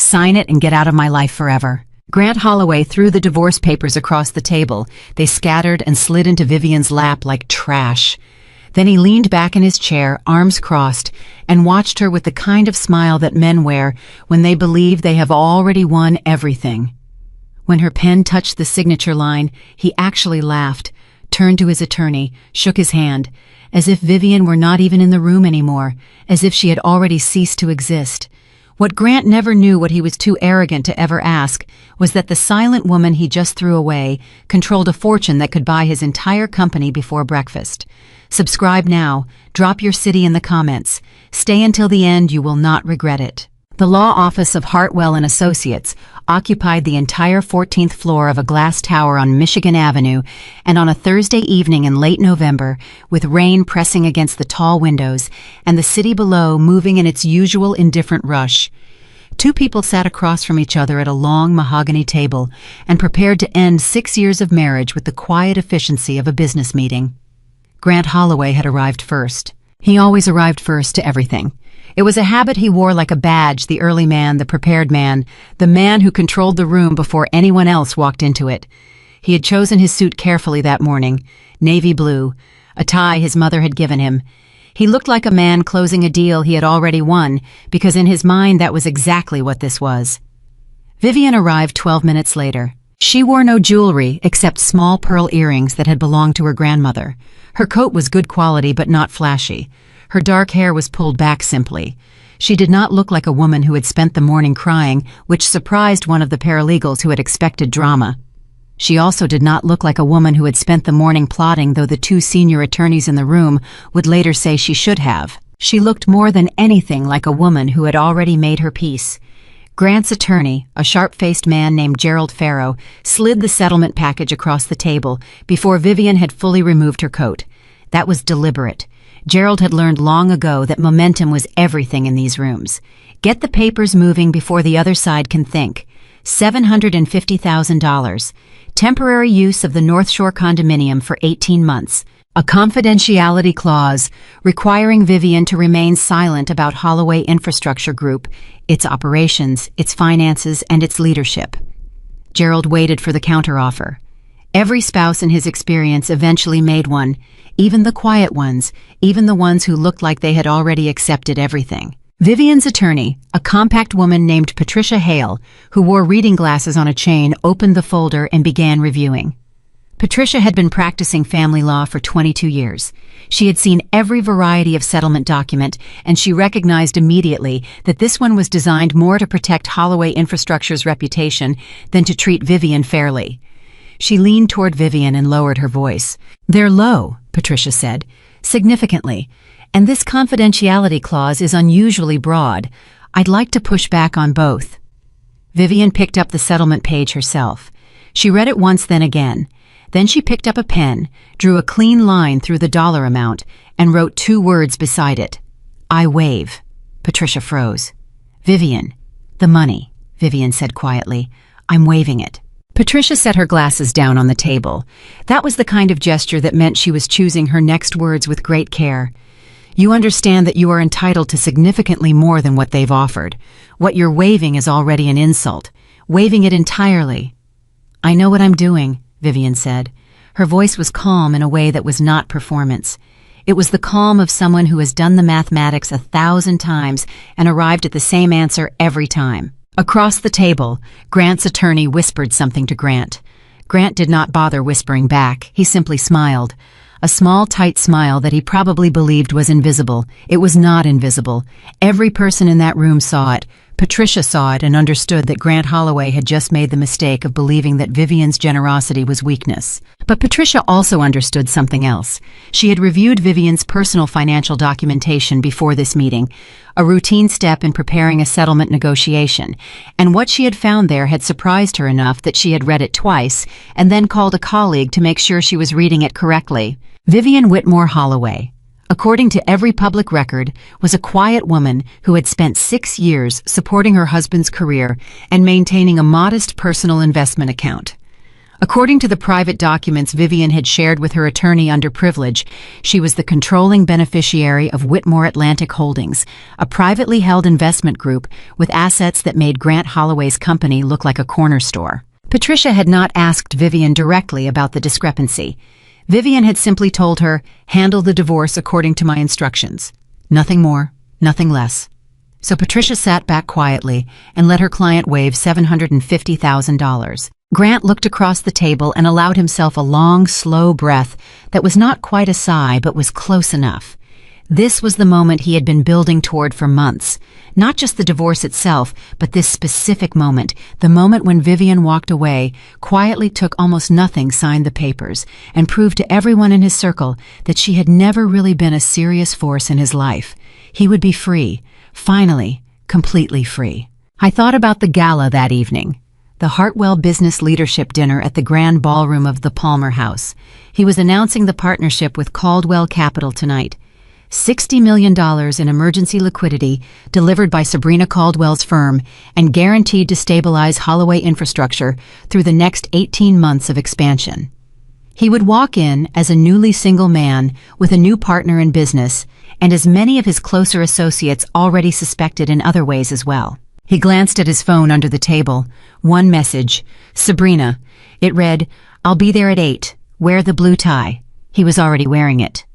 Sign it and get out of my life forever." Grant Holloway threw the divorce papers across the table. They scattered and slid into Vivian's lap like trash. Then he leaned back in his chair, arms crossed, and watched her with the kind of smile that men wear when they believe they have already won everything. When her pen touched the signature line, he actually laughed, turned to his attorney, shook his hand, as if Vivian were not even in the room anymore, as if she had already ceased to exist. What Grant never knew, what he was too arrogant to ever ask, was that the silent woman he just threw away controlled a fortune that could buy his entire company before breakfast. Subscribe now. Drop your city in the comments. Stay until the end. You will not regret it. The law office of Hartwell and Associates occupied the entire 14th floor of a glass tower on Michigan Avenue, and on a Thursday evening in late November, with rain pressing against the tall windows and the city below moving in its usual indifferent rush, two people sat across from each other at a long mahogany table and prepared to end 6 years of marriage with the quiet efficiency of a business meeting. Grant Holloway had arrived first. He always arrived first to everything. It was a habit he wore like a badge, the early man, the prepared man, the man who controlled the room before anyone else walked into it. He had chosen his suit carefully that morning, navy blue, a tie his mother had given him. He looked like a man closing a deal he had already won, because in his mind that was exactly what this was. Vivian arrived 12 minutes later. She wore no jewelry except small pearl earrings that had belonged to her grandmother. Her coat was good quality but not flashy. Her dark hair was pulled back simply. She did not look like a woman who had spent the morning crying, which surprised one of the paralegals who had expected drama. She also did not look like a woman who had spent the morning plotting, though the two senior attorneys in the room would later say she should have. She looked more than anything like a woman who had already made her peace. Grant's attorney, a sharp-faced man named Gerald Farrow, slid the settlement package across the table before Vivian had fully removed her coat. That was deliberate. Gerald had learned long ago that momentum was everything in these rooms. Get the papers moving before the other side can think. $750,000. Temporary use of the North Shore condominium for 18 months. A confidentiality clause requiring Vivian to remain silent about Holloway Infrastructure Group, its operations, its finances, and its leadership. Gerald waited for the counteroffer. Every spouse in his experience eventually made one, even the quiet ones, even the ones who looked like they had already accepted everything. Vivian's attorney, a compact woman named Patricia Hale, who wore reading glasses on a chain, opened the folder and began reviewing. Patricia had been practicing family law for 22 years. She had seen every variety of settlement document, and she recognized immediately that this one was designed more to protect Holloway Infrastructure's reputation than to treat Vivian fairly. She leaned toward Vivian and lowered her voice. "They're low," Patricia said, significantly, "and this confidentiality clause is unusually broad. I'd like to push back on both." Vivian picked up the settlement page herself. She read it once, then again. Then she picked up a pen, drew a clean line through the dollar amount, and wrote 2 words beside it. "I waive." Patricia froze. "Vivian, the money," Vivian said quietly. "I'm waiving it." Patricia set her glasses down on the table. That was the kind of gesture that meant she was choosing her next words with great care. "You understand that you are entitled to significantly more than what they've offered. What you're waiving is already an insult. Waiving it entirely." "I know what I'm doing," Vivian said. Her voice was calm in a way that was not performance. It was the calm of someone who has done the mathematics 1,000 times and arrived at the same answer every time. Across the table, Grant's attorney whispered something to Grant. Grant did not bother whispering back. He simply smiled. A small, tight smile that he probably believed was invisible. It was not invisible. Every person in that room saw it. Patricia saw it and understood that Grant Holloway had just made the mistake of believing that Vivian's generosity was weakness. But Patricia also understood something else. She had reviewed Vivian's personal financial documentation before this meeting, a routine step in preparing a settlement negotiation, and what she had found there had surprised her enough that she had read it twice and then called a colleague to make sure she was reading it correctly. Vivian Whitmore Holloway, according to every public record, was a quiet woman who had spent 6 years supporting her husband's career and maintaining a modest personal investment account. According to the private documents Vivian had shared with her attorney under privilege, she was the controlling beneficiary of Whitmore Atlantic Holdings, a privately held investment group with assets that made Grant Holloway's company look like a corner store. Patricia had not asked Vivian directly about the discrepancy. Vivian had simply told her, "Handle the divorce according to my instructions. Nothing more, nothing less." So Patricia sat back quietly and let her client waive $750,000. Grant looked across the table and allowed himself a long, slow breath that was not quite a sigh but was close enough. This was the moment he had been building toward for months. Not just the divorce itself, but this specific moment, the moment when Vivian walked away, quietly took almost nothing, signed the papers, and proved to everyone in his circle that she had never really been a serious force in his life. He would be free, finally, completely free. I thought about the gala that evening. The Hartwell Business Leadership Dinner at the Grand Ballroom of the Palmer House. He was announcing the partnership with Caldwell Capital tonight. $60 million in emergency liquidity delivered by Sabrina Caldwell's firm and guaranteed to stabilize Holloway infrastructure through the next 18 months of expansion. He would walk in as a newly single man with a new partner in business, and as many of his closer associates already suspected in other ways as well. He glanced at his phone under the table. One message, "Sabrina." It read, "I'll be there at 8. Wear the blue tie." He was already wearing it.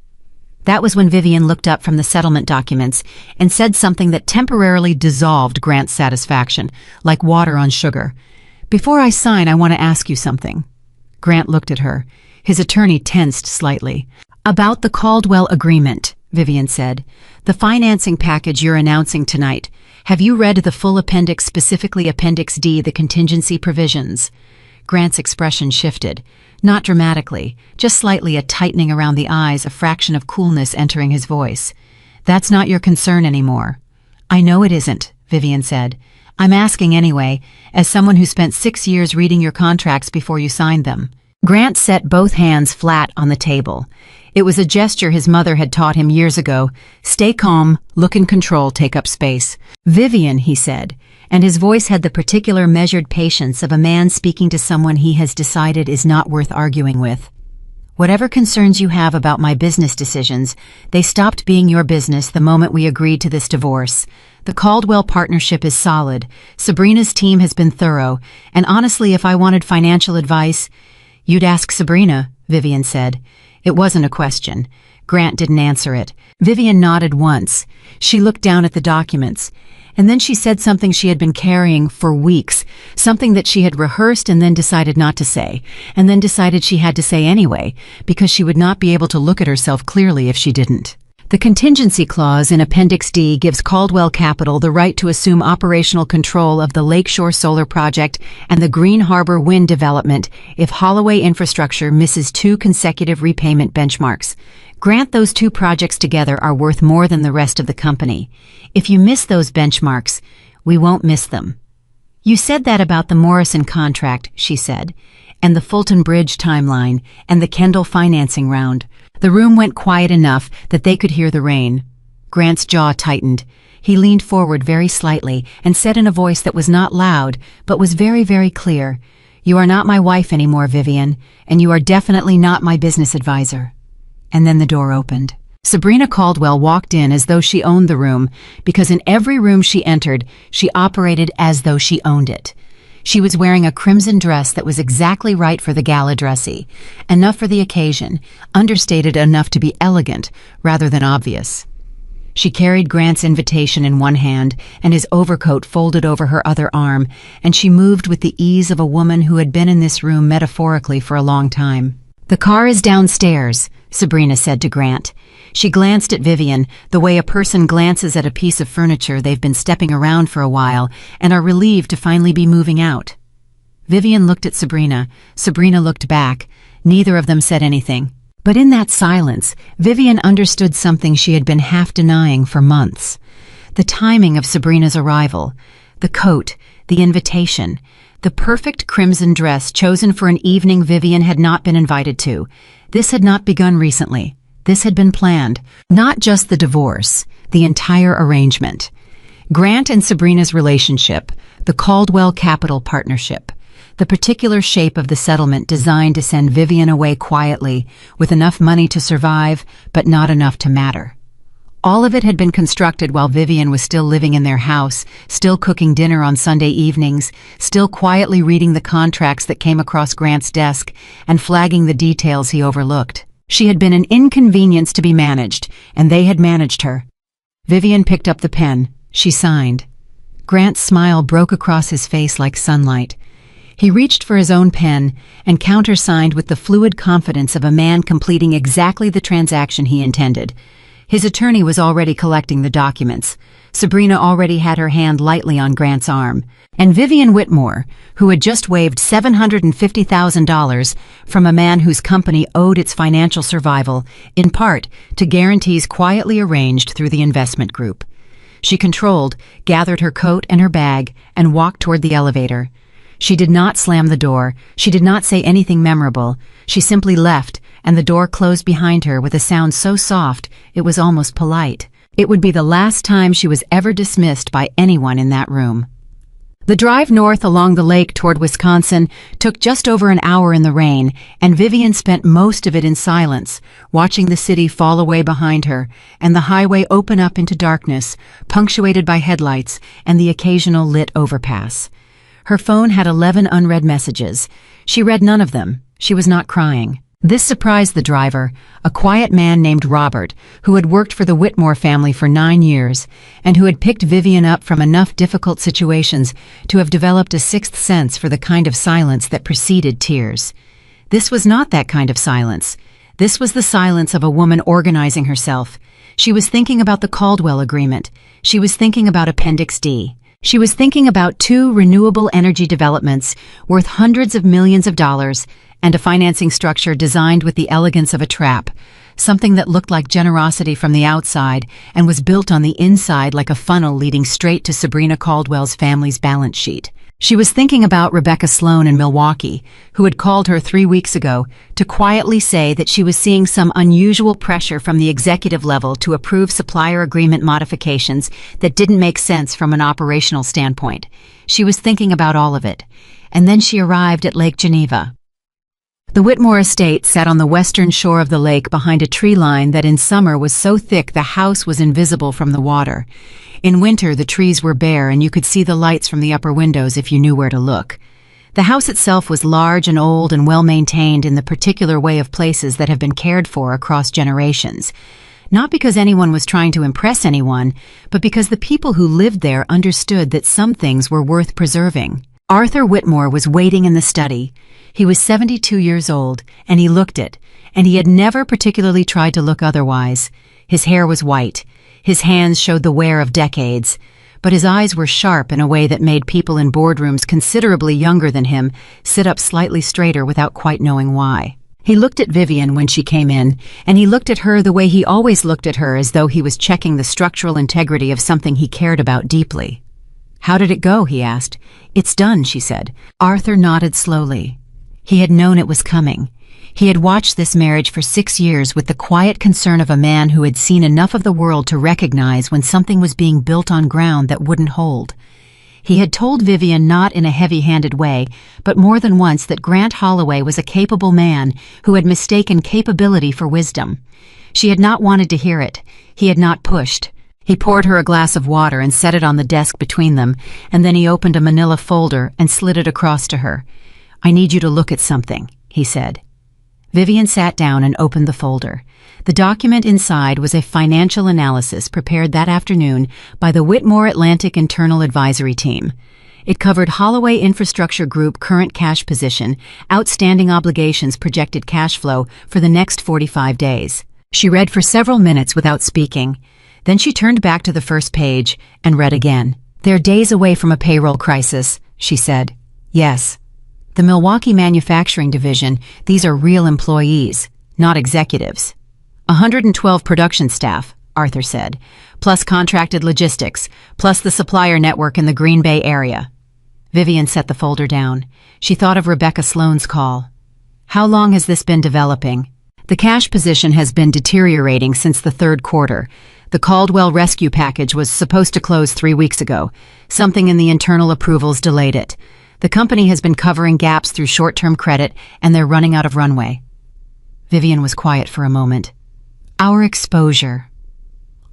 That was when Vivian looked up from the settlement documents and said something that temporarily dissolved Grant's satisfaction, like water on sugar. "Before I sign, I want to ask you something." Grant looked at her. His attorney tensed slightly. "About the Caldwell agreement," Vivian said. "The financing package you're announcing tonight. Have you read the full appendix, specifically Appendix D, the contingency provisions?" Grant's expression shifted. Not dramatically, just slightly, a tightening around the eyes, a fraction of coolness entering his voice. "That's not your concern anymore." "I know it isn't," Vivian said. "I'm asking anyway, as someone who spent 6 years reading your contracts before you signed them." Grant set both hands flat on the table. It was a gesture his mother had taught him years ago. "Stay calm, look in control, take up space." "Vivian," he said, and his voice had the particular measured patience of a man speaking to someone he has decided is not worth arguing with. "Whatever concerns you have about my business decisions, they stopped being your business the moment we agreed to this divorce. The Caldwell partnership is solid. Sabrina's team has been thorough, and honestly, if I wanted financial advice, you'd ask Sabrina," Vivian said. It wasn't a question. Grant didn't answer it. Vivian nodded once. She looked down at the documents. And then she said something she had been carrying for weeks, something that she had rehearsed and then decided not to say, and then decided she had to say anyway, because she would not be able to look at herself clearly if she didn't. The contingency clause in Appendix D gives Caldwell Capital the right to assume operational control of the Lakeshore Solar Project and the Green Harbor Wind development if Holloway Infrastructure misses 2 consecutive repayment benchmarks. Grant those 2 projects together are worth more than the rest of the company. If you miss those benchmarks, we won't miss them. "You said that about the Morrison contract," she said, "and the Fulton Bridge timeline, and the Kendall financing round." The room went quiet enough that they could hear the rain. Grant's jaw tightened. He leaned forward very slightly and said in a voice that was not loud, but was very, very clear, "You are not my wife anymore, Vivian, and you are definitely not my business advisor." And then the door opened. Sabrina Caldwell walked in as though she owned the room, because in every room she entered, she operated as though she owned it. She was wearing a crimson dress that was exactly right for the gala dressy, enough for the occasion, understated enough to be elegant rather than obvious. She carried Grant's invitation in one hand and his overcoat folded over her other arm, and she moved with the ease of a woman who had been in this room metaphorically for a long time. "The car is downstairs," Sabrina said to Grant. She glanced at Vivian, the way a person glances at a piece of furniture they've been stepping around for a while and are relieved to finally be moving out. Vivian looked at Sabrina. Sabrina looked back. Neither of them said anything. But in that silence, Vivian understood something she had been half denying for months. The timing of Sabrina's arrival, the coat, the invitation, the perfect crimson dress chosen for an evening Vivian had not been invited to. This had not begun recently. This had been planned. Not just the divorce, the entire arrangement. Grant and Sabrina's relationship, the Caldwell Capital partnership. the particular shape of the settlement designed to send Vivian away quietly, with enough money to survive, but not enough to matter. All of it had been constructed while Vivian was still living in their house, still cooking dinner on Sunday evenings, still quietly reading the contracts that came across Grant's desk and flagging the details he overlooked. She had been an inconvenience to be managed, and they had managed her. Vivian picked up the pen. She signed. Grant's smile broke across his face like sunlight. He reached for his own pen and countersigned with the fluid confidence of a man completing exactly the transaction he intended. His attorney was already collecting the documents. Sabrina already had her hand lightly on Grant's arm. And Vivian Whitmore, who had just waived $750,000 from a man whose company owed its financial survival, in part, to guarantees quietly arranged through the investment group. She controlled, gathered her coat and her bag, and walked toward the elevator. She did not slam the door. She did not say anything memorable. She simply left, and the door closed behind her with a sound so soft it was almost polite. It would be the last time she was ever dismissed by anyone in that room. The drive north along the lake toward Wisconsin took just over an hour in the rain, and Vivian spent most of it in silence, watching the city fall away behind her, and the highway open up into darkness, punctuated by headlights and the occasional lit overpass. Her phone had 11 unread messages. She read none of them. She was not crying. This surprised the driver, a quiet man named Robert, who had worked for the Whitmore family for 9 years, and who had picked Vivian up from enough difficult situations to have developed a sixth sense for the kind of silence that preceded tears. This was not that kind of silence. This was the silence of a woman organizing herself. She was thinking about the Caldwell Agreement. She was thinking about Appendix D. She was thinking about 2 renewable energy developments worth hundreds of millions of dollars and a financing structure designed with the elegance of a trap, something that looked like generosity from the outside and was built on the inside like a funnel leading straight to Sabrina Caldwell's family's balance sheet. She was thinking about Rebecca Sloan in Milwaukee, who had called her 3 weeks ago to quietly say that she was seeing some unusual pressure from the executive level to approve supplier agreement modifications that didn't make sense from an operational standpoint. She was thinking about all of it. And then she arrived at Lake Geneva. The Whitmore estate sat on the western shore of the lake behind a tree line that in summer was so thick the house was invisible from the water. In winter, the trees were bare and you could see the lights from the upper windows if you knew where to look. The house itself was large and old and well-maintained in the particular way of places that have been cared for across generations. Not because anyone was trying to impress anyone, but because the people who lived there understood that some things were worth preserving. Arthur Whitmore was waiting in the study. He was 72 years old, and he looked it, and he had never particularly tried to look otherwise. His hair was white. His hands showed the wear of decades, but his eyes were sharp in a way that made people in boardrooms considerably younger than him sit up slightly straighter without quite knowing why. He looked at Vivian when she came in, and he looked at her the way he always looked at her, as though he was checking the structural integrity of something he cared about deeply. "How did it go?" he asked. "It's done," she said. Arthur nodded slowly. He had known it was coming. He had watched this marriage for 6 years with the quiet concern of a man who had seen enough of the world to recognize when something was being built on ground that wouldn't hold. He had told Vivian, not in a heavy-handed way, but more than once, that Grant Holloway was a capable man who had mistaken capability for wisdom. She had not wanted to hear it. He had not pushed. He poured her a glass of water and set it on the desk between them, and then he opened a manila folder and slid it across to her. "I need you to look at something," he said. Vivian sat down and opened the folder. The document inside was a financial analysis prepared that afternoon by the Whitmore Atlantic Internal Advisory Team. It covered Holloway Infrastructure Group current cash position, outstanding obligations, projected cash flow for the next 45 days. She read for several minutes without speaking. Then she turned back to the first page and read again. "They're days away from a payroll crisis," she said. "Yes. The Milwaukee Manufacturing Division, these are real employees, not executives. 112 production staff," Arthur said, "plus contracted logistics, plus the supplier network in the Green Bay area." Vivian set the folder down. She thought of Rebecca Sloan's call. "How long has this been developing?" "The cash position has been deteriorating since the third quarter. The Caldwell rescue package was supposed to close 3 weeks ago. Something in the internal approvals delayed it. The company has been covering gaps through short-term credit, and they're running out of runway. Vivian was quiet for a moment. Our exposure.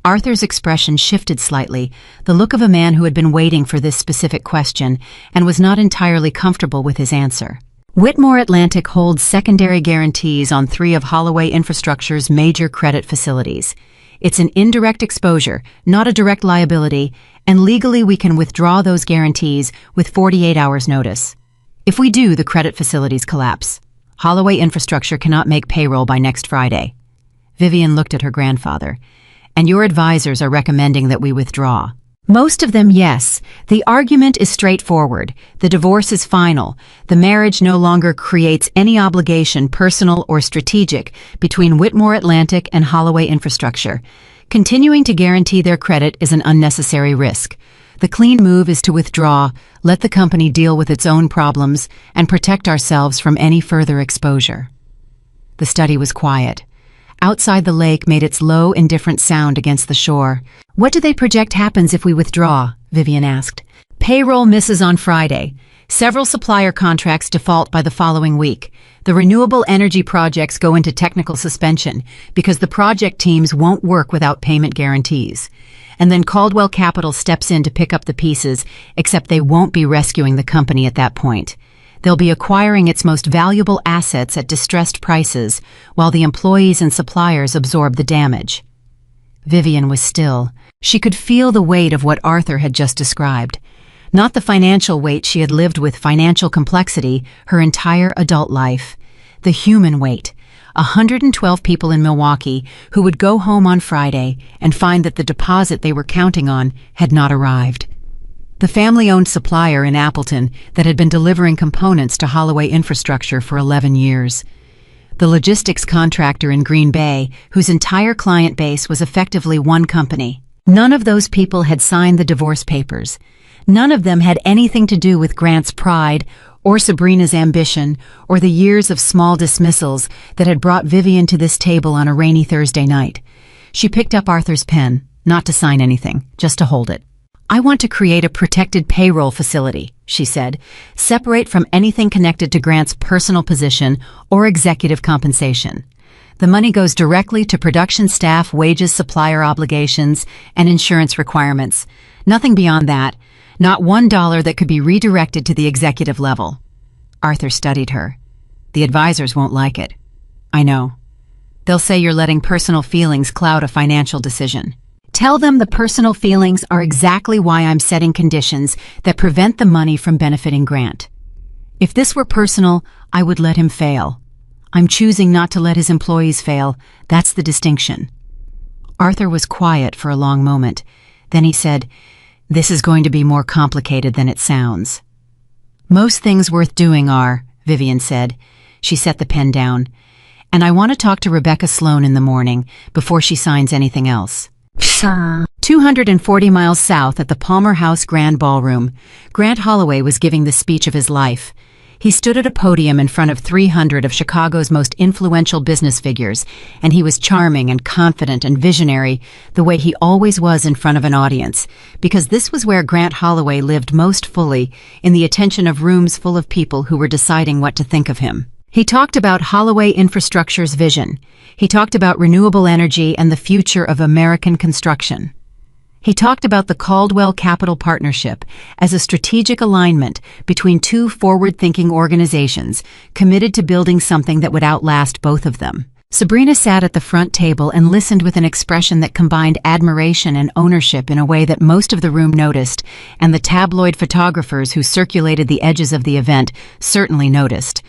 Arthur's expression shifted slightly, the look of a man who had been waiting for this specific question and was not entirely comfortable with his answer. Whitmore Atlantic holds secondary guarantees on 3 of Holloway Infrastructure's major credit facilities. It's an indirect exposure, not a direct liability, and legally we can withdraw those guarantees with 48 hours notice. If we do, the credit facilities collapse. Holloway Infrastructure cannot make payroll by next Friday. Vivian looked at her grandfather. And your advisors are recommending that we withdraw. Most of them, yes. The argument is straightforward. The divorce is final. The marriage no longer creates any obligation, personal or strategic, between Whitmore Atlantic and Holloway Infrastructure. Continuing to guarantee their credit is an unnecessary risk. The clean move is to withdraw, let the company deal with its own problems, and protect ourselves from any further exposure. The study was quiet. Outside the lake made its low, indifferent sound against the shore. What do they project happens if we withdraw? Vivian asked. Payroll misses on Friday. Several supplier contracts default by the following week. The renewable energy projects go into technical suspension because the project teams won't work without payment guarantees. And then Caldwell Capital steps in to pick up the pieces, except they won't be rescuing the company at that point. They'll be acquiring its most valuable assets at distressed prices, while the employees and suppliers absorb the damage. Vivian was still. She could feel the weight of what Arthur had just described. Not the financial weight she had lived with financial complexity her entire adult life. The human weight. 112 people in Milwaukee who would go home on Friday and find that the deposit they were counting on had not arrived. The family-owned supplier in Appleton that had been delivering components to Holloway Infrastructure for 11 years. The logistics contractor in Green Bay, whose entire client base was effectively one company. None of those people had signed the divorce papers. None of them had anything to do with Grant's pride or Sabrina's ambition or the years of small dismissals that had brought Vivian to this table on a rainy Thursday night. She picked up Arthur's pen, not to sign anything, just to hold it. I want to create a protected payroll facility, she said, separate from anything connected to Grant's personal position or executive compensation. The money goes directly to production staff, wages, supplier obligations, and insurance requirements. Nothing beyond that. Not $1 that could be redirected to the executive level. Arthur studied her. The advisors won't like it. I know. They'll say you're letting personal feelings cloud a financial decision. Tell them the personal feelings are exactly why I'm setting conditions that prevent the money from benefiting Grant. If this were personal, I would let him fail. I'm choosing not to let his employees fail. That's the distinction. Arthur was quiet for a long moment. Then he said, "This is going to be more complicated than it sounds." "Most things worth doing are," Vivian said. She set the pen down. "And I want to talk to Rebecca Sloan in the morning before she signs anything else." 240 miles south at the Palmer House Grand Ballroom, Grant Holloway was giving the speech of his life. He stood at a podium in front of 300 of Chicago's most influential business figures, and he was charming and confident and visionary the way he always was in front of an audience, because this was where Grant Holloway lived most fully, in the attention of rooms full of people who were deciding what to think of him. He talked about Holloway Infrastructure's vision. He talked about renewable energy and the future of American construction. He talked about the Caldwell Capital Partnership as a strategic alignment between two forward-thinking organizations committed to building something that would outlast both of them. Sabrina sat at the front table and listened with an expression that combined admiration and ownership in a way that most of the room noticed, and the tabloid photographers who circulated the edges of the event certainly noticed.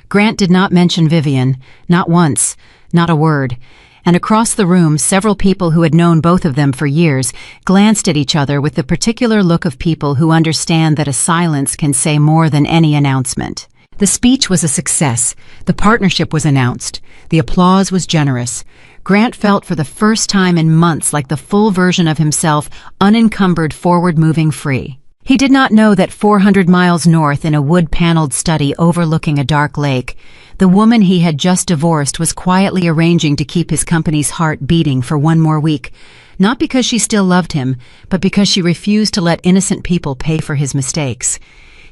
Grant did not mention Vivian, not once, not a word, and across the room several people who had known both of them for years glanced at each other with the particular look of people who understand that a silence can say more than any announcement. The speech was a success. The partnership was announced. The applause was generous. Grant felt for the first time in months like the full version of himself, unencumbered, forward-moving, free. He did not know that 400 miles north in a wood-paneled study overlooking a dark lake, the woman he had just divorced was quietly arranging to keep his company's heart beating for one more week, not because she still loved him, but because she refused to let innocent people pay for his mistakes.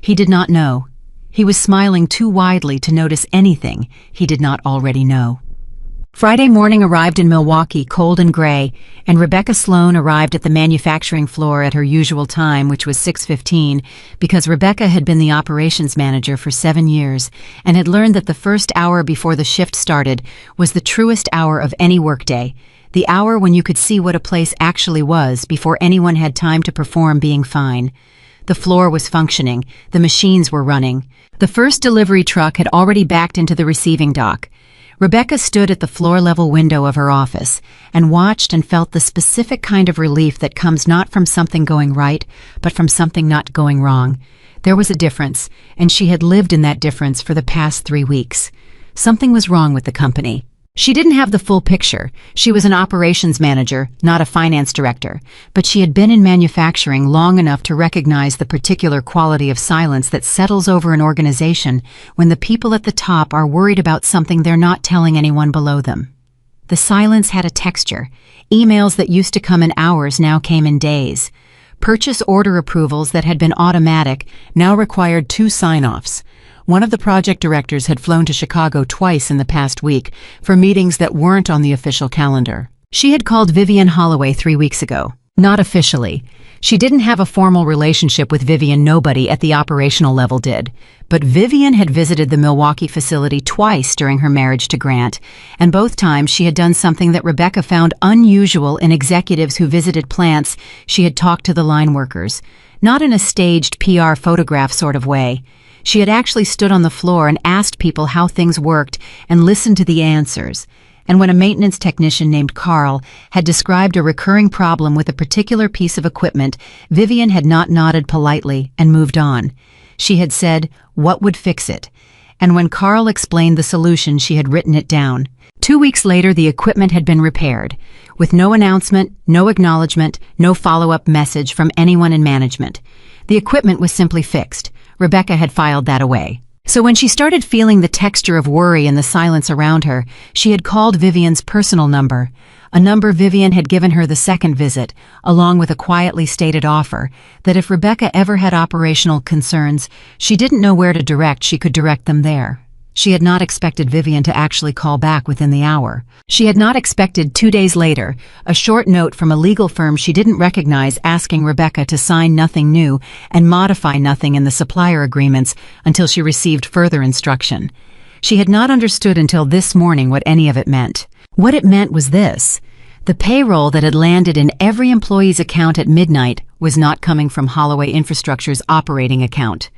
He did not know. He was smiling too widely to notice anything he did not already know. Friday morning arrived in Milwaukee, cold and gray, and Rebecca Sloan arrived at the manufacturing floor at her usual time, which was 6:15, because Rebecca had been the operations manager for 7 years and had learned that the first hour before the shift started was the truest hour of any workday, the hour when you could see what a place actually was before anyone had time to perform being fine. The floor was functioning, the machines were running. The first delivery truck had already backed into the receiving dock. Rebecca stood at the floor-level window of her office and watched and felt the specific kind of relief that comes not from something going right, but from something not going wrong. There was a difference, and she had lived in that difference for the past 3 weeks. Something was wrong with the company. She didn't have the full picture. She was an operations manager, not a finance director, but she had been in manufacturing long enough to recognize the particular quality of silence that settles over an organization when the people at the top are worried about something they're not telling anyone below them. The silence had a texture. Emails that used to come in hours now came in days. Purchase order approvals that had been automatic now required 2 sign-offs. One of the project directors had flown to Chicago twice in the past week for meetings that weren't on the official calendar. She had called Vivian Holloway 3 weeks ago. Not officially. She didn't have a formal relationship with Vivian, nobody at the operational level did. But Vivian had visited the Milwaukee facility twice during her marriage to Grant, and both times she had done something that Rebecca found unusual in executives who visited plants. She had talked to the line workers, not in a staged PR photograph sort of way. She had actually stood on the floor and asked people how things worked and listened to the answers. And when a maintenance technician named Carl had described a recurring problem with a particular piece of equipment, Vivian had not nodded politely and moved on. She had said, "What would fix it?" And when Carl explained the solution, she had written it down. 2 weeks later, the equipment had been repaired, with no announcement, no acknowledgement, no follow-up message from anyone in management. The equipment was simply fixed. Rebecca had filed that away. So when she started feeling the texture of worry in the silence around her, she had called Vivian's personal number, a number Vivian had given her the second visit, along with a quietly stated offer that if Rebecca ever had operational concerns, she didn't know where to direct, she could direct them there. She had not expected Vivian to actually call back within the hour. She had not expected 2 days later a short note from a legal firm she didn't recognize asking Rebecca to sign nothing new and modify nothing in the supplier agreements until she received further instruction. She had not understood until this morning what any of it meant. What it meant was this: the payroll that had landed in every employee's account at midnight was not coming from Holloway Infrastructure's operating account.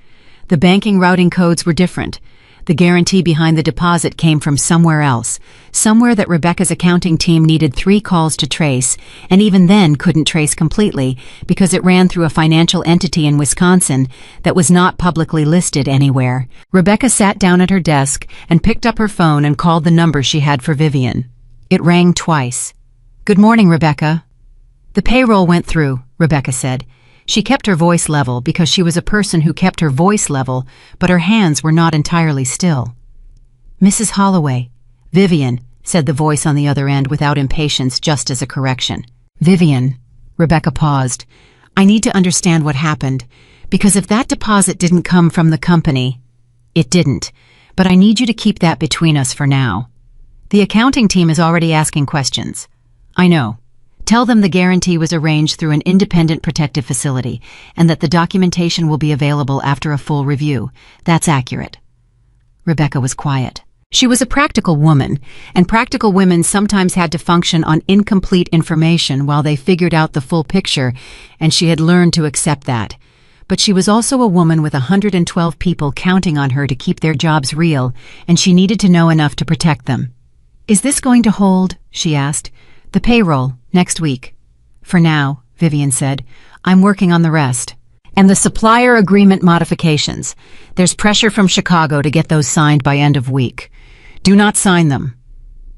The banking routing codes were different. The guarantee behind the deposit came from somewhere else, somewhere that Rebecca's accounting team needed 3 calls to trace, and even then couldn't trace completely because it ran through a financial entity in Wisconsin that was not publicly listed anywhere. Rebecca sat down at her desk and picked up her phone and called the number she had for Vivian. It rang twice. "Good morning, Rebecca." "The payroll went through," Rebecca said. She kept her voice level because she was a person who kept her voice level, but her hands were not entirely still. "Mrs. Holloway." "Vivian," said the voice on the other end without impatience, just as a correction. "Vivian." Rebecca paused. "I need to understand what happened, because if that deposit didn't come from the company, it didn't, but I need you to keep that between us for now. The accounting team is already asking questions." "I know. Tell them the guarantee was arranged through an independent protective facility and that the documentation will be available after a full review. That's accurate." Rebecca was quiet. She was a practical woman, and practical women sometimes had to function on incomplete information while they figured out the full picture, and she had learned to accept that. But she was also a woman with 112 people counting on her to keep their jobs real, and she needed to know enough to protect them. "Is this going to hold?" she asked. "The payroll, next week." "For now," Vivian said. "I'm working on the rest. And the supplier agreement modifications. There's pressure from Chicago to get those signed by end of week. Do not sign them."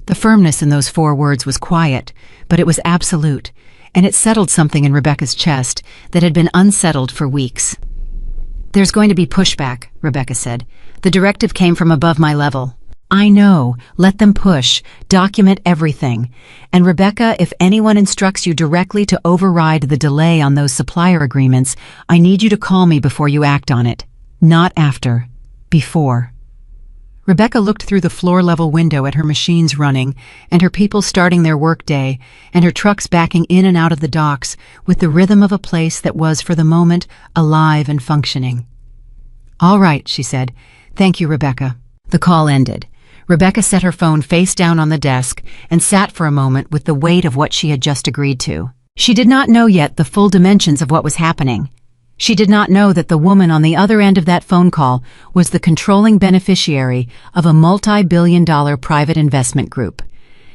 The firmness in those 4 words was quiet, but it was absolute, and it settled something in Rebecca's chest that had been unsettled for weeks. "There's going to be pushback," Rebecca said. "The directive came from above my level." "I know. Let them push. Document everything. And Rebecca, if anyone instructs you directly to override the delay on those supplier agreements, I need you to call me before you act on it. Not after. Before. Rebecca looked through the floor-level window at her machines running, and her people starting their workday, and her trucks backing in and out of the docks with the rhythm of a place that was, for the moment, alive and functioning. "All right," she said. "Thank you, Rebecca." The call ended. Rebecca set her phone face down on the desk and sat for a moment with the weight of what she had just agreed to. She did not know yet the full dimensions of what was happening. She did not know that the woman on the other end of that phone call was the controlling beneficiary of a multi-billion-dollar private investment group.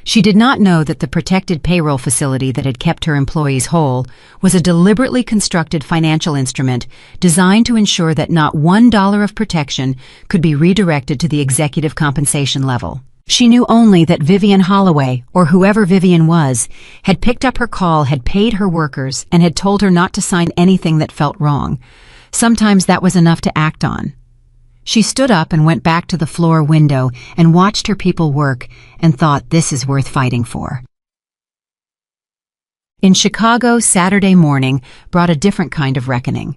She did not know that the protected payroll facility that had kept her employees whole was a deliberately constructed financial instrument designed to ensure that not $1 of protection could be redirected to the executive compensation level. She knew only that Vivian Holloway, or whoever Vivian was, had picked up her call, had paid her workers, and had told her not to sign anything that felt wrong. Sometimes that was enough to act on. She stood up and went back to the floor window and watched her people work and thought, this is worth fighting for. In Chicago, Saturday morning brought a different kind of reckoning.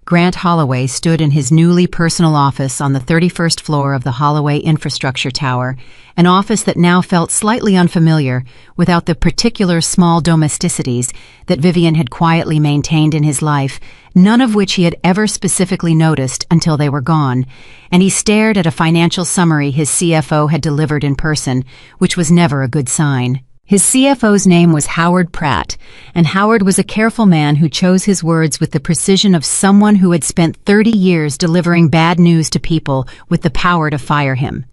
Grant Holloway stood in his newly personal office on the 31st floor of the Holloway Infrastructure Tower, an office that now felt slightly unfamiliar without the particular small domesticities that Vivian had quietly maintained in his life, none of which he had ever specifically noticed until they were gone, and he stared at a financial summary his CFO had delivered in person, which was never a good sign. His CFO's name was Howard Pratt, and Howard was a careful man who chose his words with the precision of someone who had spent 30 years delivering bad news to people with the power to fire him.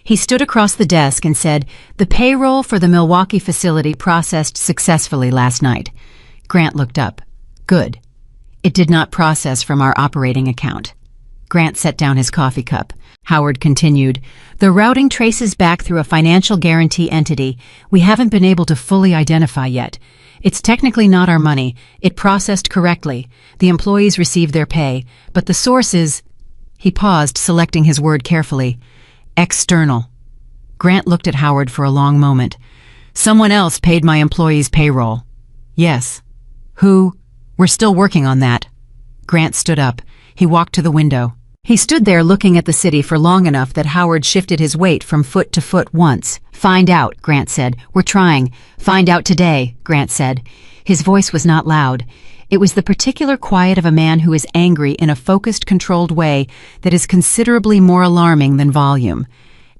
He stood across the desk and said, "The payroll for the Milwaukee facility processed successfully last night." Grant looked up. "Good. It did not process from our operating account." Grant set down his coffee cup. Howard continued, "The routing traces back through a financial guarantee entity we haven't been able to fully identify yet. It's technically not our money. It processed correctly. The employees received their pay, but the source is—" He paused, selecting his word carefully. "External." Grant looked at Howard for a long moment. "Someone else paid my employees' payroll." "Yes." "Who?" "We're still working on that." Grant stood up. He walked to the window. He stood there looking at the city for long enough that Howard shifted his weight from foot to foot once. "Find out," Grant said. "We're trying." "Find out today," Grant said. His voice was not loud. It was the particular quiet of a man who is angry in a focused, controlled way that is considerably more alarming than volume.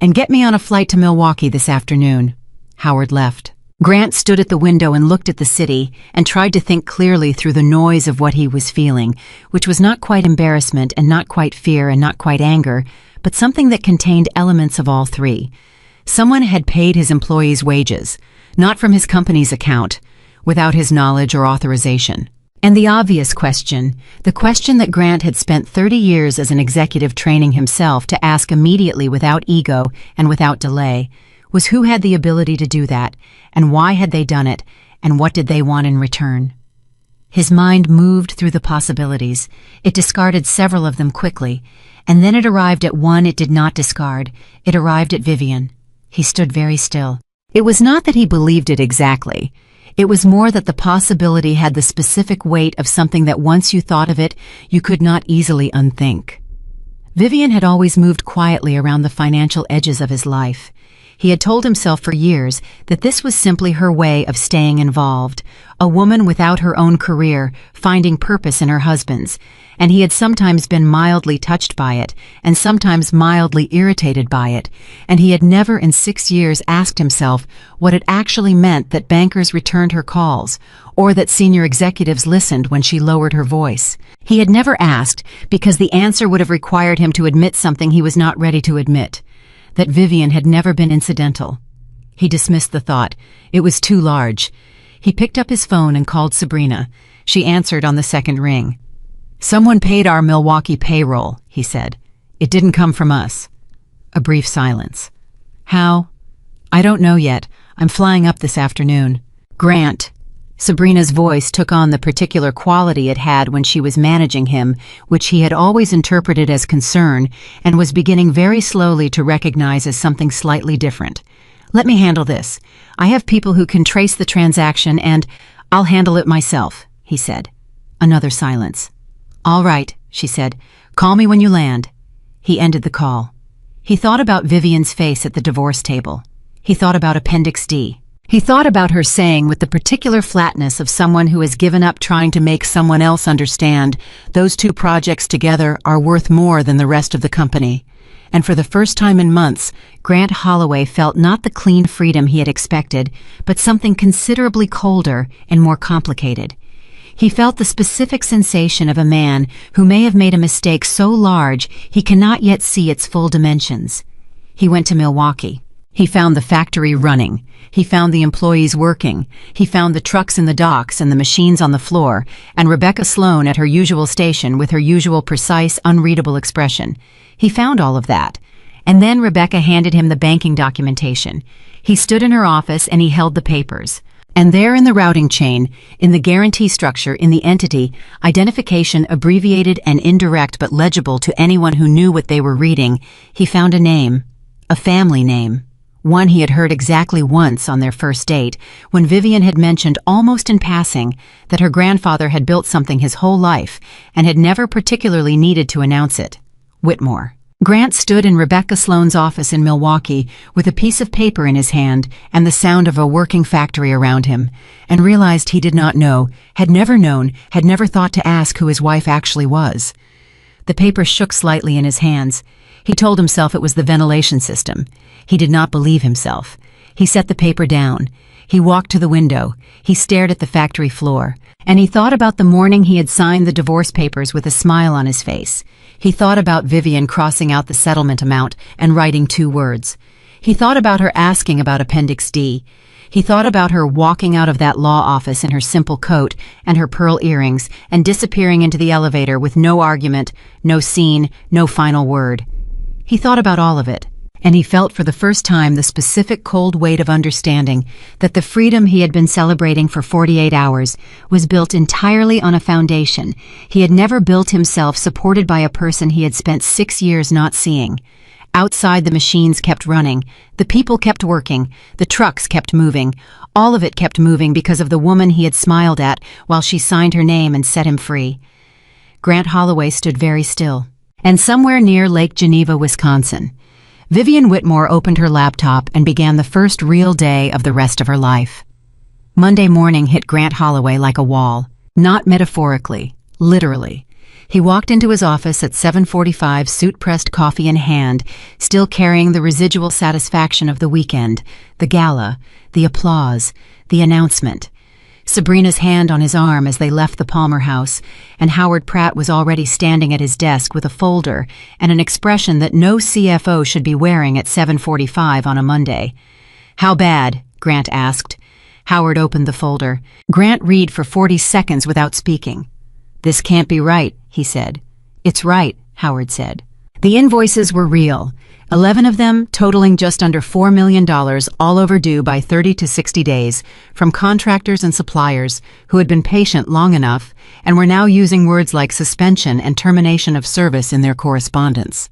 "And get me on a flight to Milwaukee this afternoon." Howard left. Grant stood at the window and looked at the city and tried to think clearly through the noise of what he was feeling, which was not quite embarrassment and not quite fear and not quite anger, but something that contained elements of all three. Someone had paid his employees' wages, not from his company's account, without his knowledge or authorization. And the obvious question, the question that Grant had spent 30 years as an executive training himself to ask immediately without ego and without delay, was who had the ability to do that, and why had they done it, and what did they want in return? His mind moved through the possibilities. It discarded several of them quickly, and then it arrived at one it did not discard. It arrived at Vivian. He stood very still. It was not that he believed it exactly. It was more that the possibility had the specific weight of something that once you thought of it, you could not easily unthink. Vivian had always moved quietly around the financial edges of his life. He had told himself for years that this was simply her way of staying involved, a woman without her own career, finding purpose in her husband's, and he had sometimes been mildly touched by it, and sometimes mildly irritated by it, and he had never in 6 years asked himself what it actually meant that bankers returned her calls, or that senior executives listened when she lowered her voice. He had never asked because the answer would have required him to admit something he was not ready to admit. That Vivian had never been incidental. He dismissed the thought. It was too large. He picked up his phone and called Sabrina. She answered on the second ring. "Someone paid our Milwaukee payroll," he said. "It didn't come from us." A brief silence. "How?" "I don't know yet. I'm flying up this afternoon." "Grant." Sabrina's voice took on the particular quality it had when she was managing him, which he had always interpreted as concern and was beginning very slowly to recognize as something slightly different. "Let me handle this. I have people who can trace the transaction and I'll handle it myself," he said. Another silence. "All right," she said. Call me when you land." He ended the call. He thought about Vivian's face at the divorce table. He thought about Appendix D. He thought about her saying with the particular flatness of someone who has given up trying to make someone else understand, "Those two projects together are worth more than the rest of the company." And for the first time in months, Grant Holloway felt not the clean freedom he had expected, but something considerably colder and more complicated. He felt the specific sensation of a man who may have made a mistake so large he cannot yet see its full dimensions. He went to Milwaukee. He found the factory running. He found the employees working. He found the trucks in the docks and the machines on the floor, and Rebecca Sloan at her usual station with her usual precise, unreadable expression. He found all of that. And then Rebecca handed him the banking documentation. He stood in her office and he held the papers. And there in the routing chain, in the guarantee structure, in the entity, identification abbreviated and indirect but legible to anyone who knew what they were reading, he found a name, a family name. One he had heard exactly once on their first date, when Vivian had mentioned almost in passing that her grandfather had built something his whole life and had never particularly needed to announce it. Whitmore. Grant stood in Rebecca Sloan's office in Milwaukee with a piece of paper in his hand and the sound of a working factory around him, and realized he did not know, had never known, had never thought to ask who his wife actually was. The paper shook slightly in his hands. He told himself it was the ventilation system. He did not believe himself. He set the paper down. He walked to the window. He stared at the factory floor. And he thought about the morning he had signed the divorce papers with a smile on his face. He thought about Vivian crossing out the settlement amount and writing 2 words. He thought about her asking about Appendix D. He thought about her walking out of that law office in her simple coat and her pearl earrings and disappearing into the elevator with no argument, no scene, no final word. He thought about all of it. And he felt for the first time the specific cold weight of understanding that the freedom he had been celebrating for 48 hours was built entirely on a foundation he had never built himself, supported by a person he had spent 6 years not seeing. Outside, the machines kept running, the people kept working, the trucks kept moving, all of it kept moving because of the woman he had smiled at while she signed her name and set him free. Grant Holloway stood very still. And somewhere near Lake Geneva, Wisconsin, Vivian Whitmore opened her laptop and began the first real day of the rest of her life. Monday morning hit Grant Holloway like a wall, not metaphorically, literally. He walked into his office at 7:45, suit-pressed, coffee in hand, still carrying the residual satisfaction of the weekend, the gala, the applause, the announcement. Sabrina's hand on his arm as they left the Palmer house, and Howard Pratt was already standing at his desk with a folder and an expression that no CFO should be wearing at 7:45 on a Monday. "How bad?" Grant asked. Howard opened the folder. Grant read for 40 seconds without speaking. "This can't be right," he said. "It's right," Howard said. The invoices were real, 11 of them totaling just under $4 million, all overdue by 30 to 60 days, from contractors and suppliers who had been patient long enough and were now using words like suspension and termination of service in their correspondence.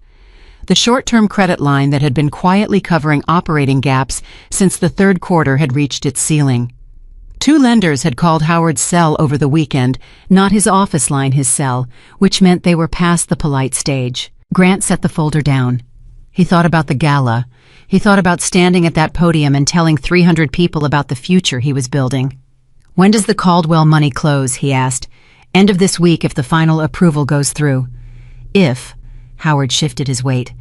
The short-term credit line that had been quietly covering operating gaps since the third quarter had reached its ceiling. 2 lenders had called Howard's cell over the weekend, not his office line, his cell, which meant they were past the polite stage. Grant set the folder down. He thought about the gala. He thought about standing at that podium and telling 300 people about the future he was building. "When does the Caldwell money close?" he asked. "End of this week if the final approval goes through." "If," Howard shifted his weight.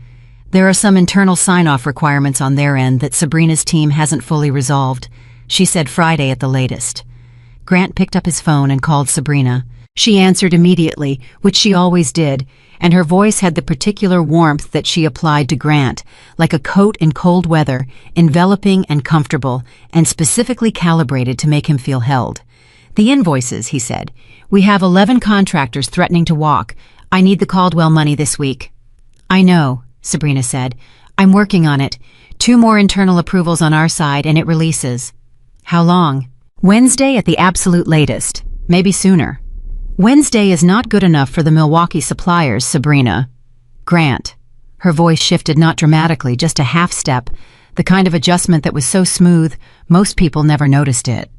"There are some internal sign-off requirements on their end that Sabrina's team hasn't fully resolved. She said Friday at the latest." Grant picked up his phone and called Sabrina. She answered immediately, which she always did, and her voice had the particular warmth that she applied to Grant, like a coat in cold weather, enveloping and comfortable, and specifically calibrated to make him feel held. "The invoices," he said. "We have 11 contractors threatening to walk. I need the Caldwell money this week." "I know," Sabrina said. "I'm working on it. 2 more internal approvals on our side and it releases." "How long?" "Wednesday at the absolute latest. Maybe sooner." "Wednesday is not good enough for the Milwaukee suppliers, Sabrina." "Grant." Her voice shifted, not dramatically, just a half step, the kind of adjustment that was so smooth, most people never noticed it.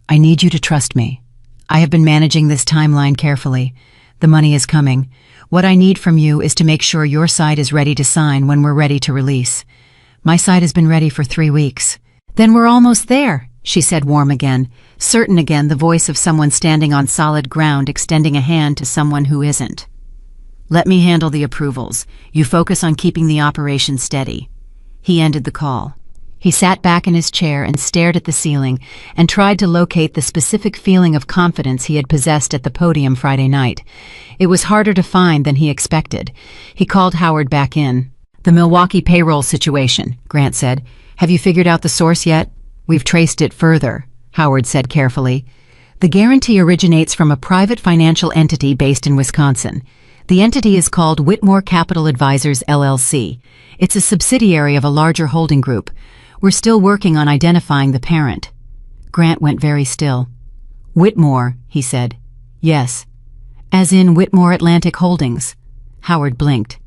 "I need you to trust me. I have been managing this timeline carefully. The money is coming. What I need from you is to make sure your side is ready to sign when we're ready to release. My side has been ready for 3 weeks. Then we're almost there, she said, warm again, certain again, the voice of someone standing on solid ground extending a hand to someone who isn't. Let me handle the approvals. You focus on keeping the operation steady. He ended the call. He sat back in his chair and stared at the ceiling and tried to locate the specific feeling of confidence he had possessed at the podium Friday night. It was harder to find than he expected. He called Howard back in. The Milwaukee payroll situation, Grant said. Have you figured out the source yet? We've traced it further, Howard said carefully. The guarantee originates from a private financial entity based in Wisconsin. The entity is called Whitmore Capital Advisors, LLC. It's a subsidiary of a larger holding group. We're still working on identifying the parent. Grant went very still. Whitmore, he said. Yes. As in Whitmore Atlantic Holdings. Howard blinked.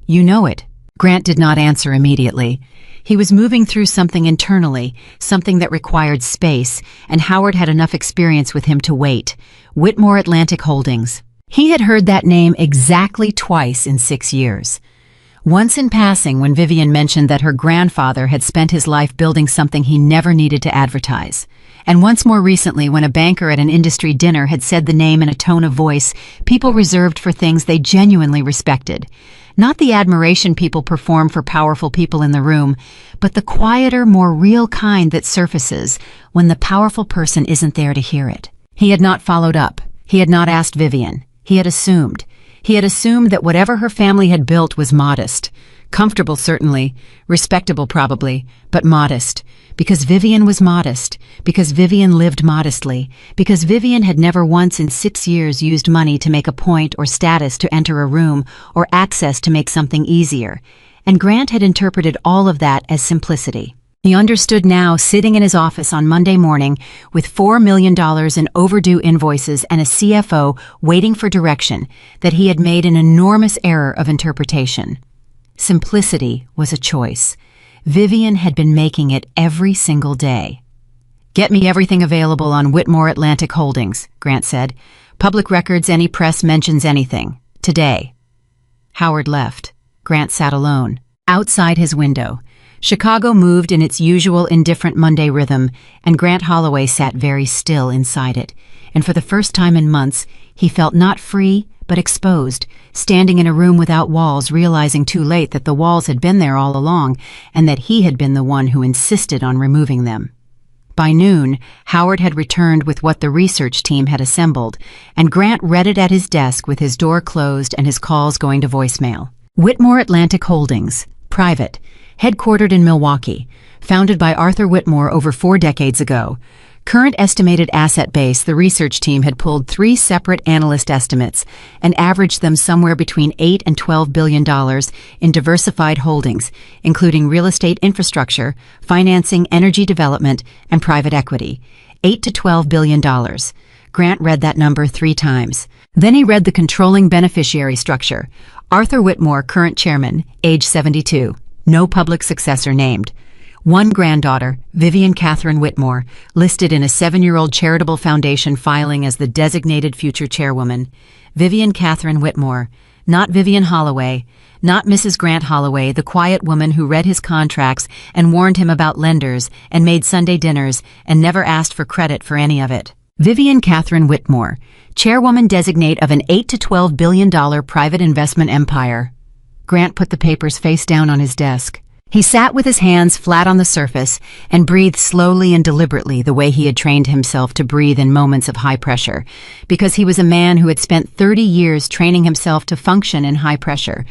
You know it. Grant did not answer immediately. He was moving through something internally, something that required space, and Howard had enough experience with him to wait. Whitmore Atlantic Holdings. He had heard that name exactly twice in 6 years. Once in passing when Vivian mentioned that her grandfather had spent his life building something he never needed to advertise. And once more recently when a banker at an industry dinner had said the name in a tone of voice people reserved for things they genuinely respected. Not the admiration people perform for powerful people in the room, but the quieter, more real kind that surfaces when the powerful person isn't there to hear it. He had not followed up. He had not asked Vivian. He had assumed. He had assumed that whatever her family had built was modest. Comfortable, certainly. Respectable, probably. But modest. Because Vivian was modest. Because Vivian lived modestly. Because Vivian had never once in 6 years used money to make a point or status to enter a room or access to make something easier. And Grant had interpreted all of that as simplicity. He understood now, sitting in his office on Monday morning with $4 million in overdue invoices and a CFO waiting for direction, that he had made an enormous error of interpretation. Simplicity was a choice. Vivian had been making it every single day. Get me everything available on Whitmore Atlantic Holdings, Grant said. Public records, any press mentions anything. Today. Howard left. Grant sat alone. Outside his window. Chicago moved in its usual indifferent Monday rhythm, and Grant Holloway sat very still inside it. And for the first time in months, he felt not free, but exposed, standing in a room without walls, realizing too late that the walls had been there all along, and that he had been the one who insisted on removing them. By noon, Howard had returned with what the research team had assembled, and Grant read it at his desk with his door closed and his calls going to voicemail. Whitmore Atlantic Holdings, private, headquartered in Milwaukee, founded by Arthur Whitmore over 4 decades ago. Current estimated asset base, the research team had pulled 3 separate analyst estimates and averaged them somewhere between $8 and $12 billion in diversified holdings, including real estate infrastructure, financing, energy development, and private equity. $8 to $12 billion. Grant read that number 3 times. Then he read the controlling beneficiary structure. Arthur Whitmore, current chairman, age 72. No public successor named. 1 granddaughter, Vivian Catherine Whitmore, listed in a 7-year-old charitable foundation filing as the designated future chairwoman. Vivian Catherine Whitmore, not Vivian Holloway, not Mrs. Grant Holloway, the quiet woman who read his contracts and warned him about lenders and made Sunday dinners and never asked for credit for any of it. Vivian Catherine Whitmore, chairwoman designate of an $8 to $12 billion private investment empire. Grant put the papers face down on his desk. He sat with his hands flat on the surface and breathed slowly and deliberately the way he had trained himself to breathe in moments of high pressure, because he was a man who had spent 30 years training himself to function in high pressure.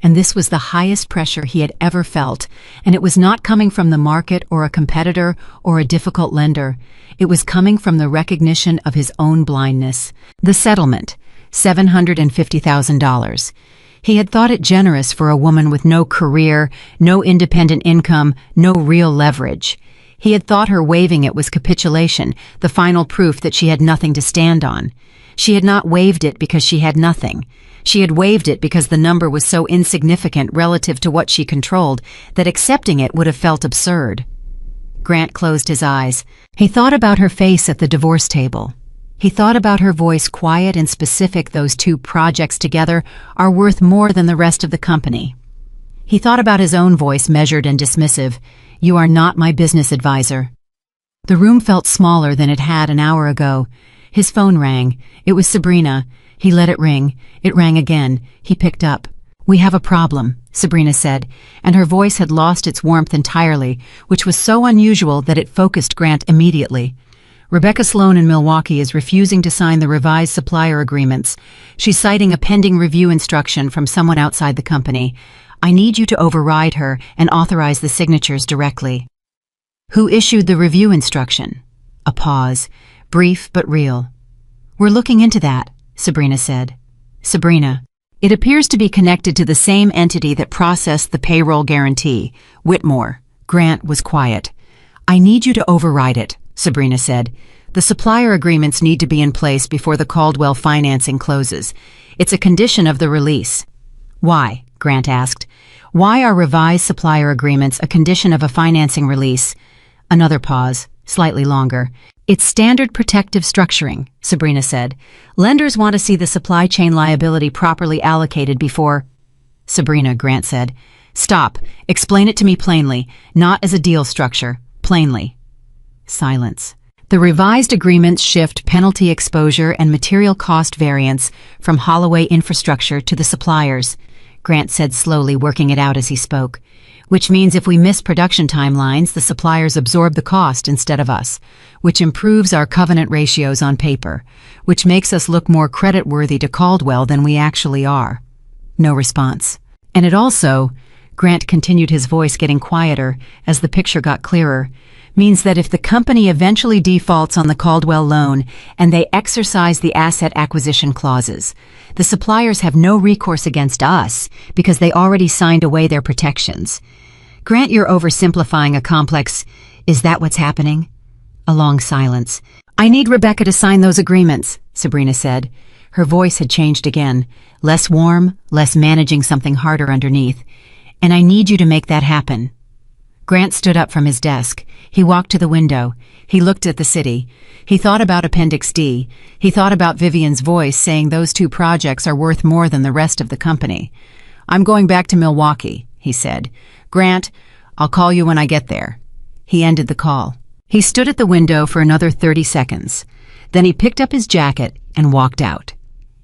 And this was the highest pressure he had ever felt, and it was not coming from the market or a competitor or a difficult lender. It was coming from the recognition of his own blindness. The settlement, $750,000. He had thought it generous for a woman with no career, no independent income, no real leverage. He had thought her waiving it was capitulation, the final proof that she had nothing to stand on. She had not waived it because she had nothing. She had waived it because the number was so insignificant relative to what she controlled that accepting it would have felt absurd. Grant closed his eyes. He thought about her face at the divorce table. He thought about her voice, quiet and specific. Those two projects together are worth more than the rest of the company. He thought about his own voice, measured and dismissive. You are not my business advisor. The room felt smaller than it had an hour ago. His phone rang. It was Sabrina. He let it ring. It rang again. He picked up. We have a problem, Sabrina said, and her voice had lost its warmth entirely, which was so unusual that it focused Grant immediately. Rebecca Sloan in Milwaukee is refusing to sign the revised supplier agreements. She's citing a pending review instruction from someone outside the company. I need you to override her and authorize the signatures directly. Who issued the review instruction? A pause, brief but real. We're looking into that, Sabrina said. Sabrina. It appears to be connected to the same entity that processed the payroll guarantee, Whitmore. Grant was quiet. I need you to override it, Sabrina said. The supplier agreements need to be in place before the Caldwell financing closes. It's a condition of the release. Why? Grant asked. Why are revised supplier agreements a condition of a financing release? Another pause, slightly longer. It's standard protective structuring, Sabrina said. Lenders want to see the supply chain liability properly allocated before... Sabrina, Grant said. Stop. Explain it to me plainly, not as a deal structure. Plainly. Silence. The revised agreements shift penalty exposure and material cost variance from Holloway Infrastructure to the suppliers, Grant said slowly, working it out as he spoke. Which means if we miss production timelines, the suppliers absorb the cost instead of us, which improves our covenant ratios on paper, which makes us look more creditworthy to Caldwell than we actually are. No response. And it also, Grant continued, his voice getting quieter as the picture got clearer, means that if the company eventually defaults on the Caldwell loan and they exercise the asset acquisition clauses, the suppliers have no recourse against us because they already signed away their protections. Grant, you're oversimplifying a complex... Is that what's happening? A long silence. I need Rebecca to sign those agreements, Sabrina said. Her voice had changed again, less warm, less managing something harder underneath. And I need you to make that happen. Grant stood up from his desk. He walked to the window. He looked at the city. He thought about Appendix D. He thought about Vivian's voice saying those two projects are worth more than the rest of the company. I'm going back to Milwaukee, he said. Grant, I'll call you when I get there. He ended the call. He stood at the window for another 30 seconds. Then he picked up his jacket and walked out.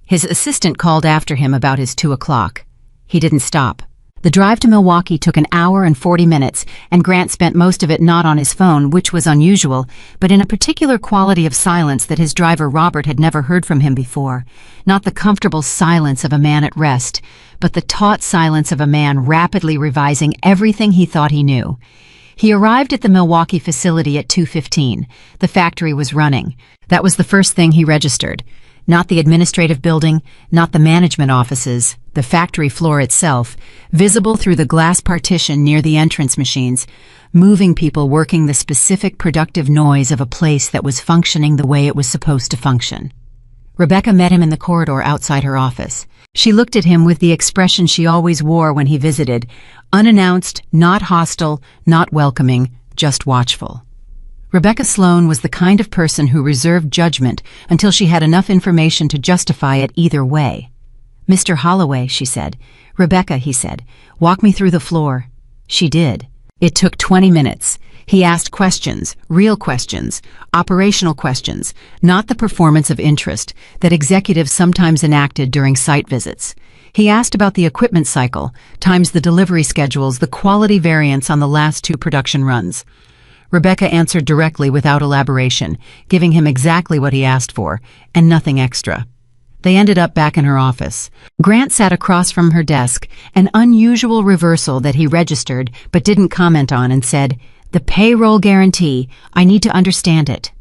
His assistant called after him about his 2 o'clock. He didn't stop. The drive to Milwaukee took an hour and 40 minutes, and Grant spent most of it not on his phone, which was unusual, but in a particular quality of silence that his driver Robert had never heard from him before. Not the comfortable silence of a man at rest, but the taut silence of a man rapidly revising everything he thought he knew. He arrived at the Milwaukee facility at 2:15. The factory was running. That was the first thing he registered. Not the administrative building, not the management offices, the factory floor itself, visible through the glass partition near the entrance machines, moving people working the specific productive noise of a place that was functioning the way it was supposed to function. Rebecca met him in the corridor outside her office. She looked at him with the expression she always wore when he visited, unannounced, not hostile, not welcoming, just watchful. Rebecca Sloan was the kind of person who reserved judgment until she had enough information to justify it either way. Mr. Holloway, she said. Rebecca, he said, walk me through the floor. She did. It took 20 minutes. He asked questions, real questions, operational questions, not the performance of interest that executives sometimes enacted during site visits. He asked about the equipment cycle, times the delivery schedules, the quality variance on the last 2 production runs. Rebecca answered directly without elaboration, giving him exactly what he asked for, and nothing extra. They ended up back in her office. Grant sat across from her desk, an unusual reversal that he registered but didn't comment on, and said, "The payroll guarantee, I need to understand it."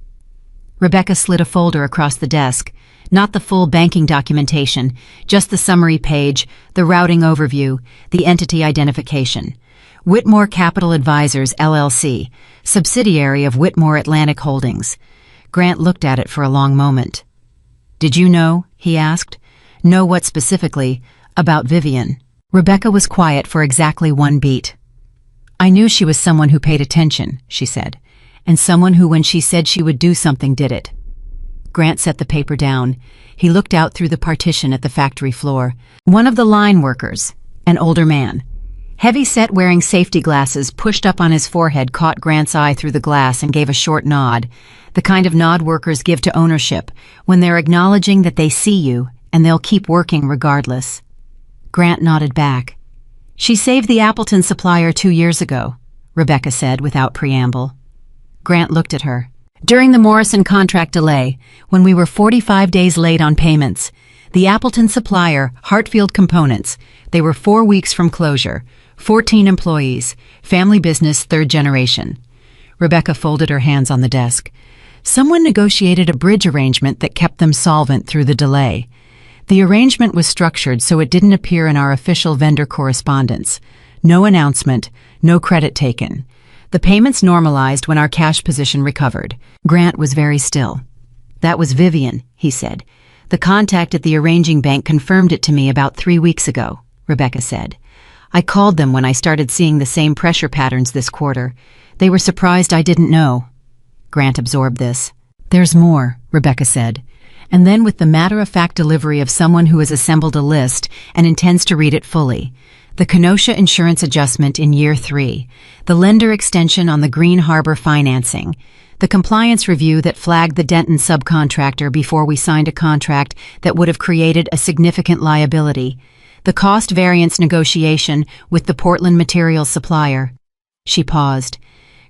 Rebecca slid a folder across the desk. Not the full banking documentation, just the summary page, the routing overview, the entity identification. Whitmore Capital Advisors, LLC, subsidiary of Whitmore Atlantic Holdings. Grant looked at it for a long moment. "Did you know?" he asked. "Know what specifically? About Vivian?" Rebecca was quiet for exactly 1 beat. "I knew she was someone who paid attention," she said, "and someone who, when she said she would do something, did it." Grant set the paper down. He looked out through the partition at the factory floor. One of the line workers, an older man, heavy-set, wearing safety glasses pushed up on his forehead, caught Grant's eye through the glass and gave a short nod, the kind of nod workers give to ownership when they're acknowledging that they see you and they'll keep working regardless. Grant nodded back. "She saved the Appleton supplier 2 years ago," Rebecca said without preamble. Grant looked at her. "During the Morrison contract delay, when we were 45 days late on payments, the Appleton supplier, Hartfield Components, they were 4 weeks from closure, 14 employees, family business, third generation." Rebecca folded her hands on the desk. "Someone negotiated a bridge arrangement that kept them solvent through the delay. The arrangement was structured so it didn't appear in our official vendor correspondence. No announcement, no credit taken. The payments normalized when our cash position recovered." Grant was very still. "That was Vivian," he said. "The contact at the arranging bank confirmed it to me about 3 weeks ago," Rebecca said. "I called them when I started seeing the same pressure patterns this quarter. They were surprised I didn't know." Grant absorbed this. "There's more," Rebecca said. And then, with the matter-of-fact delivery of someone who has assembled a list and intends to read it fully, the Kenosha insurance adjustment in year 3, the lender extension on the Green Harbor financing, the compliance review that flagged the Denton subcontractor before we signed a contract that would have created a significant liability, the cost variance negotiation with the Portland materials supplier. She paused.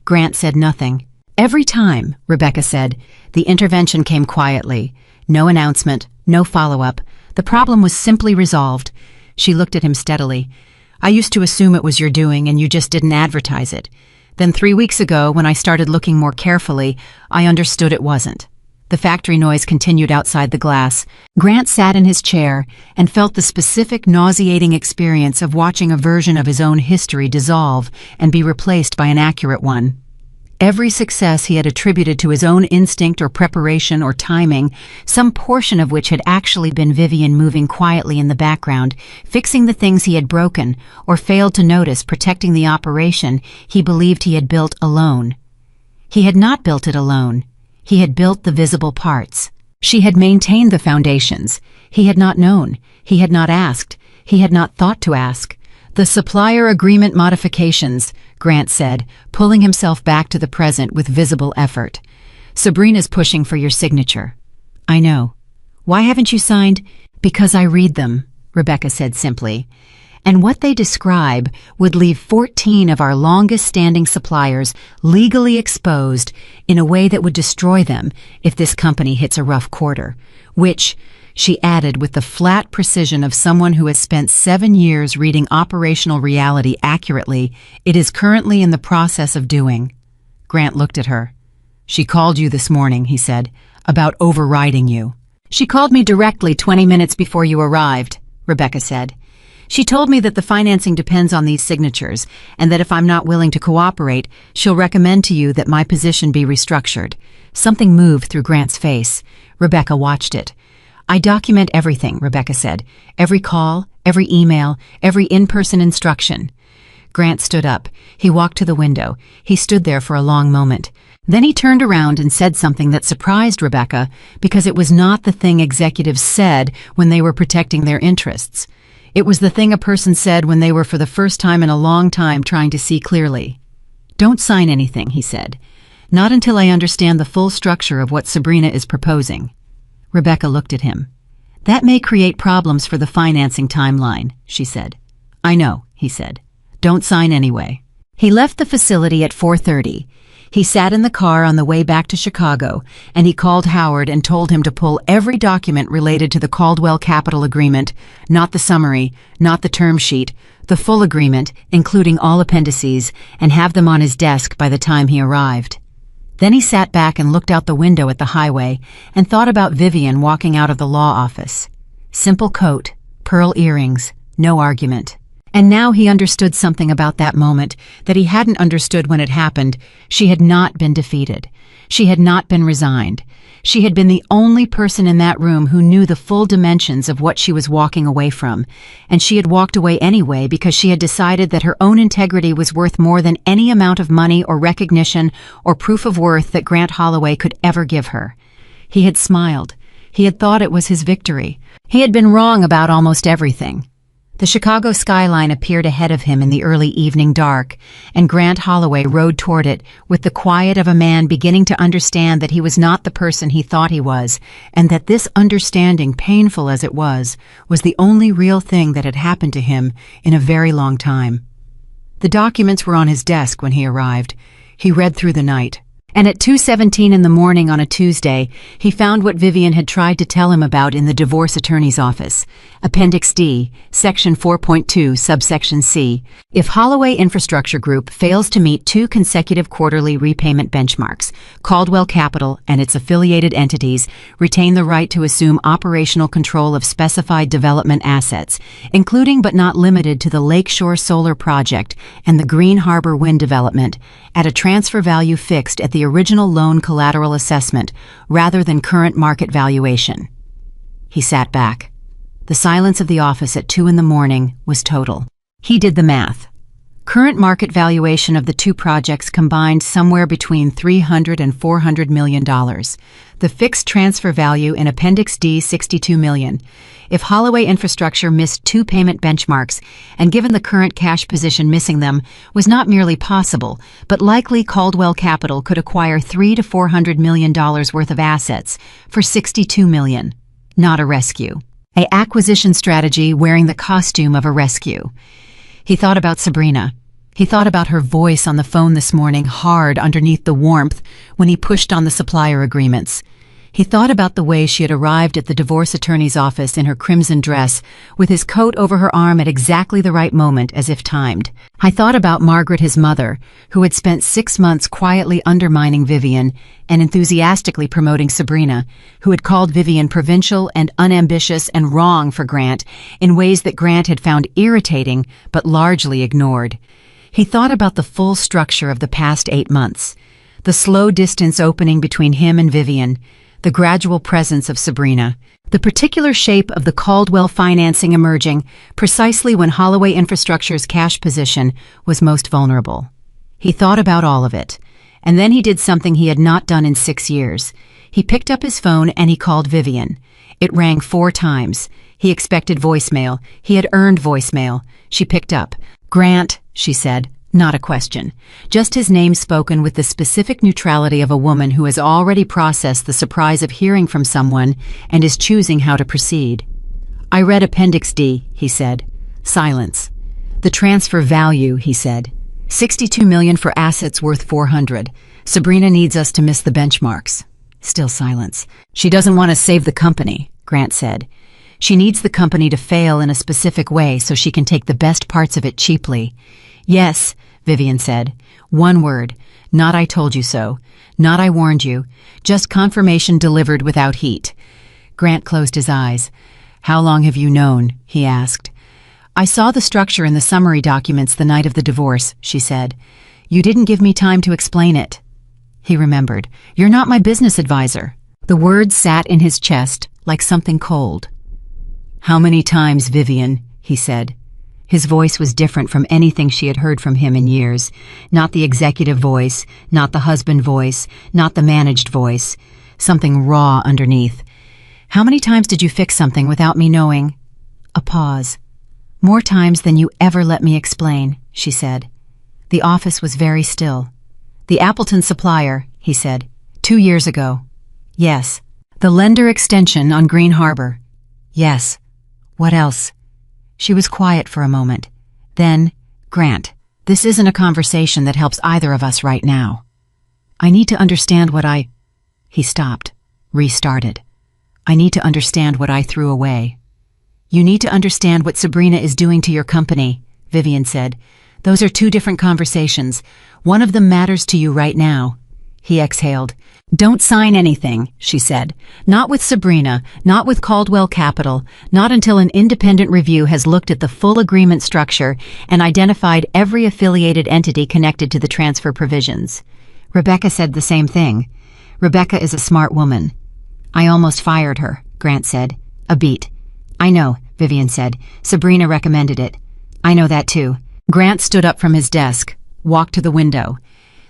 Grant said nothing. "Every time," Rebecca said, "the intervention came quietly. No announcement, no follow-up. The problem was simply resolved." She looked at him steadily. "I used to assume it was your doing and you just didn't advertise it. Then 3 weeks ago, when I started looking more carefully, I understood it wasn't." The factory noise continued outside the glass. Grant sat in his chair and felt the specific nauseating experience of watching a version of his own history dissolve and be replaced by an accurate one. Every success he had attributed to his own instinct or preparation or timing, some portion of which had actually been Vivian moving quietly in the background, fixing the things he had broken or failed to notice, protecting the operation he believed he had built alone. He had not built it alone. He had built the visible parts. She had maintained the foundations. He had not known. He had not asked. He had not thought to ask. "The supplier agreement modifications," Grant said, pulling himself back to the present with visible effort. "Sabrina's pushing for your signature." "I know. Why haven't you signed?" "Because I read them," Rebecca said simply. "And what they describe would leave 14 of our longest-standing suppliers legally exposed in a way that would destroy them if this company hits a rough quarter, which," she added with the flat precision of someone who has spent 7 years reading operational reality accurately, "it is currently in the process of doing." Grant looked at her. "She called you this morning," he said, "about overriding you." "She called me directly 20 minutes before you arrived," Rebecca said. "She told me that the financing depends on these signatures, and that if I'm not willing to cooperate, she'll recommend to you that my position be restructured." Something moved through Grant's face. Rebecca watched it. "I document everything," Rebecca said. "Every call, every email, every in-person instruction." Grant stood up. He walked to the window. He stood there for a long moment. Then he turned around and said something that surprised Rebecca, because it was not the thing executives said when they were protecting their interests. It was the thing a person said when they were for the first time in a long time trying to see clearly. "Don't sign anything," he said. "Not until I understand the full structure of what Sabrina is proposing." Rebecca looked at him. "That may create problems for the financing timeline," she said. "I know," he said. "Don't sign anyway." He left the facility at 4:30. He sat in the car on the way back to Chicago, and he called Howard and told him to pull every document related to the Caldwell Capital Agreement, not the summary, not the term sheet, the full agreement, including all appendices, and have them on his desk by the time he arrived. Then he sat back and looked out the window at the highway and thought about Vivian walking out of the law office. Simple coat, pearl earrings, no argument. And now he understood something about that moment that he hadn't understood when it happened. She had not been defeated. She had not been resigned. She had been the only person in that room who knew the full dimensions of what she was walking away from, and she had walked away anyway because she had decided that her own integrity was worth more than any amount of money or recognition or proof of worth that Grant Holloway could ever give her. He had smiled. He had thought it was his victory. He had been wrong about almost everything. The Chicago skyline appeared ahead of him in the early evening dark, and Grant Holloway rode toward it with the quiet of a man beginning to understand that he was not the person he thought he was, and that this understanding, painful as it was the only real thing that had happened to him in a very long time. The documents were on his desk when he arrived. He read through the night. And at 2:17 in the morning on a Tuesday, he found what Vivian had tried to tell him about in the divorce attorney's office. Appendix D, Section 4.2, Subsection C. If Holloway Infrastructure Group fails to meet 2 consecutive quarterly repayment benchmarks, Caldwell Capital and its affiliated entities retain the right to assume operational control of specified development assets, including but not limited to the Lakeshore Solar Project and the Green Harbor Wind Development, at a transfer value fixed at the original loan collateral assessment rather than current market valuation. He sat back. The silence of the office at 2 in the morning was total. He did the math. Current market valuation of the 2 projects combined somewhere between $300 and $400 million. The fixed transfer value in Appendix D, $62 million. If Holloway Infrastructure missed 2 payment benchmarks, and given the current cash position missing them was not merely possible, but likely Caldwell Capital could acquire $300 to $400 million worth of assets for $62 million. Not a rescue. An acquisition strategy wearing the costume of a rescue. He thought about Sabrina. He thought about her voice on the phone this morning, hard underneath the warmth, when he pushed on the supplier agreements. He thought about the way she had arrived at the divorce attorney's office in her crimson dress, with his coat over her arm at exactly the right moment, as if timed. I thought about Margaret, his mother, who had spent 6 months quietly undermining Vivian and enthusiastically promoting Sabrina, who had called Vivian provincial and unambitious and wrong for Grant in ways that Grant had found irritating but largely ignored. He thought about the full structure of the past 8 months, the slow distance opening between him and Vivian, the gradual presence of Sabrina, the particular shape of the Caldwell financing emerging precisely when Holloway Infrastructure's cash position was most vulnerable. He thought about all of it, and then he did something he had not done in 6 years. He picked up his phone and he called Vivian. It rang 4 times. He expected voicemail. He had earned voicemail. She picked up. "Grant," she said. Not a question. Just his name spoken with the specific neutrality of a woman who has already processed the surprise of hearing from someone and is choosing how to proceed. "I read Appendix D," he said. Silence. "The transfer value," he said. $62 million for assets worth $400. Sabrina needs us to miss the benchmarks. Still silence. "She doesn't want to save the company," Grant said. "She needs the company to fail in a specific way so she can take the best parts of it cheaply." "Yes," Vivian said. One word. Not "I told you so." Not "I warned you." Just confirmation delivered without heat. Grant closed his eyes. "How long have you known?" he asked. "I saw the structure in the summary documents the night of the divorce," she said. "You didn't give me time to explain it." He remembered. "You're not my business advisor." The words sat in his chest like something cold. "How many times, Vivian?" he said. His voice was different from anything she had heard from him in years. Not the executive voice, not the husband voice, not the managed voice. Something raw underneath. "How many times did you fix something without me knowing?" A pause. "More times than you ever let me explain," she said. The office was very still. "The Appleton supplier," he said. 2 years ago." "Yes." "The lender extension on Green Harbor." "Yes." "What else?" She was quiet for a moment. Then, "Grant, this isn't a conversation that helps either of us right now. I need to understand what I—" He stopped, restarted. "I need to understand what I threw away." "You need to understand what Sabrina is doing to your company," Vivian said. "Those are 2 different conversations. One of them matters to you right now." He exhaled. "Don't sign anything," she said. "Not with Sabrina, not with Caldwell Capital, not until an independent review has looked at the full agreement structure and identified every affiliated entity connected to the transfer provisions." Rebecca said the same thing. "Rebecca is a smart woman." "I almost fired her," Grant said. "A beat." "I know," Vivian said. "Sabrina recommended it." "I know that too." Grant stood up from his desk, walked to the window.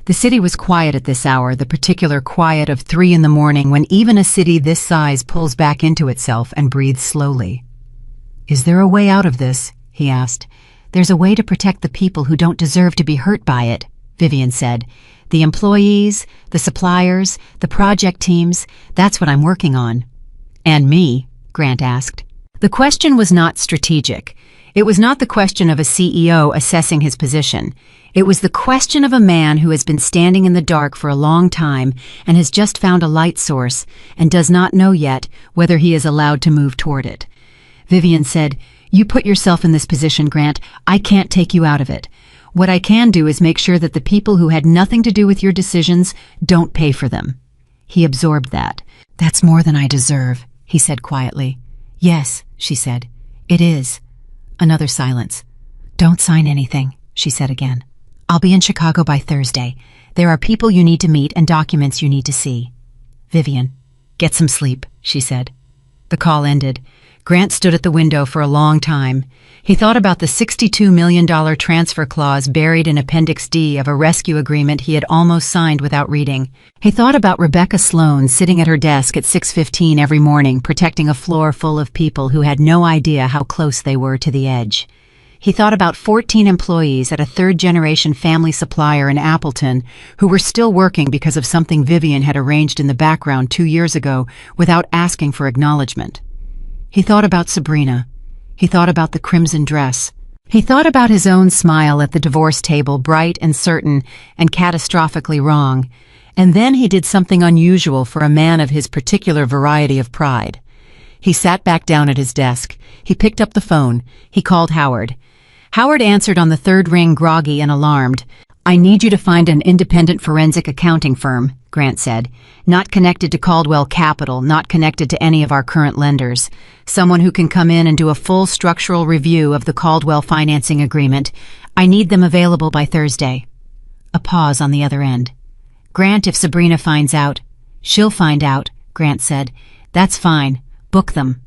The city was quiet at this hour, the particular quiet of 3 in the morning when even a city this size pulls back into itself and breathes slowly. "Is there a way out of this?" he asked. "There's a way to protect the people who don't deserve to be hurt by it," Vivian said. "The employees, the suppliers, the project teams, that's what I'm working on." "And me?" Grant asked. The question was not strategic. It was not the question of a CEO assessing his position. It was the question of a man who has been standing in the dark for a long time and has just found a light source and does not know yet whether he is allowed to move toward it. Vivian said, "You put yourself in this position, Grant. I can't take you out of it. What I can do is make sure that the people who had nothing to do with your decisions don't pay for them." He absorbed that. "That's more than I deserve," he said quietly. "Yes," she said. "It is." Another silence. "Don't sign anything," she said again. "I'll be in Chicago by Thursday. There are people you need to meet and documents you need to see." "Vivian, get some sleep," she said. The call ended. Grant stood at the window for a long time. He thought about the $62 million transfer clause buried in Appendix D of a rescue agreement he had almost signed without reading. He thought about Rebecca Sloan sitting at her desk at 6:15 every morning, protecting a floor full of people who had no idea how close they were to the edge. He thought about 14 employees at a third-generation family supplier in Appleton who were still working because of something Vivian had arranged in the background 2 years ago without asking for acknowledgement. He thought about Sabrina. He thought about the crimson dress. He thought about his own smile at the divorce table, bright and certain and catastrophically wrong. And then he did something unusual for a man of his particular variety of pride. He sat back down at his desk. He picked up the phone. He called Howard. Howard answered on the third ring, groggy and alarmed. "I need you to find an independent forensic accounting firm," Grant said. "Not connected to Caldwell Capital, not connected to any of our current lenders. Someone who can come in and do a full structural review of the Caldwell financing agreement. I need them available by Thursday." A pause on the other end. "Grant, if Sabrina finds out." "She'll find out," Grant said. "That's fine. Book them."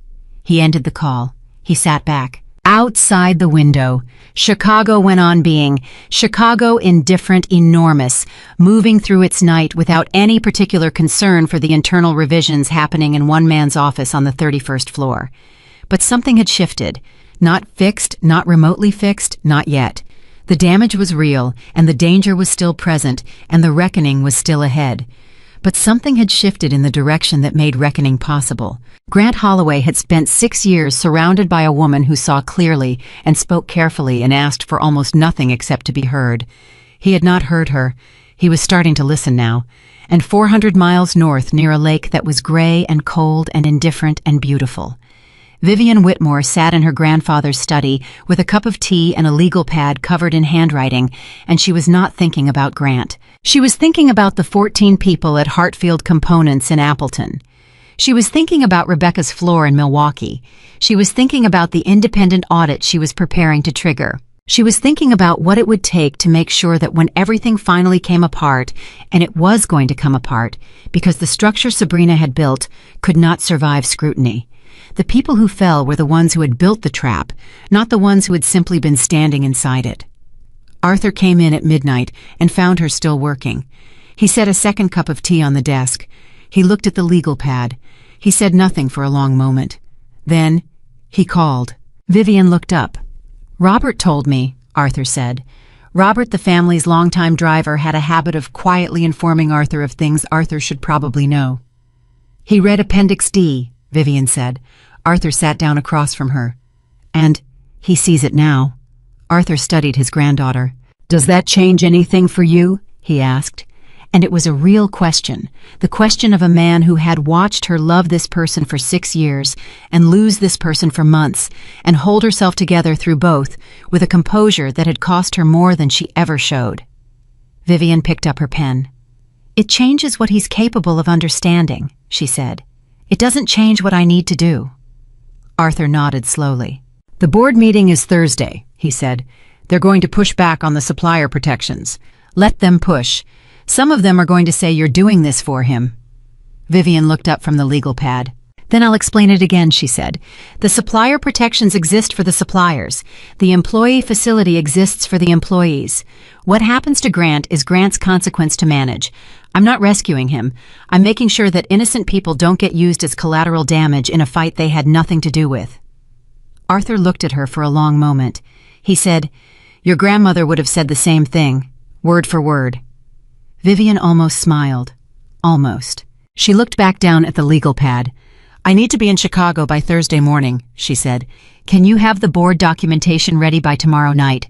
He ended the call. He sat back. Outside the window, Chicago went on being. Chicago indifferent, enormous, moving through its night without any particular concern for the internal revisions happening in one man's office on the 31st floor. But something had shifted. Not fixed, not remotely fixed, not yet. The damage was real, and the danger was still present, and the reckoning was still ahead. But something had shifted in the direction that made reckoning possible. Grant Holloway had spent 6 years surrounded by a woman who saw clearly and spoke carefully and asked for almost nothing except to be heard. He had not heard her. He was starting to listen now. And 400 miles north, near a lake that was gray and cold and indifferent and beautiful. Vivian Whitmore sat in her grandfather's study with a cup of tea and a legal pad covered in handwriting, and she was not thinking about Grant. She was thinking about the 14 people at Hartfield Components in Appleton. She was thinking about Rebecca's floor in Milwaukee. She was thinking about the independent audit she was preparing to trigger. She was thinking about what it would take to make sure that when everything finally came apart, and it was going to come apart, because the structure Sabrina had built could not survive scrutiny. The people who fell were the ones who had built the trap, not the ones who had simply been standing inside it. Arthur came in at midnight and found her still working. He set a second cup of tea on the desk. He looked at the legal pad. He said nothing for a long moment. Then, he called. Vivian looked up. "Robert told me," Arthur said. Robert, the family's longtime driver, had a habit of quietly informing Arthur of things Arthur should probably know. "He read Appendix D," Vivian said. Arthur sat down across from her. "And he sees it now." Arthur studied his granddaughter. "Does that change anything for you?" he asked. And it was a real question, the question of a man who had watched her love this person for 6 years and lose this person for months and hold herself together through both with a composure that had cost her more than she ever showed. Vivian picked up her pen. "It changes what he's capable of understanding," she said. "It doesn't change what I need to do." Arthur nodded slowly. "The board meeting is Thursday," he said. "They're going to push back on the supplier protections. Let them push. Some of them are going to say you're doing this for him." Vivian looked up from the legal pad. Then I'll explain it again, she said. The supplier protections exist for the suppliers. The employee facility exists for the employees. What happens to Grant is Grant's consequence to manage. I'm not rescuing him. I'm making sure that innocent people don't get used as collateral damage in a fight they had nothing to do with. Arthur looked at her for a long moment. He said, "Your grandmother would have said the same thing, word for word." Vivian almost smiled. Almost. She looked back down at the legal pad. "I need to be in Chicago by Thursday morning," she said. "Can you have the board documentation ready by tomorrow night?"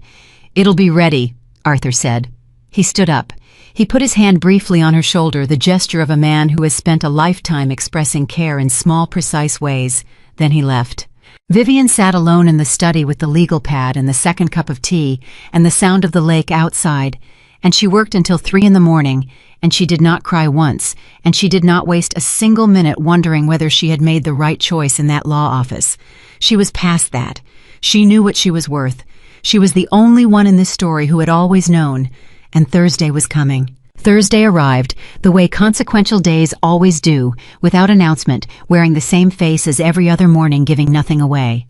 "It'll be ready," Arthur said. He stood up. He put his hand briefly on her shoulder, the gesture of a man who has spent a lifetime expressing care in small, precise ways. Then he left. Vivian sat alone in the study with the legal pad and the second cup of tea and the sound of the lake outside, and she worked until 3 in the morning, and she did not cry once, and she did not waste a single minute wondering whether she had made the right choice in that law office. She was past that. She knew what she was worth. She was the only one in this story who had always known, and Thursday was coming. Thursday arrived, the way consequential days always do, without announcement, wearing the same face as every other morning, giving nothing away.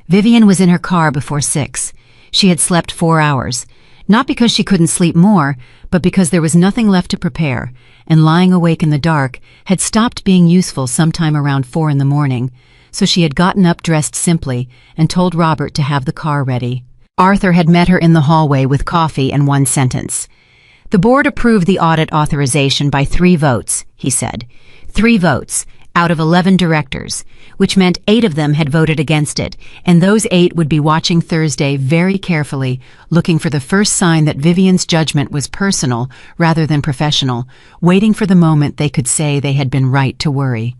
Vivian was in her car before 6. She had slept 4 hours. Not because she couldn't sleep more, but because there was nothing left to prepare, and lying awake in the dark had stopped being useful sometime around 4 in the morning, so she had gotten up dressed simply and told Robert to have the car ready. Arthur had met her in the hallway with coffee and 1 sentence. "The board approved the audit authorization by 3 votes, he said. 3 votes out of 11 directors, which meant 8 of them had voted against it, and those 8 would be watching Thursday very carefully, looking for the first sign that Vivian's judgment was personal rather than professional, waiting for the moment they could say they had been right to worry.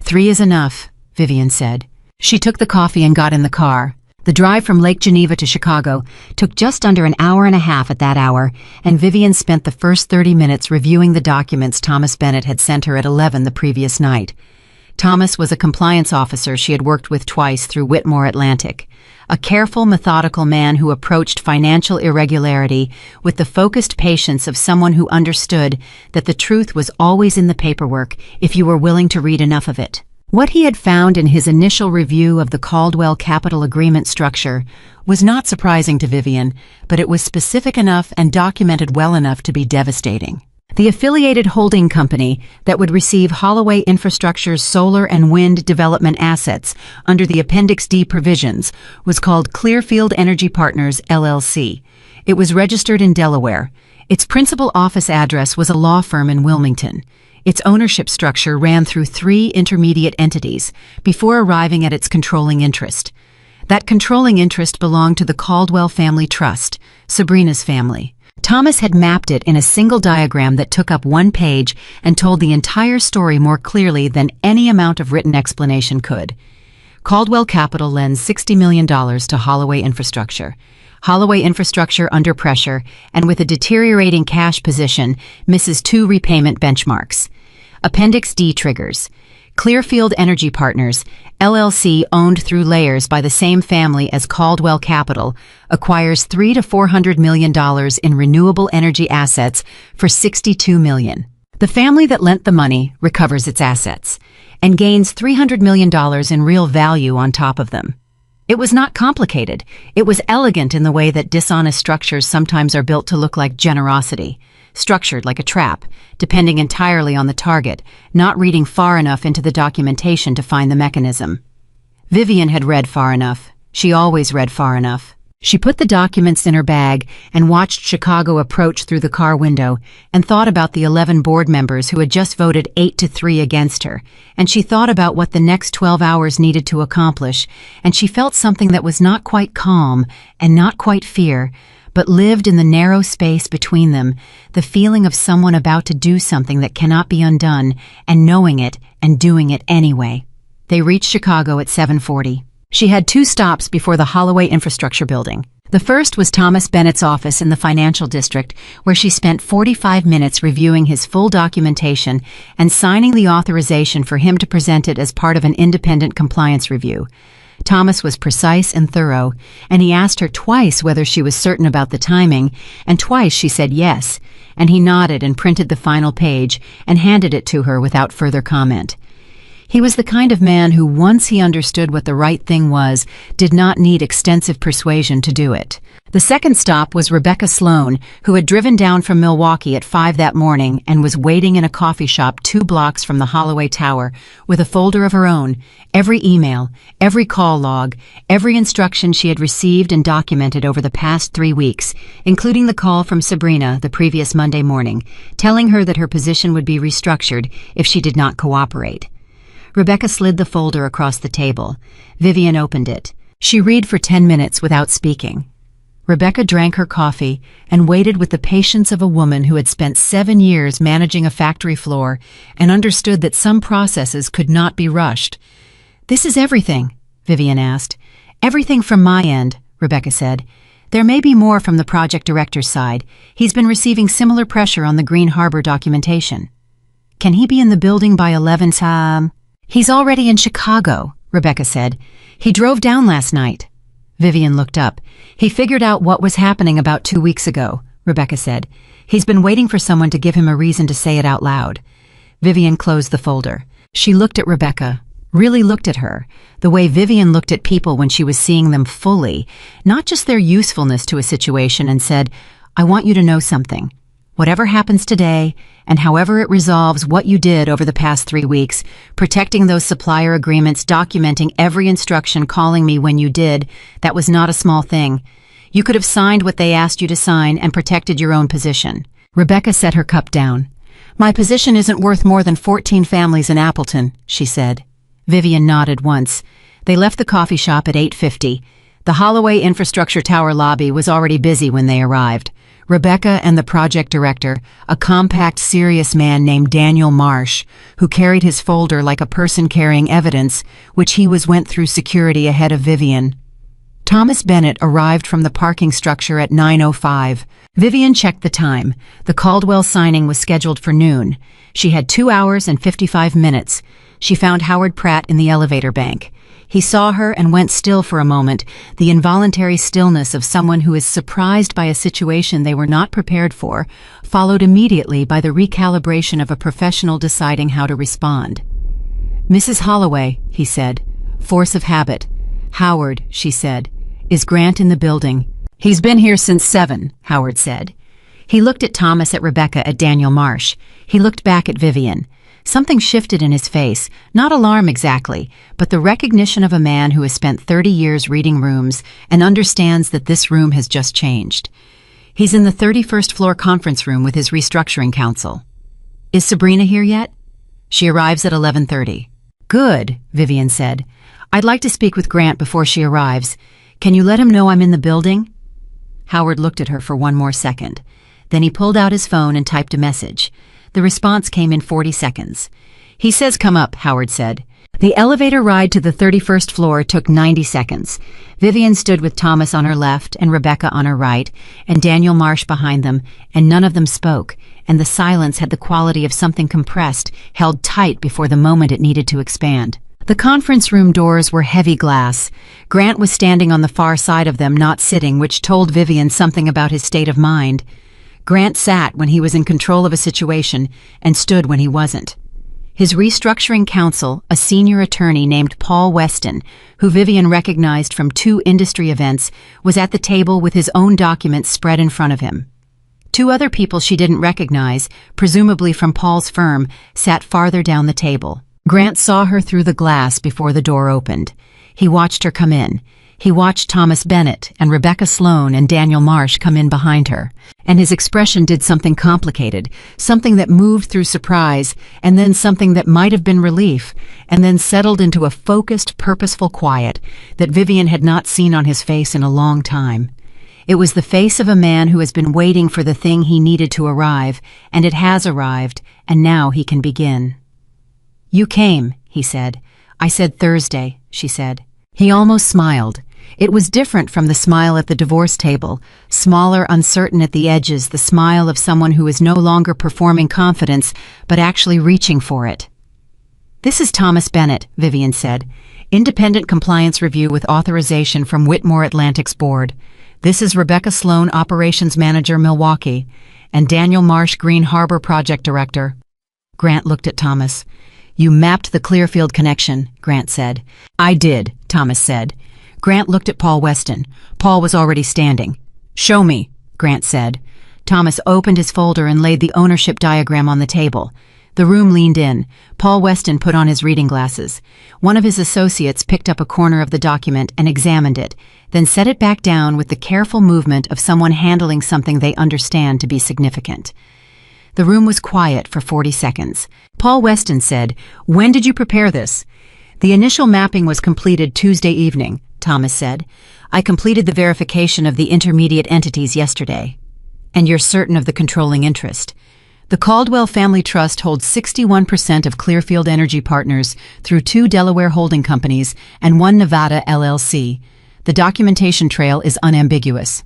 3 is enough, Vivian said. She took the coffee and got in the car. The drive from Lake Geneva to Chicago took just under an hour and a half at that hour, and Vivian spent the first 30 minutes reviewing the documents Thomas Bennett had sent her at 11 the previous night. Thomas was a compliance officer she had worked with twice through Whitmore Atlantic, a careful, methodical man who approached financial irregularity with the focused patience of someone who understood that the truth was always in the paperwork if you were willing to read enough of it. What he had found in his initial review of the Caldwell Capital Agreement structure was not surprising to Vivian, but it was specific enough and documented well enough to be devastating. The affiliated holding company that would receive Holloway Infrastructure's solar and wind development assets under the Appendix D provisions was called Clearfield Energy Partners, LLC. It was registered in Delaware. Its principal office address was a law firm in Wilmington. Its ownership structure ran through 3 intermediate entities before arriving at its controlling interest. That controlling interest belonged to the Caldwell Family Trust, Sabrina's family. Thomas had mapped it in a single diagram that took up 1 page and told the entire story more clearly than any amount of written explanation could. Caldwell Capital lends $60 million to Holloway Infrastructure. Holloway Infrastructure, under pressure and with a deteriorating cash position, misses 2 repayment benchmarks. Appendix D triggers. Clearfield Energy Partners, LLC, owned through layers by the same family as Caldwell Capital, acquires $300 to $400 million in renewable energy assets for $62 million. The family that lent the money recovers its assets and gains $300 million in real value on top of them. It was not complicated. It was elegant in the way that dishonest structures sometimes are built to look like generosity, structured like a trap, depending entirely on the target, not reading far enough into the documentation to find the mechanism. Vivian had read far enough. She always read far enough. She put the documents in her bag and watched Chicago approach through the car window and thought about the 11 board members who had just voted 8-3 against her, and she thought about what the next 12 hours needed to accomplish, and she felt something that was not quite calm and not quite fear, but lived in the narrow space between them, the feeling of someone about to do something that cannot be undone, and knowing it and doing it anyway. They reached Chicago at 7:40. She had 2 stops before the Holloway Infrastructure Building. The first was Thomas Bennett's office in the financial district, where she spent 45 minutes reviewing his full documentation and signing the authorization for him to present it as part of an independent compliance review. Thomas was precise and thorough, and he asked her twice whether she was certain about the timing, and twice she said yes, and he nodded and printed the final page and handed it to her without further comment. He was the kind of man who, once he understood what the right thing was, did not need extensive persuasion to do it. The second stop was Rebecca Sloan, who had driven down from Milwaukee at 5 that morning and was waiting in a coffee shop 2 blocks from the Holloway Tower with a folder of her own, every email, every call log, every instruction she had received and documented over the past 3 weeks, including the call from Sabrina the previous Monday morning, telling her that her position would be restructured if she did not cooperate. Rebecca slid the folder across the table. Vivian opened it. She read for 10 minutes without speaking. Rebecca drank her coffee and waited with the patience of a woman who had spent 7 years managing a factory floor and understood that some processes could not be rushed. "This is everything?" Vivian asked. "Everything from my end," Rebecca said. "There may be more from the project director's side. He's been receiving similar pressure on the Green Harbor documentation." "Can he be in the building by 11 time?" "He's already in Chicago," Rebecca said. "He drove down last night." Vivian looked up. "He figured out what was happening about 2 weeks ago," Rebecca said. "He's been waiting for someone to give him a reason to say it out loud." Vivian closed the folder. She looked at Rebecca, really looked at her, the way Vivian looked at people when she was seeing them fully, not just their usefulness to a situation, and said, "I want you to know something. Whatever happens today, and however it resolves what you did over the past 3 weeks, protecting those supplier agreements, documenting every instruction, calling me when you did, that was not a small thing. You could have signed what they asked you to sign and protected your own position." Rebecca set her cup down. "My position isn't worth more than 14 families in Appleton," she said. Vivian nodded once. They left the coffee shop at 8:50. The Holloway Infrastructure Tower lobby was already busy when they arrived. Rebecca and the project director, a compact, serious man named Daniel Marsh, who carried his folder like a person carrying evidence, which he went through security ahead of Vivian. Thomas Bennett arrived from the parking structure at 9:05. Vivian checked the time. The Caldwell signing was scheduled for noon. She had 2 hours and 55 minutes. She found Howard Pratt in the elevator bank. He saw her and went still for a moment, the involuntary stillness of someone who is surprised by a situation they were not prepared for, followed immediately by the recalibration of a professional deciding how to respond. "Mrs. Holloway," he said. Force of habit. "Howard," she said. "Is Grant in the building?" "He's been here since 7, Howard said. He looked at Thomas, at Rebecca, at Daniel Marsh. He looked back at Vivian. Something shifted in his face, not alarm exactly, but the recognition of a man who has spent 30 years reading rooms and understands that this room has just changed. He's in the 31st floor conference room with his restructuring council. "Is Sabrina here yet?" "She arrives at 11:30. "Good," Vivian said. "I'd like to speak with Grant before she arrives. Can you let him know I'm in the building?" Howard looked at her for one more second. Then he pulled out his phone and typed a message. The response came in 40 seconds. "He says come up," Howard said. The elevator ride to the 31st floor took 90 seconds. Vivian stood with Thomas on her left and Rebecca on her right, and Daniel Marsh behind them, and none of them spoke, and the silence had the quality of something compressed, held tight before the moment it needed to expand. The conference room doors were heavy glass. Grant was standing on the far side of them, not sitting, which told Vivian something about his state of mind. Grant sat when he was in control of a situation and stood when he wasn't. His restructuring counsel, a senior attorney named Paul Weston, who Vivian recognized from 2 industry events, was at the table with his own documents spread in front of him. 2 other people she didn't recognize, presumably from Paul's firm, sat farther down the table. Grant saw her through the glass before the door opened. He watched her come in. He watched Thomas Bennett and Rebecca Sloan and Daniel Marsh come in behind her, and his expression did something complicated, something that moved through surprise, and then something that might have been relief, and then settled into a focused, purposeful quiet that Vivian had not seen on his face in a long time. It was the face of a man who has been waiting for the thing he needed to arrive, and it has arrived, and now he can begin. "You came," he said. "I said Thursday," she said. He almost smiled. It was different from the smile at the divorce table, smaller, uncertain at the edges, the smile of someone who is no longer performing confidence, but actually reaching for it. "This is Thomas Bennett," Vivian said. "Independent compliance review with authorization from Whitmore Atlantic's board. This is Rebecca Sloan, Operations Manager, Milwaukee, and Daniel Marsh, Green Harbor Project Director." Grant looked at Thomas. You mapped the Clearfield connection, Grant said. I did, Thomas said. Grant looked at Paul Weston. Paul was already standing. Show me, Grant said. Thomas opened his folder and laid the ownership diagram on the table. The room leaned in. Paul Weston put on his reading glasses. One of his associates picked up a corner of the document and examined it, then set it back down with the careful movement of someone handling something they understand to be significant. The room was quiet for 40 seconds. Paul Weston said, "When did you prepare this?" "The initial mapping was completed Tuesday evening," Thomas said. "I completed the verification of the intermediate entities yesterday." "And you're certain of the controlling interest?" "The Caldwell Family Trust holds 61% of Clearfield Energy Partners through 2 Delaware holding companies and 1 Nevada LLC. The documentation trail is unambiguous."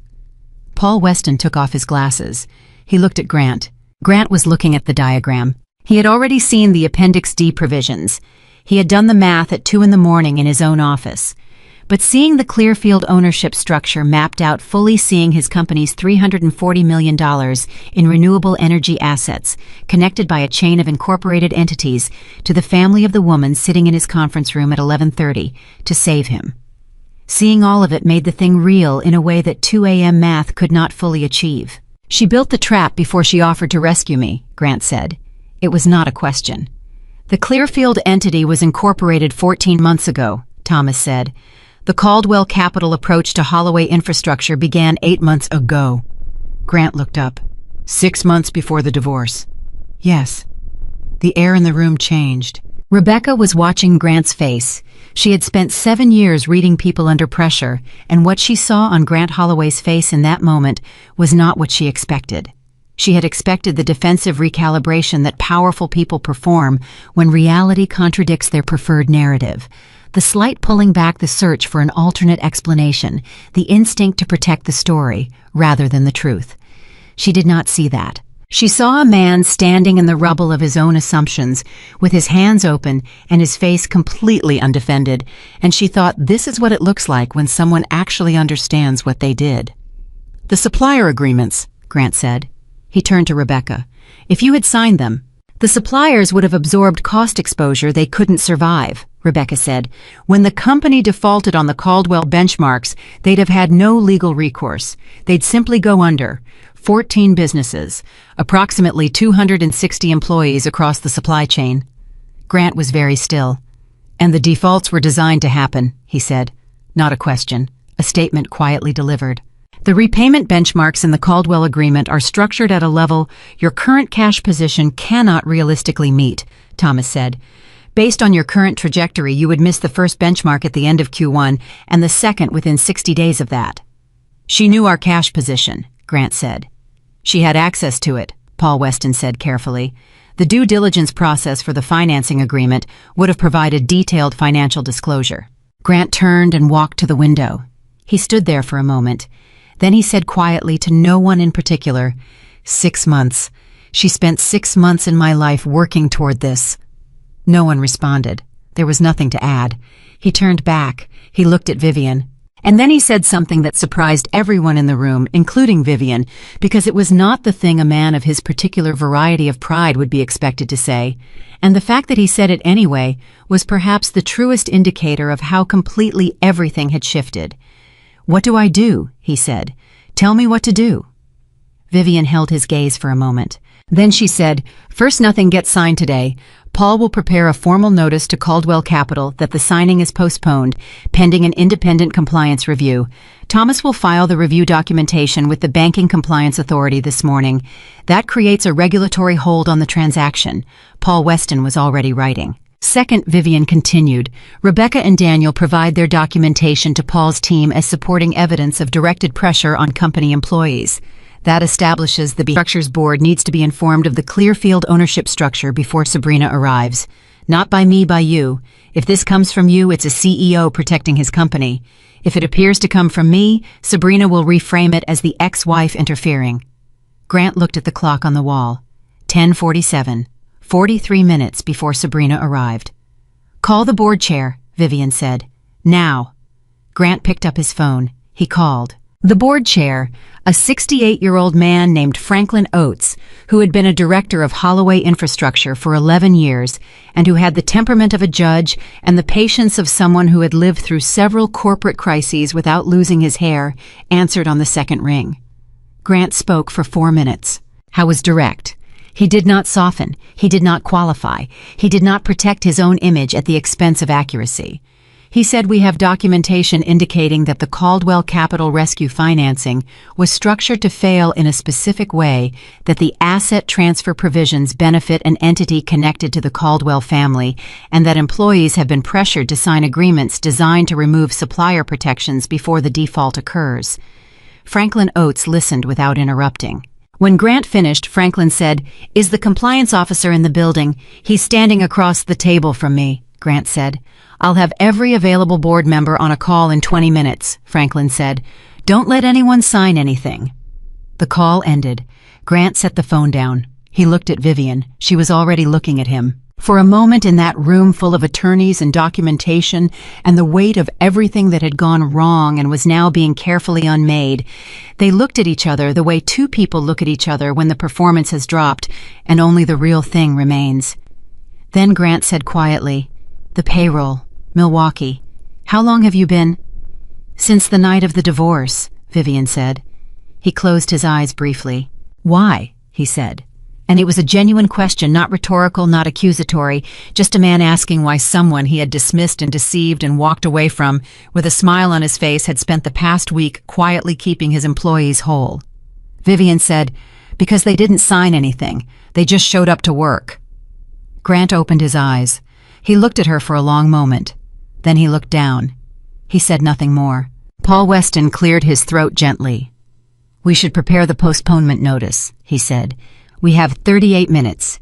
Paul Weston took off his glasses. He looked at Grant. Grant was looking at the diagram. He had already seen the Appendix D provisions. He had done the math at 2 a.m. in his own office. But seeing the Clearfield ownership structure mapped out, fully seeing his company's $340 million in renewable energy assets, connected by a chain of incorporated entities to the family of the woman sitting in his conference room at 11:30 to save him. Seeing all of it made the thing real in a way that 2 a.m. math could not fully achieve. "She built the trap before she offered to rescue me," Grant said. It was not a question. "The Clearfield entity was incorporated 14 months ago," Thomas said. "The Caldwell Capital approach to Holloway infrastructure began 8 months ago." Grant looked up. 6 months before the divorce. "Yes." The air in the room changed. Rebecca was watching Grant's face. She had spent 7 years reading people under pressure, and what she saw on Grant Holloway's face in that moment was not what she expected. She had expected the defensive recalibration that powerful people perform when reality contradicts their preferred narrative. The slight pulling back, the search for an alternate explanation, the instinct to protect the story rather than the truth. She did not see that. She saw a man standing in the rubble of his own assumptions, with his hands open and his face completely undefended, and she thought, this is what it looks like when someone actually understands what they did. "The supplier agreements," Grant said. He turned to Rebecca. "If you had signed them, the suppliers would have absorbed cost exposure they couldn't survive," Rebecca said. "When the company defaulted on the Caldwell benchmarks, they'd have had no legal recourse. They'd simply go under. 14 businesses, approximately 260 employees across the supply chain." Grant was very still. "And the defaults were designed to happen," he said. Not a question, a statement quietly delivered. "The repayment benchmarks in the Caldwell agreement are structured at a level your current cash position cannot realistically meet," Thomas said. "Based on your current trajectory, you would miss the first benchmark at the end of Q1 and the second within 60 days of that." "She knew our cash position," Grant said. "She had access to it," Paul Weston said carefully. "The due diligence process for the financing agreement would have provided detailed financial disclosure." Grant turned and walked to the window. He stood there for a moment. Then he said quietly to no one in particular, 6 months. She spent 6 months in my life working toward this." No one responded. There was nothing to add. He turned back. He looked at Vivian. And then he said something that surprised everyone in the room, including Vivian, because it was not the thing a man of his particular variety of pride would be expected to say. And the fact that he said it anyway was perhaps the truest indicator of how completely everything had shifted. "What do I do?" he said. "Tell me what to do." Vivian held his gaze for a moment. Then she said, "First, nothing gets signed today. Paul will prepare a formal notice to Caldwell Capital that the signing is postponed, pending an independent compliance review. Thomas will file the review documentation with the Banking Compliance Authority this morning. That creates a regulatory hold on the transaction." Paul Weston was already writing. "Second," Vivian continued, "Rebecca and Daniel provide their documentation to Paul's team as supporting evidence of directed pressure on company employees. That establishes the Structures Board needs to be informed of the Clearfield ownership structure before Sabrina arrives. Not by me, by you. If this comes from you, it's a CEO protecting his company. If it appears to come from me, Sabrina will reframe it as the ex-wife interfering." Grant looked at the clock on the wall. 10:47. 43 minutes before Sabrina arrived. "Call the board chair," Vivian said. "Now." Grant picked up his phone. He called. The board chair, a 68-year-old man named Franklin Oates, who had been a director of Holloway Infrastructure for 11 years and who had the temperament of a judge and the patience of someone who had lived through several corporate crises without losing his hair, answered on the second ring. Grant spoke for 4 minutes. Howe was direct. He did not soften. He did not qualify. He did not protect his own image at the expense of accuracy. He said, "We have documentation indicating that the Caldwell Capital Rescue financing was structured to fail in a specific way, that the asset transfer provisions benefit an entity connected to the Caldwell family, and that employees have been pressured to sign agreements designed to remove supplier protections before the default occurs." Franklin Oates listened without interrupting. When Grant finished, Franklin said, "Is the compliance officer in the building? He's standing across the table from me," Grant said. "I'll have every available board member on a call in 20 minutes, Franklin said. "Don't let anyone sign anything." The call ended. Grant set the phone down. He looked at Vivian. She was already looking at him. For a moment, in that room full of attorneys and documentation and the weight of everything that had gone wrong and was now being carefully unmade, they looked at each other the way two people look at each other when the performance has dropped and only the real thing remains. Then Grant said quietly, "The payroll. Milwaukee. How long have you been?" "Since the night of the divorce," Vivian said. He closed his eyes briefly. "Why?" he said. And it was a genuine question, not rhetorical, not accusatory, just a man asking why someone he had dismissed and deceived and walked away from, with a smile on his face, had spent the past week quietly keeping his employees whole. Vivian said, "Because they didn't sign anything. They just showed up to work." Grant opened his eyes. He looked at her for a long moment. Then he looked down. He said nothing more. Paul Weston cleared his throat gently. "We should prepare the postponement notice," he said. "We have 38 minutes.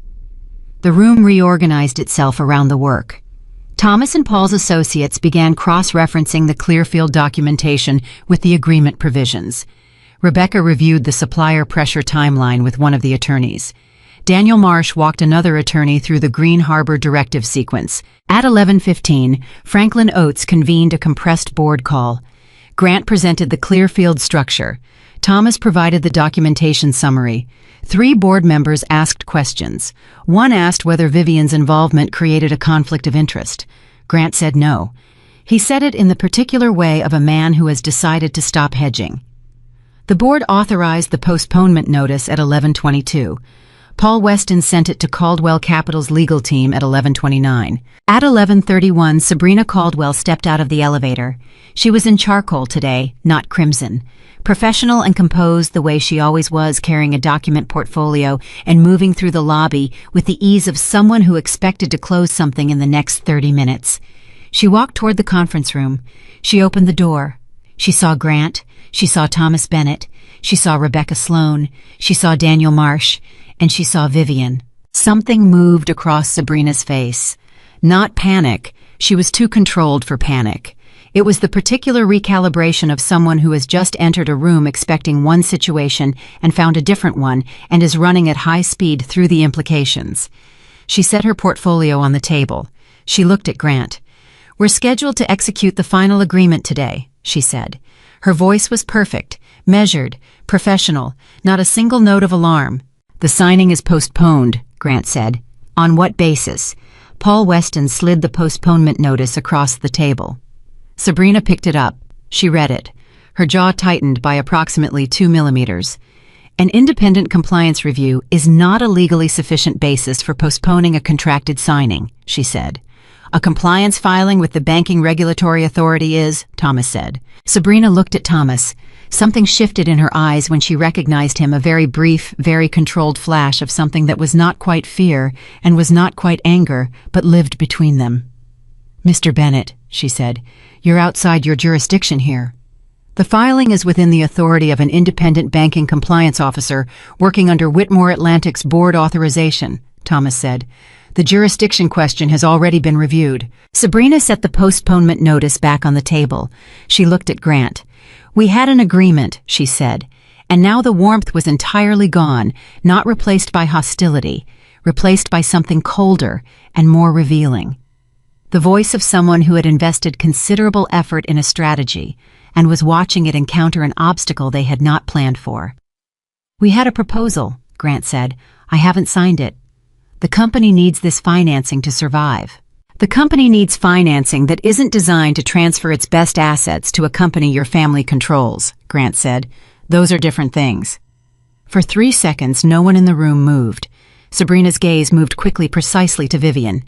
The room reorganized itself around the work. Thomas and Paul's associates began cross-referencing the Clearfield documentation with the agreement provisions. Rebecca reviewed the supplier pressure timeline with one of the attorneys. Daniel Marsh walked another attorney through the Green Harbor directive sequence. At 11:15, Franklin Oates convened a compressed board call. Grant presented the Clearfield structure. Thomas provided the documentation summary. 3 board members asked questions. One asked whether Vivian's involvement created a conflict of interest. Grant said no. He said it in the particular way of a man who has decided to stop hedging. The board authorized the postponement notice at 11:22. Paul Weston sent it to Caldwell Capital's legal team at 11:29. At 11:31, Sabrina Caldwell stepped out of the elevator. She was in charcoal today, not crimson. Professional and composed the way she always was, carrying a document portfolio and moving through the lobby with the ease of someone who expected to close something in the next 30 minutes. She walked toward the conference room. She opened the door. She saw Grant. She saw Thomas Bennett. She saw Rebecca Sloan. She saw Daniel Marsh. And she saw Vivian. Something moved across Sabrina's face. Not panic. She was too controlled for panic. It was the particular recalibration of someone who has just entered a room expecting one situation and found a different one and is running at high speed through the implications. She set her portfolio on the table. She looked at Grant. "We're scheduled to execute the final agreement today," she said. Her voice was perfect, measured, professional, not a single note of alarm. "The signing is postponed," Grant said. "On what basis?" Paul Weston slid the postponement notice across the table. Sabrina picked it up. She read it. Her jaw tightened by approximately 2 millimeters. "An independent compliance review is not a legally sufficient basis for postponing a contracted signing," she said. "A compliance filing with the Banking Regulatory Authority is," Thomas said. Sabrina looked at Thomas. Something shifted in her eyes when she recognized him, a very brief, very controlled flash of something that was not quite fear and was not quite anger, but lived between them. "Mr. Bennett," she said, "you're outside your jurisdiction here. The filing is within the authority of an independent banking compliance officer working under Whitmore Atlantic's board authorization," Thomas said. "The jurisdiction question has already been reviewed." Sabrina set the postponement notice back on the table. She looked at Grant. "We had an agreement," she said, and now the warmth was entirely gone, not replaced by hostility, replaced by something colder and more revealing. The voice of someone who had invested considerable effort in a strategy, and was watching it encounter an obstacle they had not planned for. "We had a proposal," Grant said. "I haven't signed it. The company needs this financing to survive." "The company needs financing that isn't designed to transfer its best assets to a company your family controls," Grant said. "Those are different things." For 3 seconds, no one in the room moved. Sabrina's gaze moved quickly precisely to Vivian.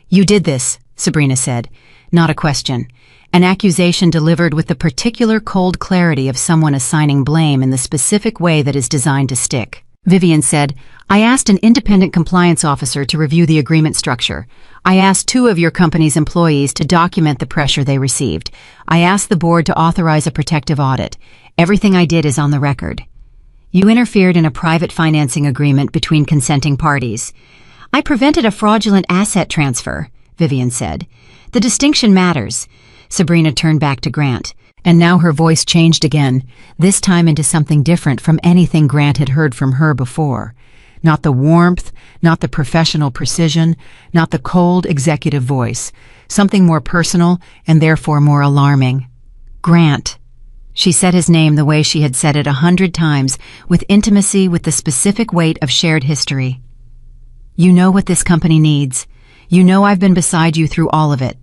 "You did this," Sabrina said. Not a question. An accusation delivered with the particular cold clarity of someone assigning blame in the specific way that is designed to stick. Vivian said, "I asked an independent compliance officer to review the agreement structure. I asked 2 of your company's employees to document the pressure they received. I asked the board to authorize a protective audit. Everything I did is on the record. You interfered in a private financing agreement between consenting parties. I prevented a fraudulent asset transfer," Vivian said. "The distinction matters." Sabrina turned back to Grant, and now her voice changed again, this time into something different from anything Grant had heard from her before. Not the warmth, not the professional precision, not the cold executive voice. Something more personal and therefore more alarming. "Grant." She said his name the way she had said it 100 times, with intimacy, with the specific weight of shared history. "You know what this company needs. You know I've been beside you through all of it.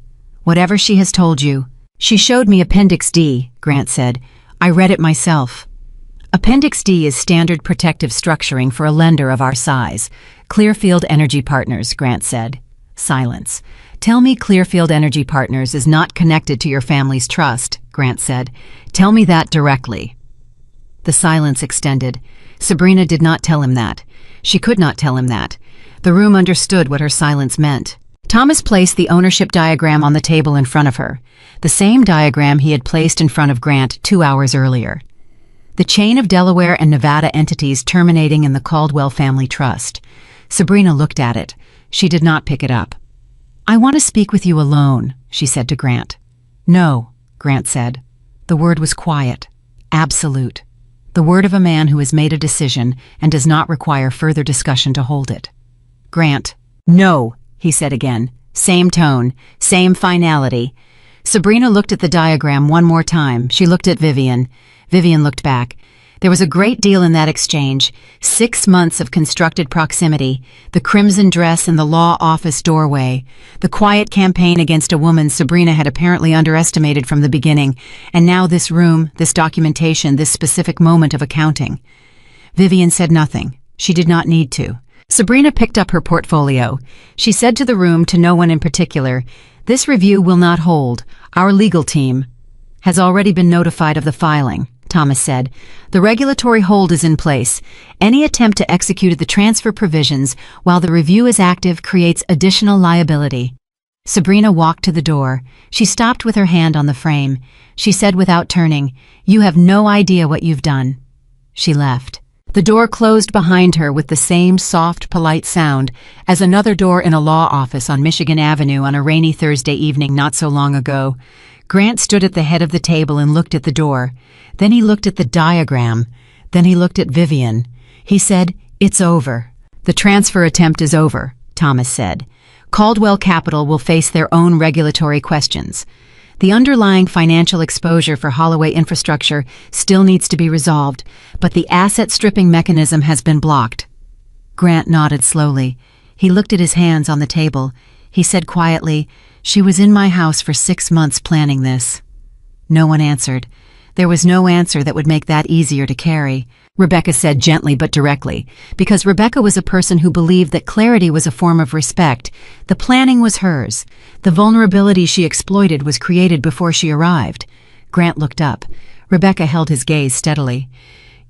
Whatever she has told you." "She showed me Appendix D," Grant said. "I read it myself." Appendix D is standard protective structuring for a lender of our size. "Clearfield Energy Partners," Grant said. Silence. "Tell me Clearfield Energy Partners is not connected to your family's trust," Grant said. "Tell me that directly." The silence extended. Sabrina did not tell him that. She could not tell him that. The room understood what her silence meant. Thomas placed the ownership diagram on the table in front of her, the same diagram he had placed in front of Grant 2 hours earlier. The chain of Delaware and Nevada entities terminating in the Caldwell Family Trust. Sabrina looked at it. She did not pick it up. "I want to speak with you alone," she said to Grant. "No," Grant said. The word was quiet, absolute. The word of a man who has made a decision and does not require further discussion to hold it. "Grant." "No," he said again. Same tone, same finality. Sabrina looked at the diagram one more time. She looked at Vivian. Vivian looked back. There was a great deal in that exchange. 6 months of constructed proximity, the crimson dress in the law office doorway, the quiet campaign against a woman Sabrina had apparently underestimated from the beginning, and now this room, this documentation, this specific moment of accounting. Vivian said nothing. She did not need to. Sabrina picked up her portfolio. She said to the room, to no one in particular, "This review will not hold. Our legal team has already been notified of the filing," Thomas said. "The regulatory hold is in place. Any attempt to execute the transfer provisions while the review is active creates additional liability." Sabrina walked to the door. She stopped with her hand on the frame. She said without turning, "You have no idea what you've done." She left. The door closed behind her with the same soft, polite sound as another door in a law office on Michigan Avenue on a rainy Thursday evening not so long ago. Grant stood at the head of the table and looked at the door. Then he looked at the diagram. Then he looked at Vivian. He said, "It's over." "The transfer attempt is over," Thomas said. "Caldwell Capital will face their own regulatory questions. The underlying financial exposure for Holloway Infrastructure still needs to be resolved, but the asset stripping mechanism has been blocked." Grant nodded slowly. He looked at his hands on the table. He said quietly, "She was in my house for 6 months planning this." No one answered. There was no answer that would make that easier to carry. Rebecca said gently but directly, because Rebecca was a person who believed that clarity was a form of respect. The planning was hers. The vulnerability she exploited was created before she arrived. Grant looked up. Rebecca held his gaze steadily.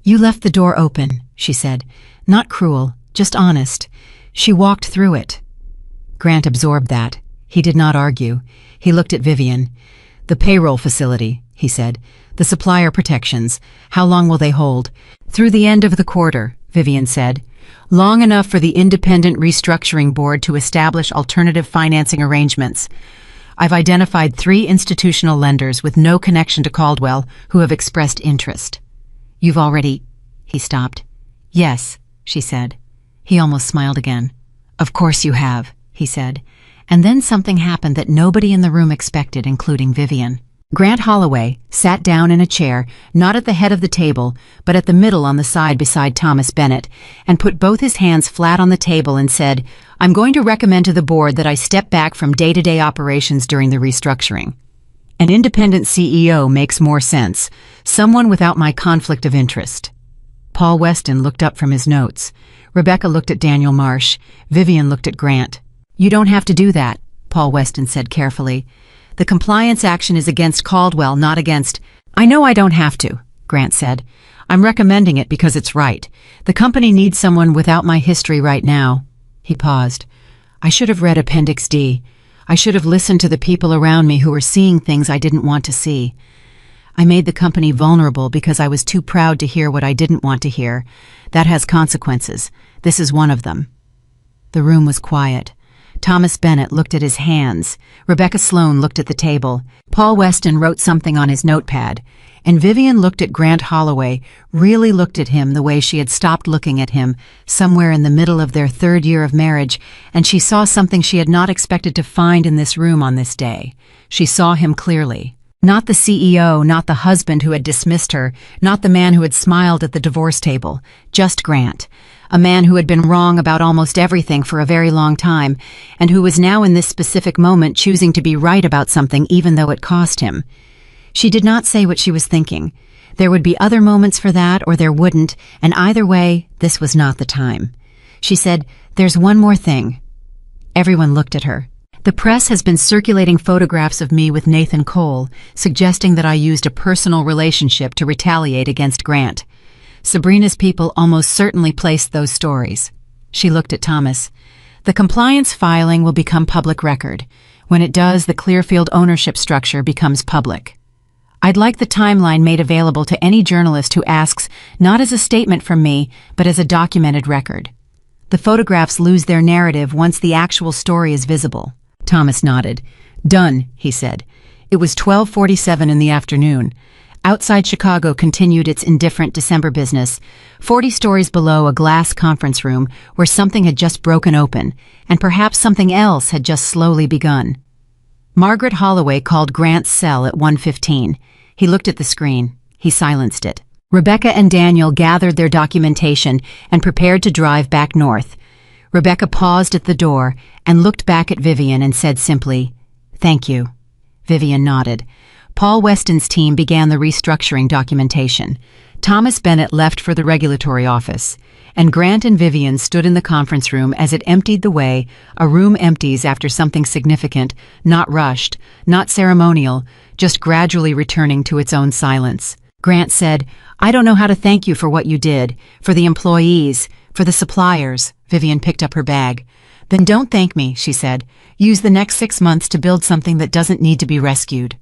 "You left the door open," she said. "Not cruel, just honest. She walked through it." Grant absorbed that. He did not argue. He looked at Vivian. "The payroll facility," he said. "The supplier protections. How long will they hold?" "Through the end of the quarter," Vivian said. "Long enough for the independent restructuring board to establish alternative financing arrangements. I've identified 3 institutional lenders with no connection to Caldwell who have expressed interest." "You've already—" He stopped. "Yes," she said. He almost smiled again. "Of course you have," he said. And then something happened that nobody in the room expected, including Vivian. Grant Holloway sat down in a chair, not at the head of the table, but at the middle on the side beside Thomas Bennett, and put both his hands flat on the table and said, "I'm going to recommend to the board that I step back from day-to-day operations during the restructuring. An independent CEO makes more sense, someone without my conflict of interest." Paul Weston looked up from his notes. Rebecca looked at Daniel Marsh. Vivian looked at Grant. "You don't have to do that," Paul Weston said carefully. "The compliance action is against Caldwell, not against—" "I know I don't have to," Grant said. "I'm recommending it because it's right. The company needs someone without my history right now." He paused. "I should have read Appendix D. I should have listened to the people around me who were seeing things I didn't want to see. I made the company vulnerable because I was too proud to hear what I didn't want to hear. That has consequences. This is one of them." The room was quiet. Thomas Bennett looked at his hands. Rebecca Sloan looked at the table. Paul Weston wrote something on his notepad. And Vivian looked at Grant Holloway, really looked at him the way she had stopped looking at him, somewhere in the middle of their 3rd year of marriage, and she saw something she had not expected to find in this room on this day. She saw him clearly. Not the CEO, not the husband who had dismissed her, not the man who had smiled at the divorce table, just Grant. A man who had been wrong about almost everything for a very long time, and who was now in this specific moment choosing to be right about something even though it cost him. She did not say what she was thinking. There would be other moments for that, or there wouldn't, and either way, this was not the time. She said, "There's one more thing." Everyone looked at her. "The press has been circulating photographs of me with Nathan Cole, suggesting that I used a personal relationship to retaliate against Grant. Sabrina's people almost certainly placed those stories." She looked at Thomas. "The compliance filing will become public record. When it does, the Clearfield ownership structure becomes public. I'd like the timeline made available to any journalist who asks, not as a statement from me, but as a documented record. The photographs lose their narrative once the actual story is visible." Thomas nodded. "Done," he said. It was 12:47 in the afternoon. Outside Chicago continued its indifferent December business, 40 stories below a glass conference room where something had just broken open, and perhaps something else had just slowly begun. Margaret Holloway called Grant's cell at 1:15. He looked at the screen. He silenced it. Rebecca and Daniel gathered their documentation and prepared to drive back north. Rebecca paused at the door and looked back at Vivian and said simply, "Thank you." Vivian nodded. Paul Weston's team began the restructuring documentation. Thomas Bennett left for the regulatory office, and Grant and Vivian stood in the conference room as it emptied the way a room empties after something significant, not rushed, not ceremonial, just gradually returning to its own silence. Grant said, "I don't know how to thank you for what you did, for the employees, for the suppliers." Vivian picked up her bag. "Then don't thank me," she said. "Use the next 6 months to build something that doesn't need to be rescued."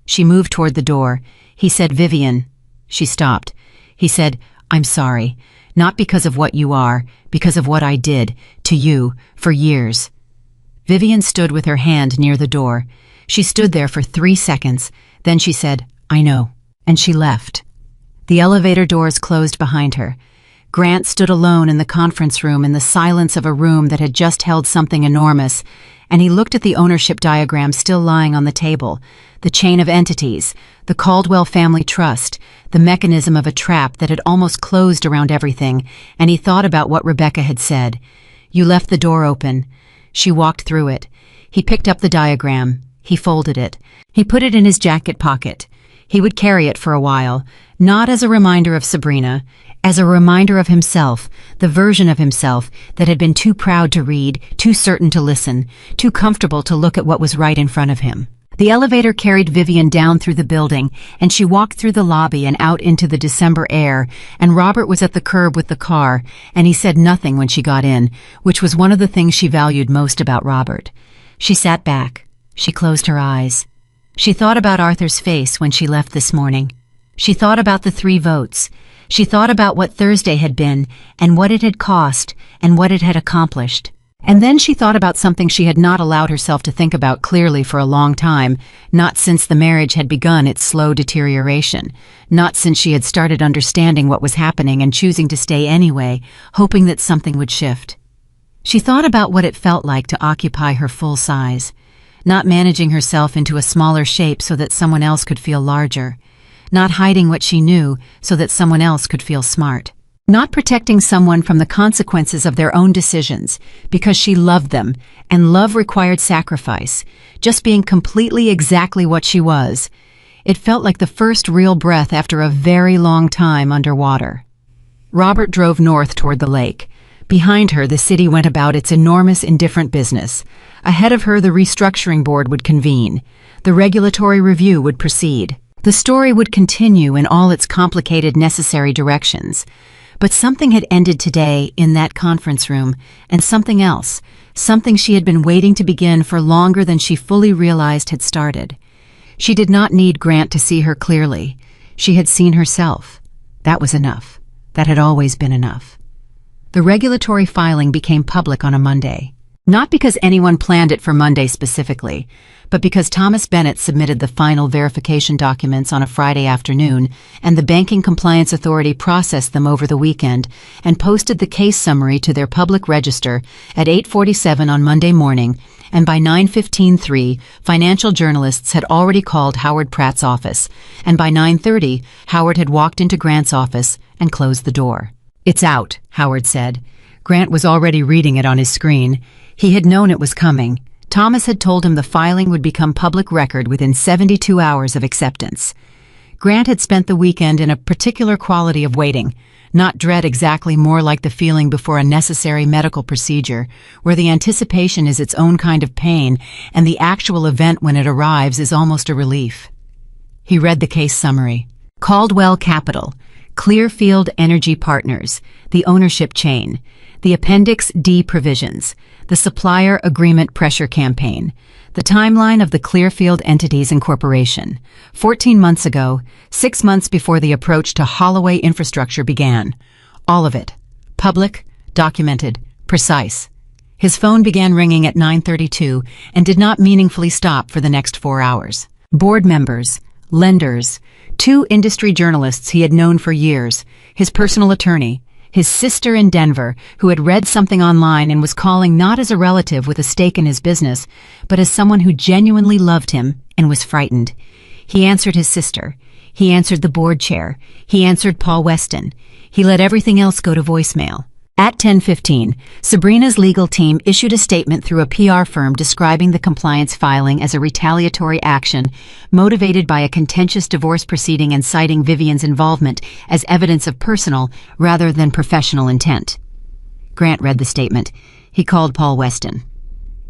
She moved toward the door. He said, "Vivian." She stopped. He said, "I'm sorry. Not because of what you are, because of what I did, to you, for years." Vivian stood with her hand near the door. She stood there for 3 seconds. Then she said, "I know." And she left. The elevator doors closed behind her. Grant stood alone in the conference room in the silence of a room that had just held something enormous, and he looked at the ownership diagram still lying on the table, the chain of entities, the Caldwell family trust, the mechanism of a trap that had almost closed around everything, and he thought about what Rebecca had said. "You left the door open." She walked through it. He picked up the diagram. He folded it. He put it in his jacket pocket. He would carry it for a while, not as a reminder of Sabrina, as a reminder of himself, the version of himself that had been too proud to read, too certain to listen, too comfortable to look at what was right in front of him. The elevator carried Vivian down through the building, and she walked through the lobby and out into the December air, and Robert was at the curb with the car, and he said nothing when she got in, which was one of the things she valued most about Robert. She sat back. She closed her eyes. She thought about Arthur's face when she left this morning. She thought about the 3 votes. She thought about what Thursday had been, and what it had cost, and what it had accomplished. And then she thought about something she had not allowed herself to think about clearly for a long time, not since the marriage had begun its slow deterioration, not since she had started understanding what was happening and choosing to stay anyway, hoping that something would shift. She thought about what it felt like to occupy her full size. not managing herself into a smaller shape so that someone else could feel larger, not hiding what she knew so that someone else could feel smart, not protecting someone from the consequences of their own decisions because she loved them, and love required sacrifice, just being completely exactly what she was. It felt like the first real breath after a very long time underwater. Robert drove north toward the lake. Behind her, the city went about its enormous, indifferent business. Ahead of her, the restructuring board would convene. The regulatory review would proceed. The story would continue in all its complicated, necessary directions. But something had ended today in that conference room, and something else, something she had been waiting to begin for longer than she fully realized had started. She did not need Grant to see her clearly. She had seen herself. That was enough. That had always been enough. The regulatory filing became public on a Monday. Not because anyone planned it for Monday specifically, but because Thomas Bennett submitted the final verification documents on a Friday afternoon, and the Banking Compliance Authority processed them over the weekend and posted the case summary to their public register at 8:47 on Monday morning, and by 9:15:03, financial journalists had already called Howard Pratt's office, and by 9:30, Howard had walked into Grant's office and closed the door. "It's out," Howard said. Grant was already reading it on his screen. He had known it was coming. Thomas had told him the filing would become public record within 72 hours of acceptance. Grant had spent the weekend in a particular quality of waiting, not dread exactly, more like the feeling before a necessary medical procedure, where the anticipation is its own kind of pain and the actual event when it arrives is almost a relief. He read the case summary. Caldwell Capital, Clearfield Energy Partners, the ownership chain, the Appendix D provisions, the supplier agreement pressure campaign, the timeline of the Clearfield Entities Incorporation. 14 months ago, 6 months before the approach to Holloway infrastructure began. All of it. Public, documented, precise. His phone began ringing at 9:32 and did not meaningfully stop for the next 4 hours. Board members, lenders, 2 industry journalists he had known for years, his personal attorney, his sister in Denver, who had read something online and was calling not as a relative with a stake in his business, but as someone who genuinely loved him and was frightened. He answered his sister. He answered the board chair. He answered Paul Weston. He let everything else go to voicemail. At 10:15, Sabrina's legal team issued a statement through a PR firm describing the compliance filing as a retaliatory action motivated by a contentious divorce proceeding and citing Vivian's involvement as evidence of personal rather than professional intent. Grant read the statement. He called Paul Weston.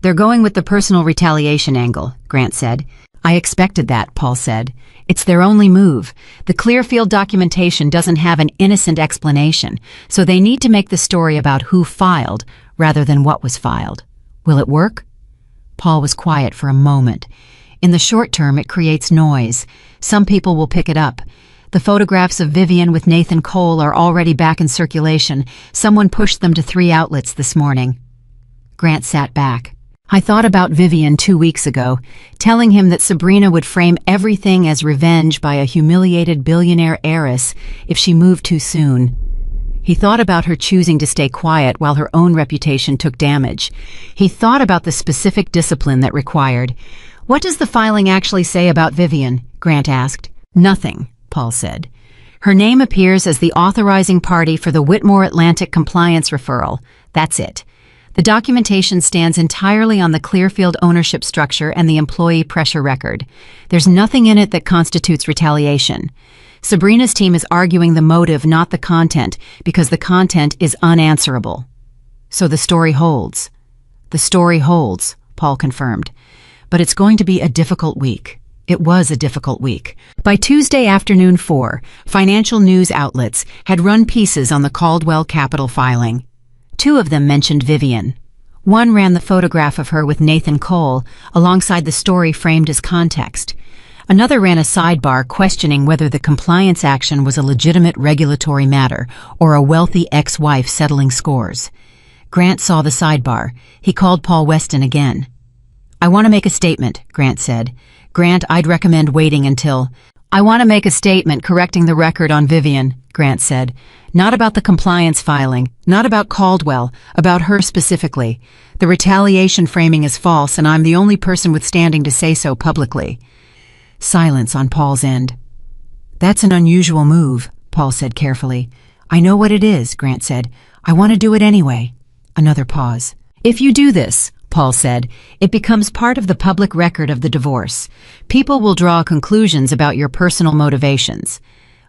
"They're going with the personal retaliation angle," Grant said. "I expected that," Paul said. "It's their only move. The Clearfield documentation doesn't have an innocent explanation, so they need to make the story about who filed rather than what was filed. Will it work?" Paul was quiet for a moment. "In the short term, it creates noise. Some people will pick it up. The photographs of Vivian with Nathan Cole are already back in circulation. Someone pushed them to 3 outlets this morning." Grant sat back. "I thought about Vivian 2 weeks ago, telling him that Sabrina would frame everything as revenge by a humiliated billionaire heiress if she moved too soon. He thought about her choosing to stay quiet while her own reputation took damage. He thought about the specific discipline that required. What does the filing actually say about Vivian?" Grant asked. "Nothing," Paul said. "Her name appears as the authorizing party for the Whitmore Atlantic compliance referral. That's it. The documentation stands entirely on the Clearfield ownership structure and the employee pressure record. There's nothing in it that constitutes retaliation. Sabrina's team is arguing the motive, not the content, because the content is unanswerable." "So the story holds." "The story holds," Paul confirmed. "But it's going to be a difficult week." It was a difficult week. By Tuesday afternoon 4, financial news outlets had run pieces on the Caldwell Capital filing. 2 of them mentioned Vivian. One ran the photograph of her with Nathan Cole alongside the story framed as context. Another ran a sidebar questioning whether the compliance action was a legitimate regulatory matter or a wealthy ex-wife settling scores. Grant saw the sidebar. He called Paul Weston again. "I want to make a statement," Grant said. "Grant, I'd recommend waiting until..." I want to make a statement correcting the record on Vivian, Grant said. Not about the compliance filing, not about Caldwell, about her specifically. The retaliation framing is false, and I'm the only person with standing to say so publicly. Silence on Paul's end. That's an unusual move, Paul said carefully. I know what it is, Grant said. I want to do it anyway. Another pause. If you do this, Paul said, it becomes part of the public record of the divorce. People will draw conclusions about your personal motivations.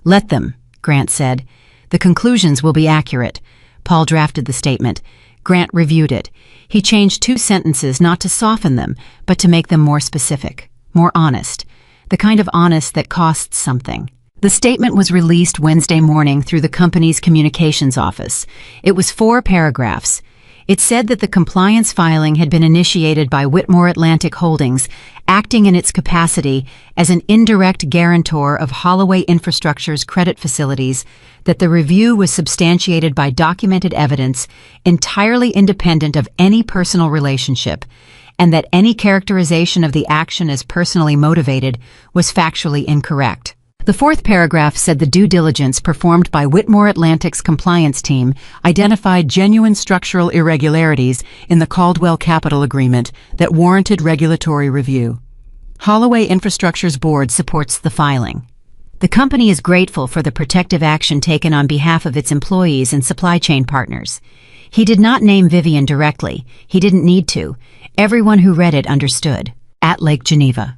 Let them, Grant said. The conclusions will be accurate. Paul drafted the statement. Grant reviewed it. He changed 2 sentences not to soften them, but to make them more specific, more honest. The kind of honest that costs something. The statement was released Wednesday morning through the company's communications office. It was 4 paragraphs. It said that the compliance filing had been initiated by Whitmore Atlantic Holdings, acting in its capacity as an indirect guarantor of Holloway Infrastructure's credit facilities, that the review was substantiated by documented evidence entirely independent of any personal relationship, and that any characterization of the action as personally motivated was factually incorrect. The 4th paragraph said the due diligence performed by Whitmore Atlantic's compliance team identified genuine structural irregularities in the Caldwell Capital Agreement that warranted regulatory review. Holloway Infrastructure's board supports the filing. The company is grateful for the protective action taken on behalf of its employees and supply chain partners. He did not name Vivian directly. He didn't need to. Everyone who read it understood. At Lake Geneva.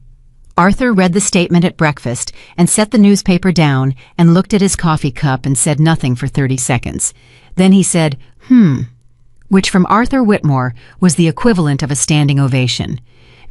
Arthur read the statement at breakfast and set the newspaper down and looked at his coffee cup and said nothing for 30 seconds. Then he said, which from Arthur Whitmore was the equivalent of a standing ovation.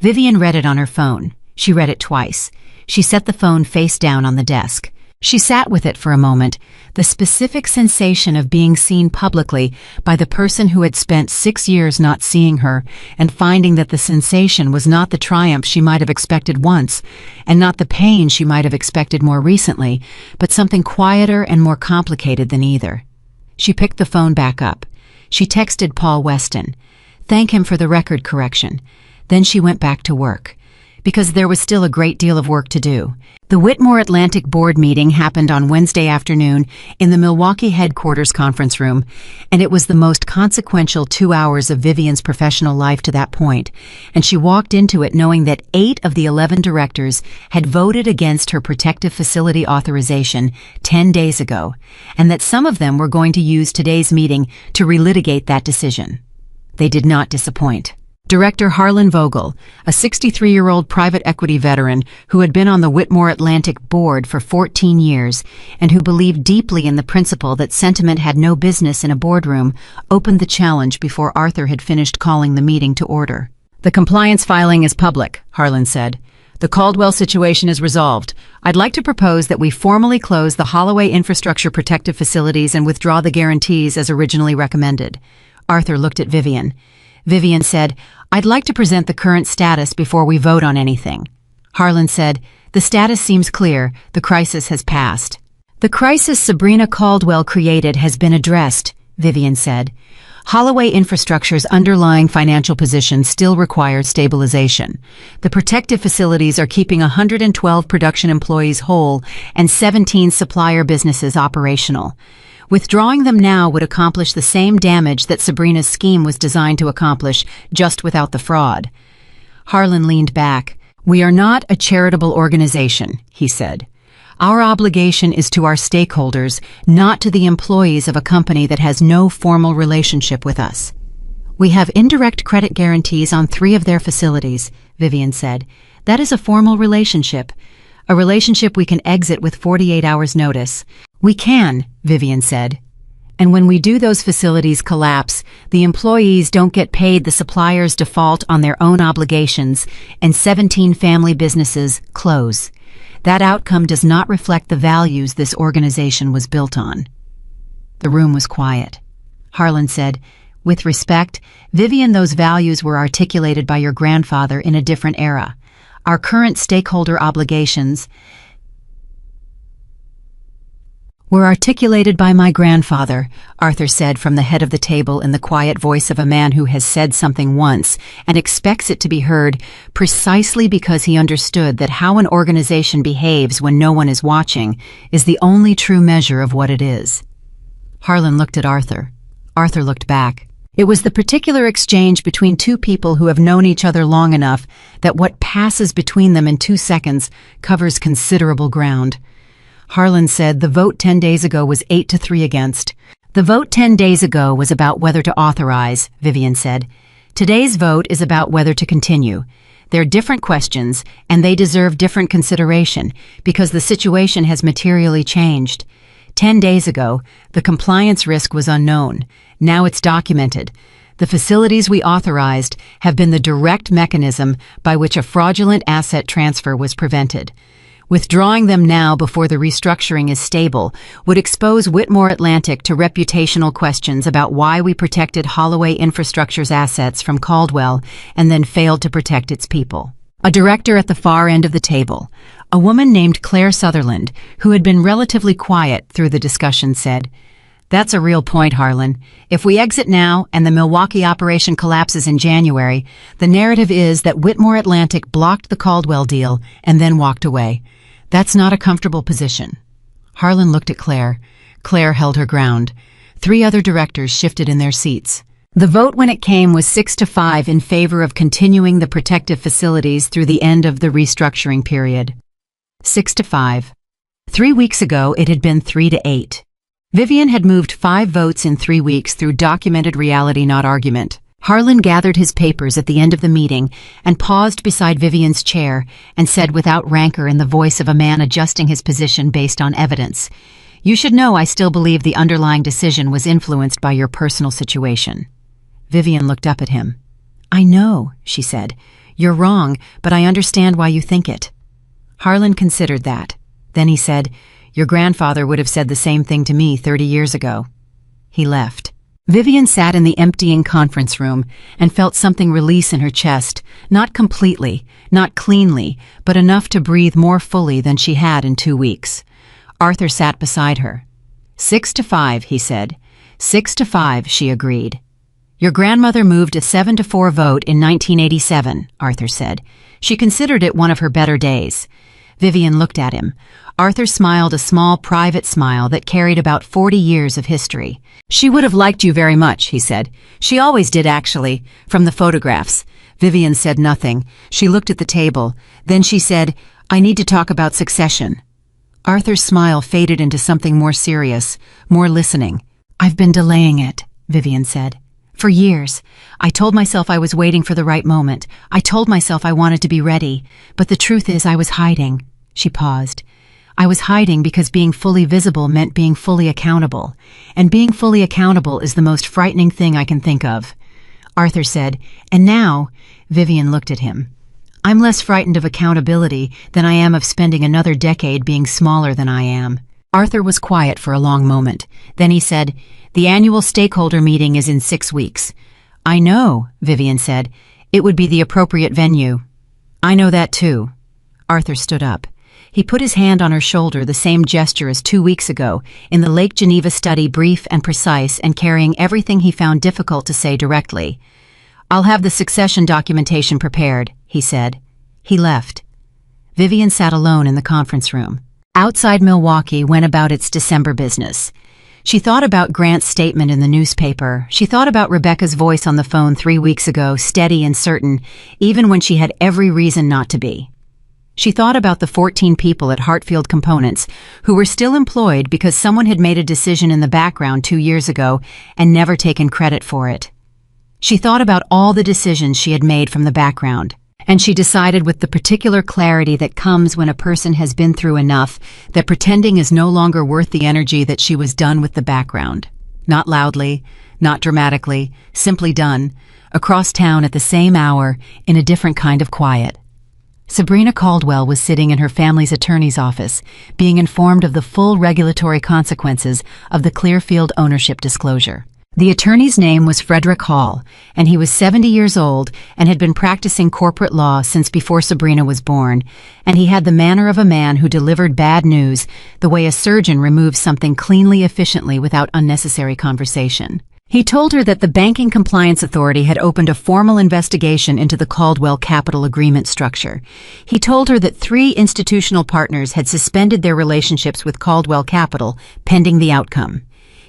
Vivian read it on her phone. She read it twice. She set the phone face down on the desk. She sat with it for a moment, the specific sensation of being seen publicly by the person who had spent 6 years not seeing her, and finding that the sensation was not the triumph she might have expected once, and not the pain she might have expected more recently, but something quieter and more complicated than either. She picked the phone back up. She texted Paul Weston. Thank him for the record correction. Then she went back to work. Because there was still a great deal of work to do. The Whitmore Atlantic board meeting happened on Wednesday afternoon in the Milwaukee headquarters conference room, and it was the most consequential 2 hours of Vivian's professional life to that point, and she walked into it knowing that 8 of the 11 directors had voted against her protective facility authorization 10 days ago, and that some of them were going to use today's meeting to relitigate that decision. They did not disappoint. Director Harlan Vogel, a 63-year-old private equity veteran who had been on the Whitmore Atlantic board for 14 years and who believed deeply in the principle that sentiment had no business in a boardroom, opened the challenge before Arthur had finished calling the meeting to order. The compliance filing is public, Harlan said. The Caldwell situation is resolved. I'd like to propose that we formally close the Holloway Infrastructure protective facilities and withdraw the guarantees as originally recommended. Arthur looked at Vivian. Vivian said, I'd like to present the current status before we vote on anything. Harlan said, the status seems clear. The crisis has passed. The crisis Sabrina Caldwell created has been addressed, Vivian said. Holloway Infrastructure's underlying financial position still requires stabilization. The protective facilities are keeping 112 production employees whole and 17 supplier businesses operational. Withdrawing them now would accomplish the same damage that Sabrina's scheme was designed to accomplish, just without the fraud. Harlan leaned back. We are not a charitable organization, he said. Our obligation is to our stakeholders, not to the employees of a company that has no formal relationship with us. We have indirect credit guarantees on 3 of their facilities, Vivian said. That is a formal relationship. A relationship we can exit with 48 hours notice. We can, Vivian said. And when we do, those facilities collapse, the employees don't get paid, the suppliers default on their own obligations, and 17 family businesses close. That outcome does not reflect the values this organization was built on. The room was quiet. Harlan said, with respect, Vivian, those values were articulated by your grandfather in a different era. Our current stakeholder obligations. were articulated by my grandfather, Arthur said from the head of the table in the quiet voice of a man who has said something once and expects it to be heard precisely because he understood that how an organization behaves when no one is watching is the only true measure of what it is. Harlan looked at Arthur. Arthur looked back. It was the particular exchange between two people who have known each other long enough that what passes between them in 2 seconds covers considerable ground. Harlan said the vote 10 days ago was 8-3 against. The vote 10 days ago was about whether to authorize, Vivian said. Today's vote is about whether to continue. They're different questions, and they deserve different consideration because the situation has materially changed. 10 days ago, the compliance risk was unknown. Now it's documented. The facilities we authorized have been the direct mechanism by which a fraudulent asset transfer was prevented. Withdrawing them now before the restructuring is stable would expose Whitmore Atlantic to reputational questions about why we protected Holloway Infrastructure's assets from Caldwell and then failed to protect its people. A director at the far end of the table, a woman named Claire Sutherland, who had been relatively quiet through the discussion, said, "That's a real point, Harlan. If we exit now and the Milwaukee operation collapses in January, the narrative is that Whitmore Atlantic blocked the Caldwell deal and then walked away. That's not a comfortable position." Harlan looked at Claire. Claire held her ground. 3 other directors shifted in their seats. The vote when it came was 6-5 in favor of continuing the protective facilities through the end of the restructuring period. 6-5. 3 weeks ago, it had been 3-8. Vivian had moved 5 votes in 3 weeks through documented reality, not argument. Harlan gathered his papers at the end of the meeting and paused beside Vivian's chair and said without rancor in the voice of a man adjusting his position based on evidence, "You should know I still believe the underlying decision was influenced by your personal situation." Vivian looked up at him. "I know," she said. "You're wrong, but I understand why you think it." Harlan considered that. Then he said, "Your grandfather would have said the same thing to me 30 years ago." He left. Vivian sat in the emptying conference room and felt something release in her chest, not completely, not cleanly, but enough to breathe more fully than she had in 2 weeks. Arthur sat beside her. 6-5, he said. 6-5, she agreed. Your grandmother moved a 7-4 vote in 1987, Arthur said. She considered it one of her better days. Vivian looked at him. Arthur smiled a small private smile that carried about 40 years of history. She would have liked you very much, he said. She always did, actually, from the photographs. Vivian said nothing. She looked at the table. Then she said, I need to talk about succession. Arthur's smile faded into something more serious, more listening. I've been delaying it, Vivian said. For years. I told myself I was waiting for the right moment. I told myself I wanted to be ready. But the truth is I was hiding. She paused. I was hiding because being fully visible meant being fully accountable. And being fully accountable is the most frightening thing I can think of. Arthur said, and now, Vivian looked at him. I'm less frightened of accountability than I am of spending another decade being smaller than I am. Arthur was quiet for a long moment. Then he said, the annual stakeholder meeting is in 6 weeks. I know, Vivian said. It would be the appropriate venue. I know that too. Arthur stood up. He put his hand on her shoulder, the same gesture as 2 weeks ago, in the Lake Geneva study, brief and precise and carrying everything he found difficult to say directly. I'll have the succession documentation prepared, he said. He left. Vivian sat alone in the conference room. Outside Milwaukee went about its December business. She thought about Grant's statement in the newspaper. She thought about Rebecca's voice on the phone 3 weeks ago, steady and certain, even when she had every reason not to be. She thought about the 14 people at Hartfield Components who were still employed because someone had made a decision in the background 2 years ago and never taken credit for it. She thought about all the decisions she had made from the background, and she decided with the particular clarity that comes when a person has been through enough that pretending is no longer worth the energy that she was done with the background. Not loudly, not dramatically, simply done, across town at the same hour, in a different kind of quiet. Sabrina Caldwell was sitting in her family's attorney's office, being informed of the full regulatory consequences of the Clearfield ownership disclosure. The attorney's name was Frederick Hall, and he was 70 years old and had been practicing corporate law since before Sabrina was born, and he had the manner of a man who delivered bad news the way a surgeon removes something cleanly efficiently without unnecessary conversation. He told her that the Banking Compliance Authority had opened a formal investigation into the Caldwell Capital Agreement structure. He told her that 3 institutional partners had suspended their relationships with Caldwell Capital pending the outcome.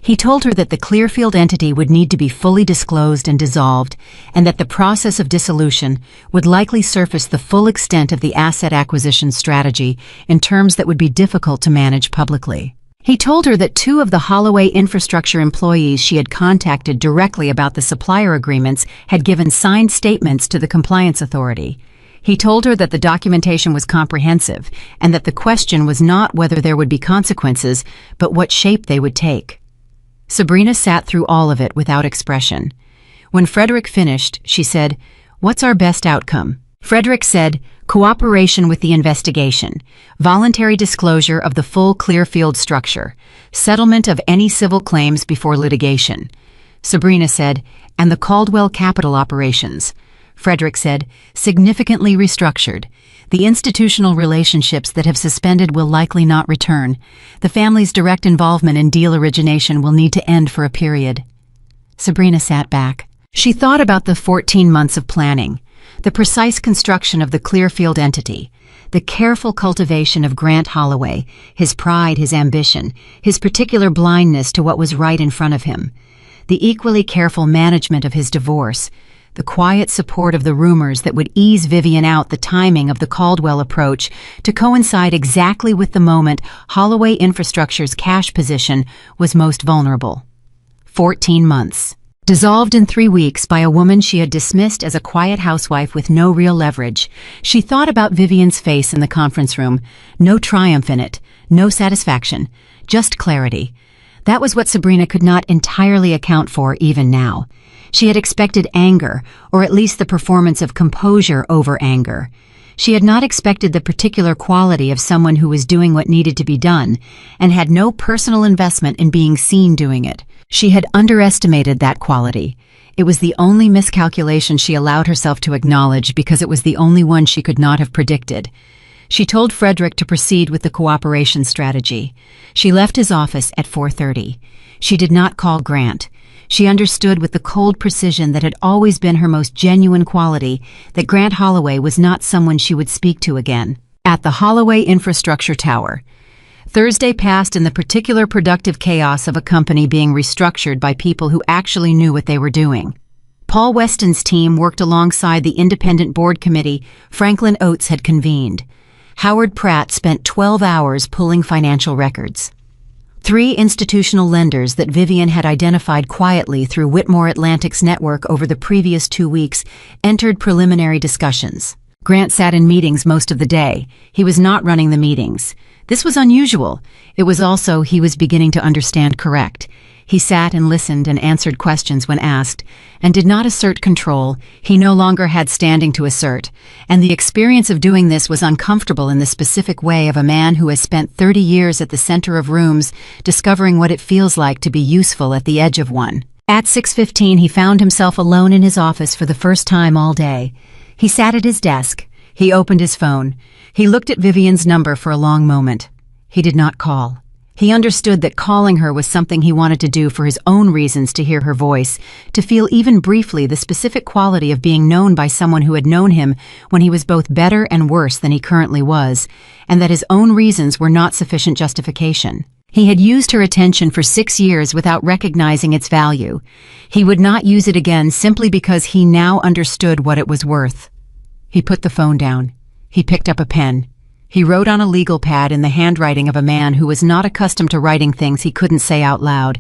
He told her that the Clearfield entity would need to be fully disclosed and dissolved, and that the process of dissolution would likely surface the full extent of the asset acquisition strategy in terms that would be difficult to manage publicly. He told her that 2 of the Holloway infrastructure employees she had contacted directly about the supplier agreements had given signed statements to the Compliance Authority. He told her that the documentation was comprehensive and that the question was not whether there would be consequences, but what shape they would take. Sabrina sat through all of it without expression. When Frederick finished, she said, "What's our best outcome?" Frederick said, "Cooperation with the investigation, voluntary disclosure of the full Clearfield structure, settlement of any civil claims before litigation." Sabrina said, "And the Caldwell Capital operations." Frederick said, "Significantly restructured. The institutional relationships that have suspended will likely not return. The family's direct involvement in deal origination will need to end for a period." Sabrina sat back. She thought about the 14 months of planning, the precise construction of the Clearfield entity, the careful cultivation of Grant Holloway, his pride, his ambition, his particular blindness to what was right in front of him, the equally careful management of his divorce, the quiet support of the rumors that would ease Vivian out, the timing of the Caldwell approach to coincide exactly with the moment Holloway Infrastructure's cash position was most vulnerable. 14 months. Dissolved in 3 weeks by a woman she had dismissed as a quiet housewife with no real leverage. She thought about Vivian's face in the conference room. No triumph in it, no satisfaction, just clarity. That was what Sabrina could not entirely account for even now. She had expected anger, or at least the performance of composure over anger. She had not expected the particular quality of someone who was doing what needed to be done, and had no personal investment in being seen doing it. She had underestimated that quality. It was the only miscalculation she allowed herself to acknowledge because it was the only one she could not have predicted. She told Frederick to proceed with the cooperation strategy. She left his office at 4:30. She did not call Grant. She understood with the cold precision that had always been her most genuine quality that Grant Holloway was not someone she would speak to again. At the Holloway Infrastructure Tower. Thursday passed in the particular productive chaos of a company being restructured by people who actually knew what they were doing. Paul Weston's team worked alongside the independent board committee Franklin Oates had convened. Howard Pratt spent 12 hours pulling financial records. 3 institutional lenders that Vivian had identified quietly through Whitmore Atlantic's network over the previous 2 weeks entered preliminary discussions. Grant sat in meetings most of the day. He was not running the meetings. This was unusual. It was also he was beginning to understand correct. He sat and listened and answered questions when asked, and did not assert control. He no longer had standing to assert, and the experience of doing this was uncomfortable in the specific way of a man who has spent 30 years at the center of rooms, discovering what it feels like to be useful at the edge of one. At 6:15 he found himself alone in his office for the first time all day. He sat at his desk. He opened his phone. He looked at Vivian's number for a long moment. He did not call. He understood that calling her was something he wanted to do for his own reasons, to hear her voice, to feel even briefly the specific quality of being known by someone who had known him when he was both better and worse than he currently was, and that his own reasons were not sufficient justification. He had used her attention for 6 years without recognizing its value. He would not use it again simply because he now understood what it was worth. He put the phone down. He picked up a pen. He wrote on a legal pad in the handwriting of a man who was not accustomed to writing things he couldn't say out loud.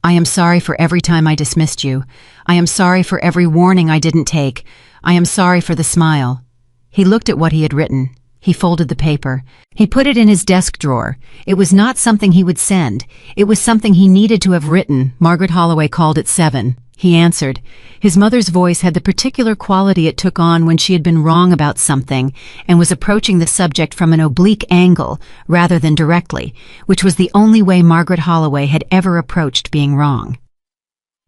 "I am sorry for every time I dismissed you. I am sorry for every warning I didn't take. I am sorry for the smile." He looked at what he had written. He folded the paper. He put it in his desk drawer. It was not something he would send. It was something he needed to have written. Margaret Holloway called at 7. He answered. His mother's voice had the particular quality it took on when she had been wrong about something and was approaching the subject from an oblique angle rather than directly, which was the only way Margaret Holloway had ever approached being wrong.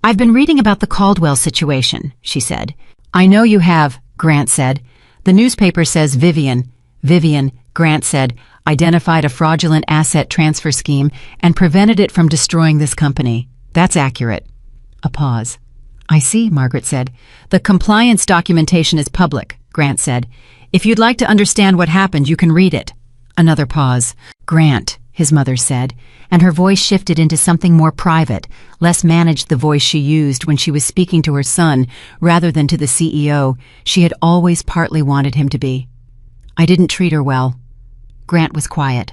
"I've been reading about the Caldwell situation," she said. "I know you have," Grant said. "The newspaper says Vivian," Grant said, "identified a fraudulent asset transfer scheme and prevented it from destroying this company. That's accurate." A pause. "I see," Margaret said. "The compliance documentation is public," Grant said. "If you'd like to understand what happened, you can read it." Another pause. "Grant," his mother said, and her voice shifted into something more private, less managed, the voice she used when she was speaking to her son rather than to the CEO she had always partly wanted him to be. "I didn't treat her well." Grant was quiet.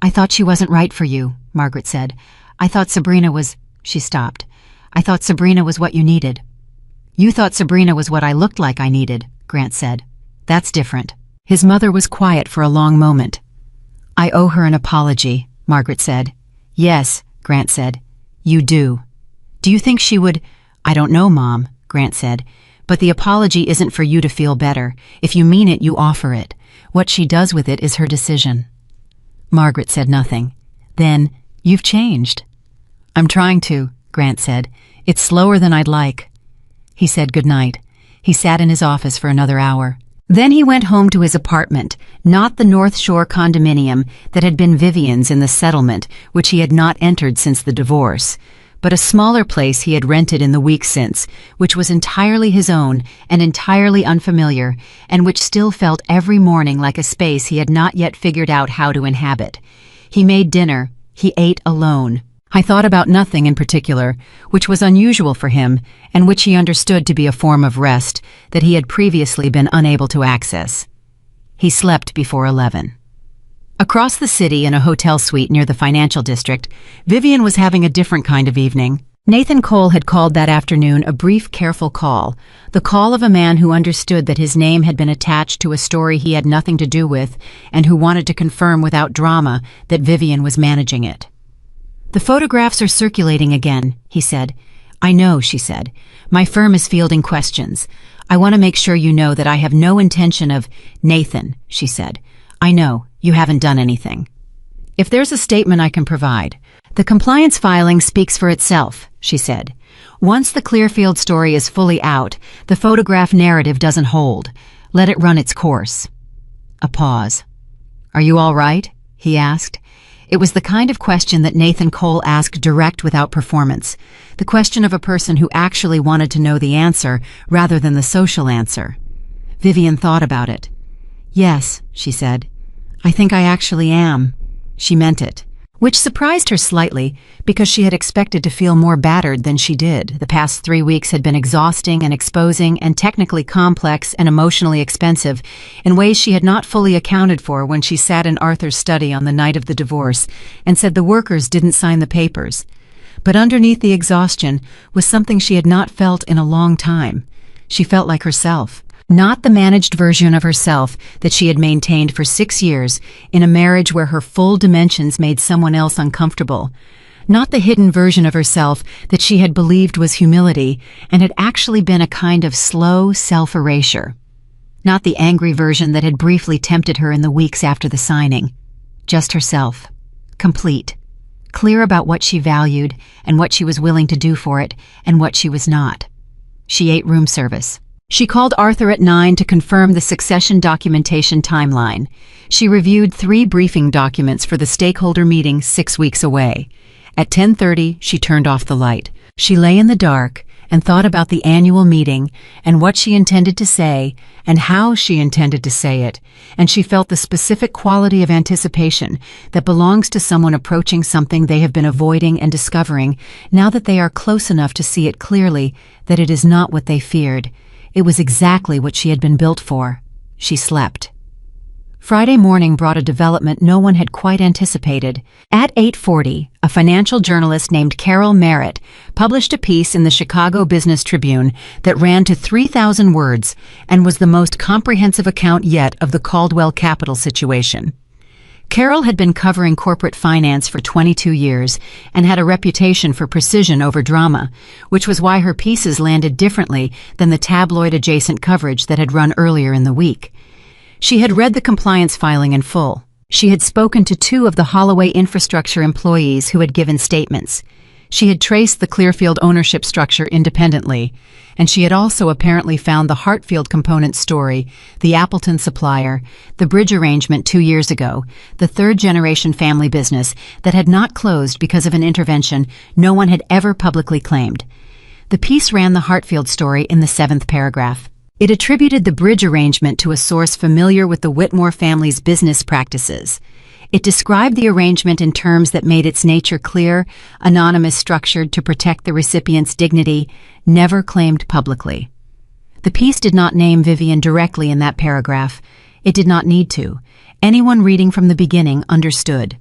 "I thought she wasn't right for you," Margaret said. "I thought Sabrina was—" She stopped. "I thought Sabrina was what you needed." "You thought Sabrina was what I looked like I needed," Grant said. "That's different." His mother was quiet for a long moment. "I owe her an apology," Margaret said. "Yes," Grant said. "You do." "Do you think she would—" "I don't know, Mom," Grant said. "But the apology isn't for you to feel better. If you mean it, you offer it. What she does with it is her decision." Margaret said nothing. Then, "You've changed." "I'm trying to," Grant said. "It's slower than I'd like." He said goodnight. He sat in his office for another hour. Then he went home to his apartment, not the North Shore condominium that had been Vivian's in the settlement, which he had not entered since the divorce, but a smaller place he had rented in the week since, which was entirely his own and entirely unfamiliar, and which still felt every morning like a space he had not yet figured out how to inhabit. He made dinner. He ate alone. I thought about nothing in particular, which was unusual for him, and which he understood to be a form of rest that he had previously been unable to access. He slept before 11. Across the city in a hotel suite near the financial district, Vivian was having a different kind of evening. Nathan Cole had called that afternoon a brief, careful call, the call of a man who understood that his name had been attached to a story he had nothing to do with and who wanted to confirm without drama that Vivian was managing it. "The photographs are circulating again," he said. "I know," she said. "My firm is fielding questions. I want to make sure you know that I have no intention of—" "Nathan," she said. "I know, you haven't done anything. If there's a statement I can provide—" "The compliance filing speaks for itself," she said. "Once the Clearfield story is fully out, the photograph narrative doesn't hold. Let it run its course." A pause. "Are you all right?" he asked. It was the kind of question that Nathan Cole asked direct without performance, the question of a person who actually wanted to know the answer rather than the social answer. Vivian thought about it. "Yes," she said. "I think I actually am." She meant it, which surprised her slightly because she had expected to feel more battered than she did. The past 3 weeks had been exhausting and exposing and technically complex and emotionally expensive in ways she had not fully accounted for when she sat in Arthur's study on the night of the divorce and said the workers didn't sign the papers. But underneath the exhaustion was something she had not felt in a long time. She felt like herself. Not the managed version of herself that she had maintained for 6 years in a marriage where her full dimensions made someone else uncomfortable. Not the hidden version of herself that she had believed was humility and had actually been a kind of slow self-erasure. Not the angry version that had briefly tempted her in the weeks after the signing. Just herself. Complete. Clear about what she valued and what she was willing to do for it and what she was not. She ate room service. She called Arthur at 9 to confirm the succession documentation timeline. She reviewed 3 briefing documents for the stakeholder meeting 6 weeks away. At 10:30, she turned off the light. She lay in the dark and thought about the annual meeting and what she intended to say and how she intended to say it, and she felt the specific quality of anticipation that belongs to someone approaching something they have been avoiding and discovering now that they are close enough to see it clearly that it is not what they feared. It was exactly what she had been built for. She slept. Friday morning brought a development no one had quite anticipated. At 8:40, a financial journalist named Carol Merritt published a piece in the Chicago Business Tribune that ran to 3,000 words and was the most comprehensive account yet of the Caldwell Capital situation. Carol had been covering corporate finance for 22 years and had a reputation for precision over drama, which was why her pieces landed differently than the tabloid-adjacent coverage that had run earlier in the week. She had read the compliance filing in full. She had spoken to 2 of the Holloway infrastructure employees who had given statements. She had traced the Clearfield ownership structure independently, and she had also apparently found the Hartfield component story, the Appleton supplier, the bridge arrangement 2 years ago, the third-generation family business that had not closed because of an intervention no one had ever publicly claimed. The piece ran the Hartfield story in the 7th paragraph. It attributed the bridge arrangement to a source familiar with the Whitmore family's business practices. It described the arrangement in terms that made its nature clear, anonymous, structured to protect the recipient's dignity, never claimed publicly. The piece did not name Vivian directly in that paragraph. It did not need to. Anyone reading from the beginning understood.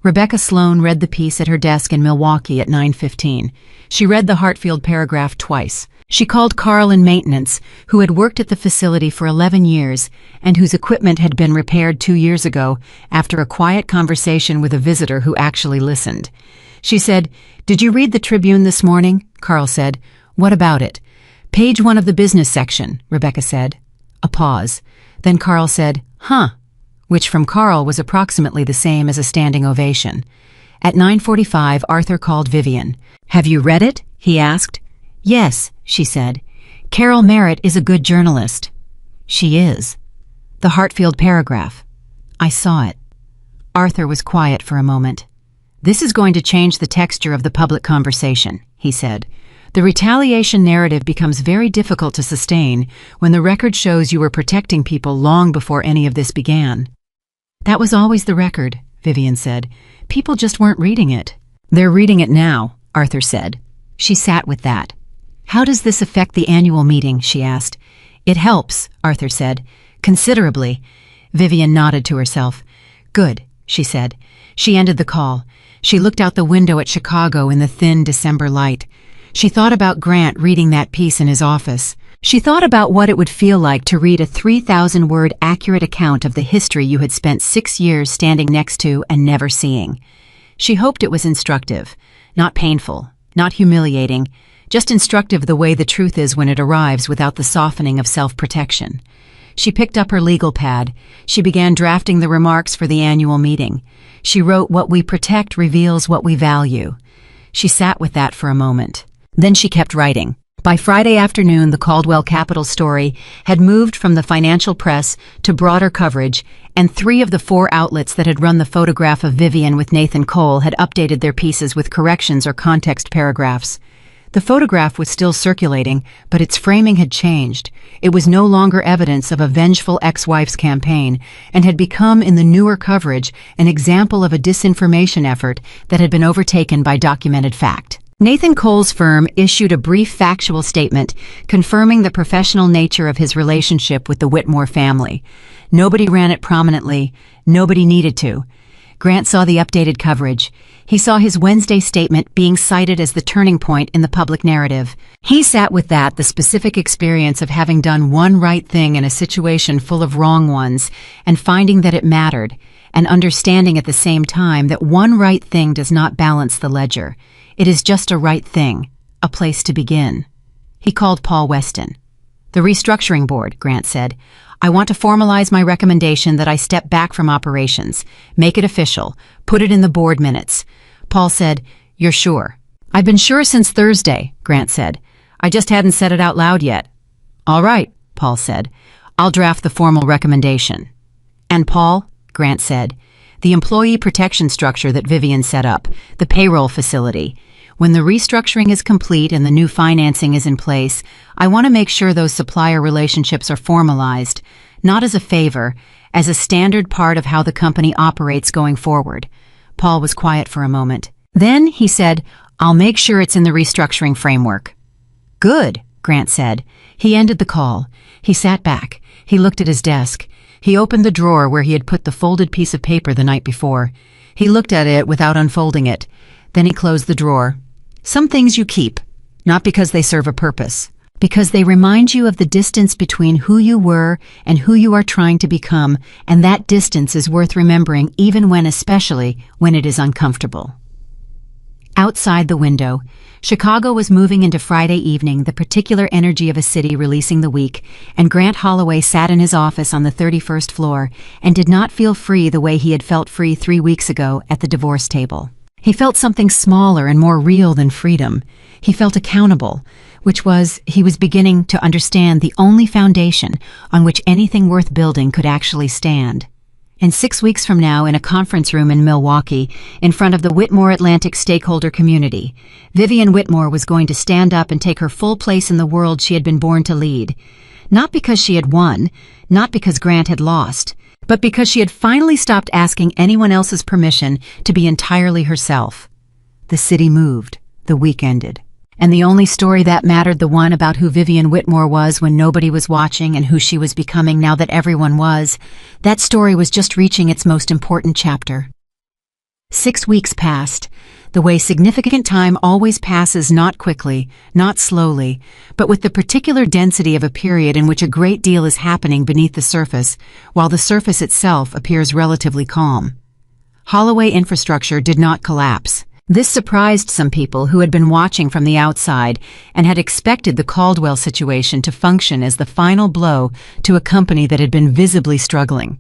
Rebecca Sloan read the piece at her desk in Milwaukee at 9:15. She read the Hartfield paragraph twice. She called Carl in maintenance, who had worked at the facility for 11 years and whose equipment had been repaired 2 years ago after a quiet conversation with a visitor who actually listened. She said, "Did you read the Tribune this morning?" Carl said. "What about it?" "Page 1 of the business section," Rebecca said. A pause. Then Carl said, "Huh," which from Carl was approximately the same as a standing ovation. At 9:45, Arthur called Vivian. "Have you read it?" he asked. "Yes," she said. "Carol Merritt is a good journalist." "She is." "The Hartfield paragraph." "I saw it." Arthur was quiet for a moment. "This is going to change the texture of the public conversation," he said. "The retaliation narrative becomes very difficult to sustain when the record shows you were protecting people long before any of this began." "That was always the record," Vivian said. "People just weren't reading it." "They're reading it now," Arthur said. She sat with that. "How does this affect the annual meeting?" she asked. "It helps," Arthur said. "Considerably." Vivian nodded to herself. "Good," she said. She ended the call. She looked out the window at Chicago in the thin December light. She thought about Grant reading that piece in his office. She thought about what it would feel like to read a 3,000-word accurate account of the history you had spent 6 years standing next to and never seeing. She hoped it was instructive, not painful, not humiliating, just instructive the way the truth is when it arrives without the softening of self-protection. She picked up her legal pad. She began drafting the remarks for the annual meeting. She wrote, "What we protect reveals what we value." She sat with that for a moment. Then she kept writing. By Friday afternoon, the Caldwell Capital story had moved from the financial press to broader coverage, and 3 of the 4 outlets that had run the photograph of Vivian with Nathan Cole had updated their pieces with corrections or context paragraphs. The photograph was still circulating, but its framing had changed. It was no longer evidence of a vengeful ex-wife's campaign and had become, in the newer coverage, an example of a disinformation effort that had been overtaken by documented fact. Nathan Cole's firm issued a brief factual statement confirming the professional nature of his relationship with the Whitmore family. Nobody ran it prominently. Nobody needed to. Grant saw the updated coverage. He saw his Wednesday statement being cited as the turning point in the public narrative. He sat with that, the specific experience of having done one right thing in a situation full of wrong ones, and finding that it mattered, and understanding at the same time that one right thing does not balance the ledger. It is just a right thing, a place to begin. He called Paul Weston. "The restructuring board," Grant said. "I want to formalize my recommendation that I step back from operations. Make it official. Put it in the board minutes." Paul said, "You're sure?" "I've been sure since Thursday," Grant said. "I just hadn't said it out loud yet." "All right," Paul said. "I'll draft the formal recommendation." "And Paul," Grant said, "the employee protection structure that Vivian set up, the payroll facility. When the restructuring is complete and the new financing is in place, I want to make sure those supplier relationships are formalized, not as a favor, as a standard part of how the company operates going forward." Paul was quiet for a moment. Then he said, "I'll make sure it's in the restructuring framework." "Good," Grant said. He ended the call. He sat back. He looked at his desk. He opened the drawer where he had put the folded piece of paper the night before. He looked at it without unfolding it. Then he closed the drawer. "Some things you keep, not because they serve a purpose, because they remind you of the distance between who you were and who you are trying to become, and that distance is worth remembering especially when it is uncomfortable." Outside the window, Chicago was moving into Friday evening, the particular energy of a city releasing the week, and Grant Holloway sat in his office on the 31st floor and did not feel free the way he had felt free 3 weeks ago at the divorce table. He felt something smaller and more real than freedom. He felt accountable, which was, he was beginning to understand, the only foundation on which anything worth building could actually stand. And 6 weeks from now, in a conference room in Milwaukee, in front of the Whitmore Atlantic stakeholder community, Vivian Whitmore was going to stand up and take her full place in the world she had been born to lead. Not because she had won, not because Grant had lost, but because she had finally stopped asking anyone else's permission to be entirely herself. The city moved. The week ended. And the only story that mattered, the one about who Vivian Whitmore was when nobody was watching and who she was becoming now that everyone was, that story was just reaching its most important chapter. 6 weeks passed, the way significant time always passes, not quickly, not slowly, but with the particular density of a period in which a great deal is happening beneath the surface, while the surface itself appears relatively calm. Holloway infrastructure did not collapse. This surprised some people who had been watching from the outside and had expected the Caldwell situation to function as the final blow to a company that had been visibly struggling.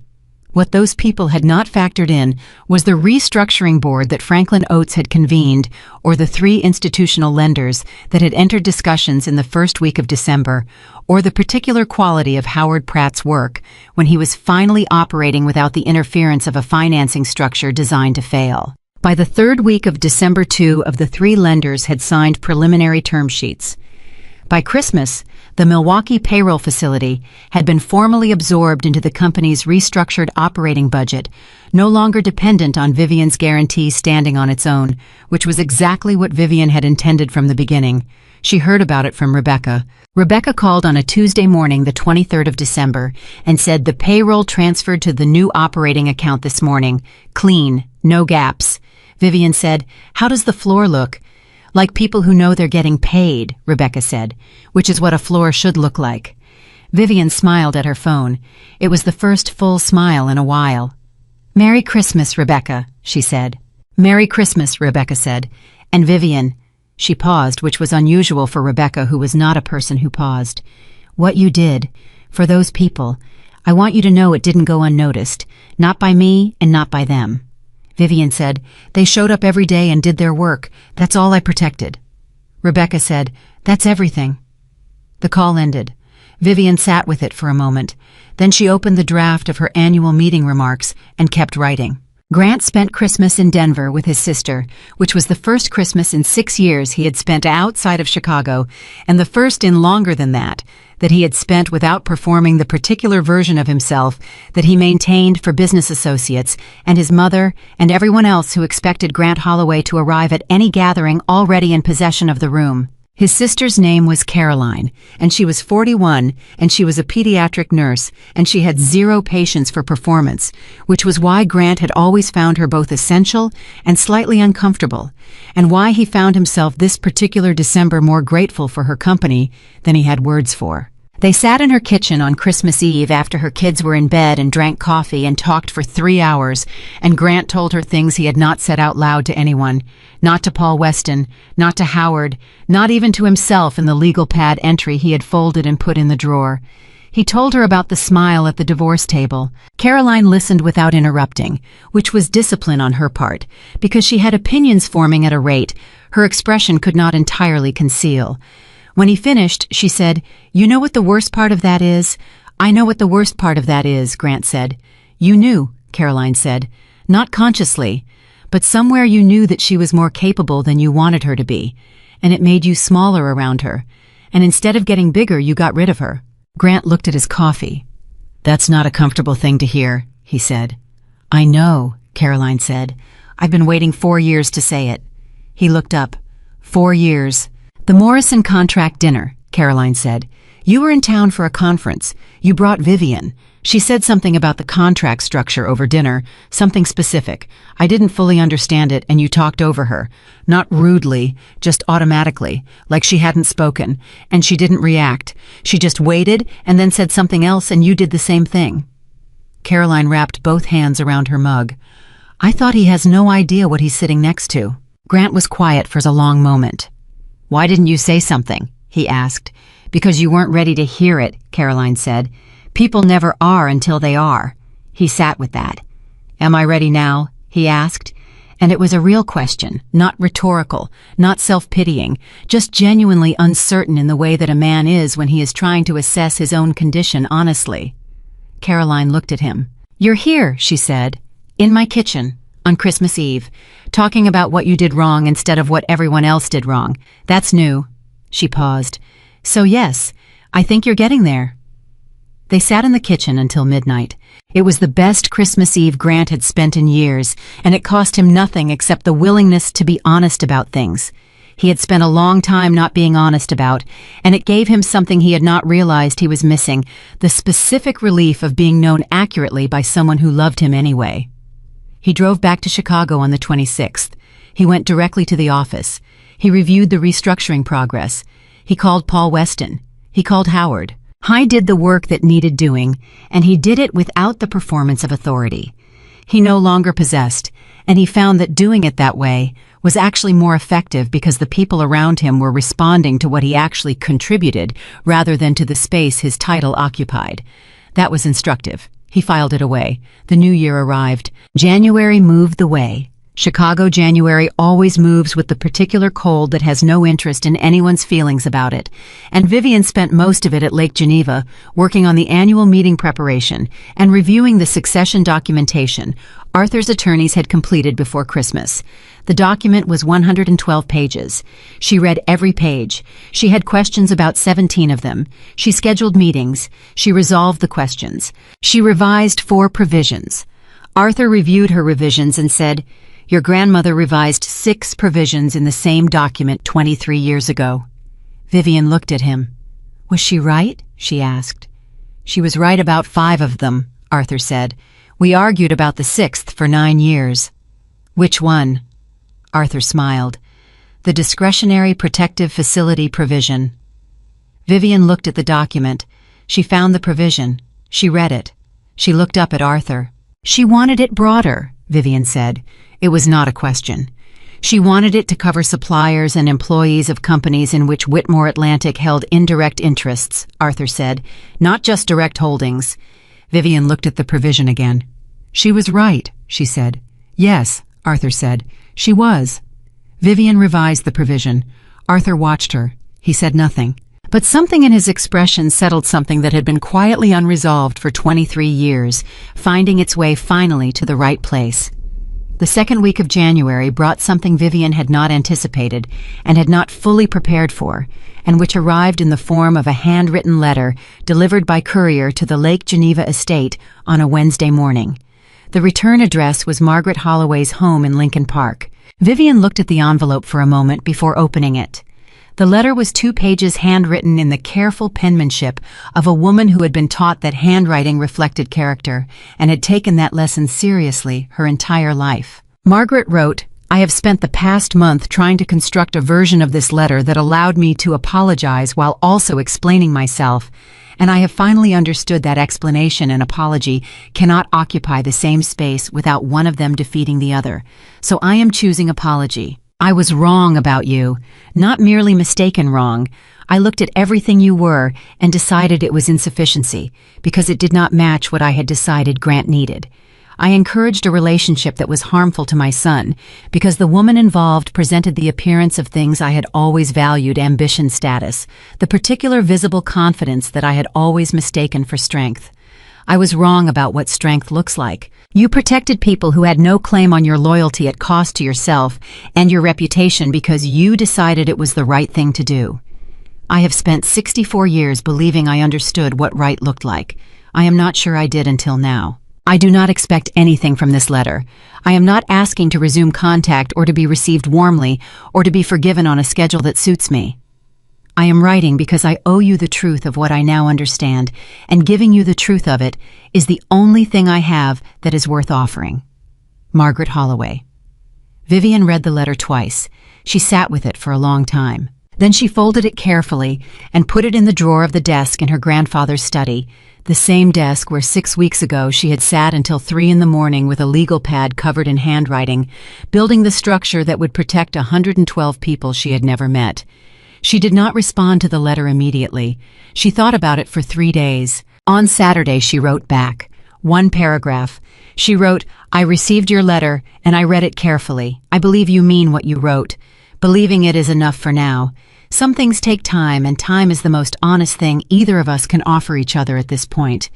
What those people had not factored in was the restructuring board that Franklin Oates had convened, or the 3 institutional lenders that had entered discussions in the first week of December, or the particular quality of Howard Pratt's work when he was finally operating without the interference of a financing structure designed to fail. By the 3rd week of December, 2 of the 3 lenders had signed preliminary term sheets. By Christmas, the Milwaukee payroll facility had been formally absorbed into the company's restructured operating budget, no longer dependent on Vivian's guarantee standing on its own, which was exactly what Vivian had intended from the beginning. She heard about it from Rebecca. Rebecca called on a Tuesday morning, the 23rd of December, and said the payroll transferred to the new operating account this morning. Clean, no gaps. Vivian said, "How does the floor look?" "Like people who know they're getting paid," Rebecca said, "which is what a floor should look like." Vivian smiled at her phone. It was the first full smile in a while. "Merry Christmas, Rebecca," she said. "Merry Christmas," Rebecca said. And Vivian, she paused, which was unusual for Rebecca, who was not a person who paused. "What you did, for those people, I want you to know it didn't go unnoticed, not by me and not by them." Vivian said, "They showed up every day and did their work. That's all I protected." Rebecca said, "That's everything." The call ended. Vivian sat with it for a moment. Then she opened the draft of her annual meeting remarks and kept writing. Grant spent Christmas in Denver with his sister, which was the first Christmas in 6 years he had spent outside of Chicago, and the first in longer than that he had spent without performing the particular version of himself that he maintained for business associates and his mother and everyone else who expected Grant Holloway to arrive at any gathering already in possession of the room. His sister's name was Caroline, and she was 41, and she was a pediatric nurse, and she had 0 patience for performance, which was why Grant had always found her both essential and slightly uncomfortable, and why he found himself this particular December more grateful for her company than he had words for. They sat in her kitchen on Christmas Eve after her kids were in bed and drank coffee and talked for 3 hours, and Grant told her things he had not said out loud to anyone, not to Paul Weston, not to Howard, not even to himself in the legal pad entry he had folded and put in the drawer. He told her about the smile at the divorce table. Caroline listened without interrupting, which was discipline on her part, because she had opinions forming at a rate her expression could not entirely conceal. When he finished, she said, "You know what the worst part of that is?" "I know what the worst part of that is," Grant said. "You knew," Caroline said. "Not consciously, but somewhere you knew that she was more capable than you wanted her to be, and it made you smaller around her, and instead of getting bigger, you got rid of her." Grant looked at his coffee. "That's not a comfortable thing to hear," he said. "I know," Caroline said. "I've been waiting 4 years to say it." He looked up. 4 years. "The Morrison contract dinner," Caroline said. "You were in town for a conference. You brought Vivian. She said something about the contract structure over dinner, something specific. I didn't fully understand it, and you talked over her. Not rudely, just automatically, like she hadn't spoken, and she didn't react. She just waited and then said something else, and you did the same thing." Caroline wrapped both hands around her mug. "I thought he has no idea what he's sitting next to." Grant was quiet for a long moment. "Why didn't you say something?" he asked. "Because you weren't ready to hear it," Caroline said. "People never are until they are." He sat with that. "Am I ready now?" he asked. And it was a real question, not rhetorical, not self-pitying, just genuinely uncertain in the way that a man is when he is trying to assess his own condition honestly. Caroline looked at him. "You're here," she said, "in my kitchen, on Christmas Eve, talking about what you did wrong instead of what everyone else did wrong. That's new." She paused. "So yes, I think you're getting there." They sat in the kitchen until midnight. It was the best Christmas Eve Grant had spent in years, and it cost him nothing except the willingness to be honest about things. He had spent a long time not being honest about, and it gave him something he had not realized he was missing, the specific relief of being known accurately by someone who loved him anyway. He drove back to Chicago on the 26th. He went directly to the office. He reviewed the restructuring progress. He called Paul Weston. He called Howard. He did the work that needed doing, and he did it without the performance of authority. He no longer possessed, and he found that doing it that way was actually more effective because the people around him were responding to what he actually contributed rather than to the space his title occupied. That was instructive. He filed it away. The new year arrived. January moved the way. Chicago January always moves with the particular cold that has no interest in anyone's feelings about it, and Vivian spent most of it at Lake Geneva, working on the annual meeting preparation and reviewing the succession documentation Arthur's attorneys had completed before Christmas. The document was 112 pages. She read every page. She had questions about 17 of them. She scheduled meetings. She resolved the questions. She revised 4 provisions. Arthur reviewed her revisions and said, "Your grandmother revised 6 provisions in the same document 23 years ago." Vivian looked at him. "Was she right?" she asked. "She was right about 5 of them," Arthur said. "We argued about the 6th for 9 years." "Which one?" Arthur smiled. "The discretionary protective facility provision." Vivian looked at the document. She found the provision. She read it. She looked up at Arthur. She wanted it broader, Vivian said. It was not a question. She wanted it to cover suppliers and employees of companies in which Whitmore Atlantic held indirect interests, Arthur said, not just direct holdings. Vivian looked at the provision again. "She was right," she said. "Yes," Arthur said. "She was." Vivian revised the provision. Arthur watched her. He said nothing. But something in his expression settled something that had been quietly unresolved for 23 years, finding its way finally to the right place. The second week of January brought something Vivian had not anticipated and had not fully prepared for, and which arrived in the form of a handwritten letter delivered by courier to the Lake Geneva estate on a Wednesday morning. The return address was Margaret Holloway's home in Lincoln Park. Vivian looked at the envelope for a moment before opening it. The letter was 2 pages handwritten in the careful penmanship of a woman who had been taught that handwriting reflected character and had taken that lesson seriously her entire life. Margaret wrote, "I have spent the past month trying to construct a version of this letter that allowed me to apologize while also explaining myself, and I have finally understood that explanation and apology cannot occupy the same space without one of them defeating the other. So I am choosing apology. I was wrong about you, not merely mistaken wrong. I looked at everything you were and decided it was insufficiency, because it did not match what I had decided Grant needed. I encouraged a relationship that was harmful to my son, because the woman involved presented the appearance of things I had always valued: ambition, status, the particular visible confidence that I had always mistaken for strength. I was wrong about what strength looks like. You protected people who had no claim on your loyalty at cost to yourself and your reputation because you decided it was the right thing to do. I have spent 64 years believing I understood what right looked like. I am not sure I did until now. I do not expect anything from this letter. I am not asking to resume contact or to be received warmly or to be forgiven on a schedule that suits me. I am writing because I owe you the truth of what I now understand, and giving you the truth of it is the only thing I have that is worth offering. Margaret Holloway. Vivian read the letter twice. She sat with it for a long time. Then she folded it carefully and put it in the drawer of the desk in her grandfather's study, the same desk where 6 weeks ago she had sat until 3 in the morning with a legal pad covered in handwriting, building the structure that would protect 112 people she had never met. She did not respond to the letter immediately. She thought about it for 3 days. On Saturday she wrote back, One paragraph. She wrote, "I received your letter, and I read it carefully. I believe you mean what you wrote. Believing it is enough for now. Some things take time, and time is the most honest thing either of us can offer each other at this point."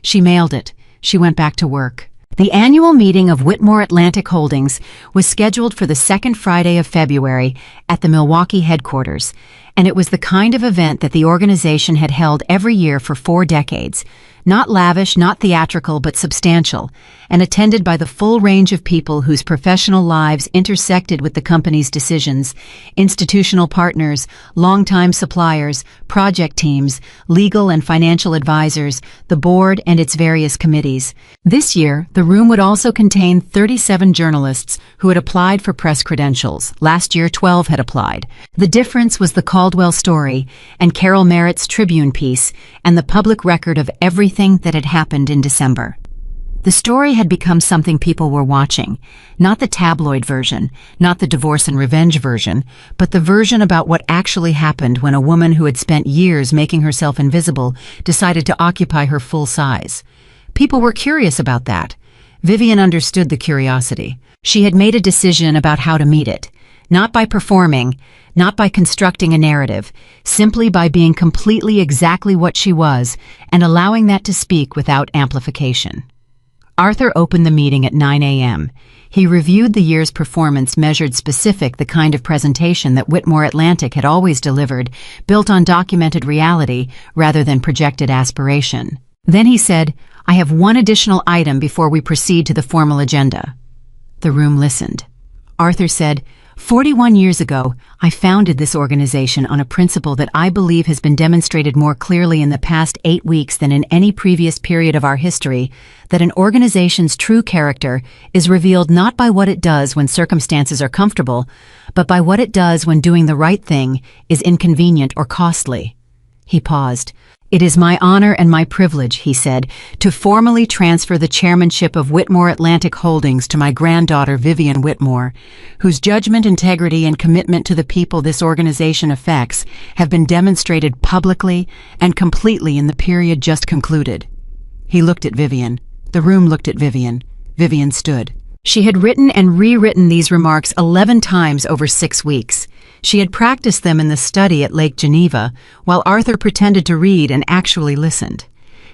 She mailed it. She went back to work. The annual meeting of Whitmore Atlantic Holdings was scheduled for the second Friday of February at the Milwaukee headquarters, and it was the kind of event that the organization had held every year for 4 decades. Not lavish, not theatrical, but substantial, and attended by the full range of people whose professional lives intersected with the company's decisions: institutional partners, longtime suppliers, project teams, legal and financial advisors, the board and its various committees. This year, the room would also contain 37 journalists who had applied for press credentials. Last year, 12 had applied. The difference was the Caldwell story and Carol Merritt's Tribune piece and the public record of everything that had happened in December. The story had become something people were watching, not the tabloid version, not the divorce and revenge version, but the version about what actually happened when a woman who had spent years making herself invisible decided to occupy her full size. People were curious about that. Vivian understood the curiosity. She had made a decision about how to meet it, not by performing, not by constructing a narrative, simply by being completely exactly what she was and allowing that to speak without amplification. Arthur opened the meeting at 9 a.m. He reviewed the year's performance, measured specific, the kind of presentation that Whitmore Atlantic had always delivered, built on documented reality rather than projected aspiration. Then he said, "I have one additional item before we proceed to the formal agenda." The room listened. Arthur said, 41 years ago, I founded this organization on a principle that I believe has been demonstrated more clearly in the past 8 weeks than in any previous period of our history, that an organization's true character is revealed not by what it does when circumstances are comfortable, but by what it does when doing the right thing is inconvenient or costly. He paused. "It is my honor and my privilege," he said, "to formally transfer the chairmanship of Whitmore Atlantic Holdings to my granddaughter Vivian Whitmore, whose judgment, integrity, and commitment to the people this organization affects have been demonstrated publicly and completely in the period just concluded." He looked at Vivian. The room looked at Vivian. Vivian stood. She had written and rewritten these remarks 11 times over 6 weeks. She had practiced them in the study at Lake Geneva, while Arthur pretended to read and actually listened.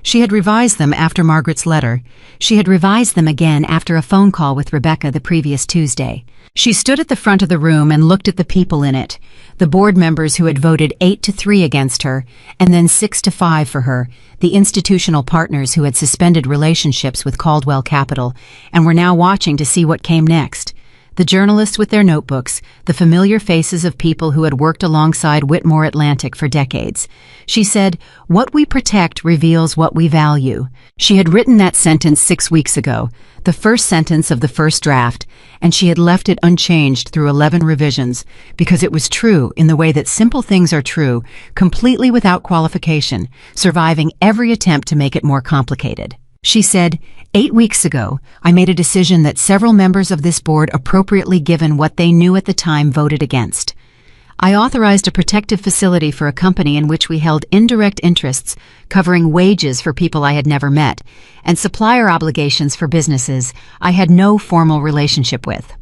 She had revised them after Margaret's letter. She had revised them again after a phone call with Rebecca the previous Tuesday. She stood at the front of the room and looked at the people in it, the board members who had voted 8-3 against her, and then 6-5 for her, the institutional partners who had suspended relationships with Caldwell Capital, and were now watching to see what came next. The journalists with their notebooks, the familiar faces of people who had worked alongside Whitmore Atlantic for decades. She said, "What we protect reveals what we value." She had written that sentence 6 weeks ago, the first sentence of the first draft, and she had left it unchanged through 11 revisions, because it was true in the way that simple things are true, completely without qualification, surviving every attempt to make it more complicated. She said, 8 weeks ago, I made a decision that several members of this board, appropriately given what they knew at the time, voted against. I authorized a protective facility for a company in which we held indirect interests covering wages for people I had never met and supplier obligations for businesses I had no formal relationship with.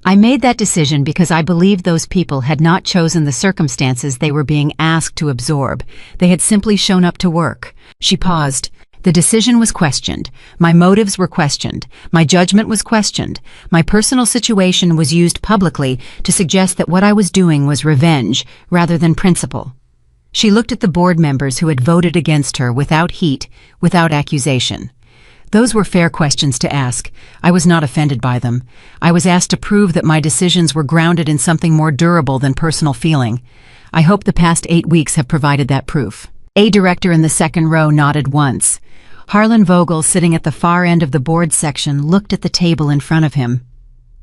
I made that decision because I believed those people had not chosen the circumstances they were being asked to absorb. They had simply shown up to work. She paused. The decision was questioned. My motives were questioned. My judgment was questioned. My personal situation was used publicly to suggest that what I was doing was revenge rather than principle. She looked at the board members who had voted against her without heat, without accusation. Those were fair questions to ask. I was not offended by them. I was asked to prove that my decisions were grounded in something more durable than personal feeling. I hope the past 8 weeks have provided that proof. A director in the second row nodded once. Harlan Vogel, sitting at the far end of the board section, looked at the table in front of him.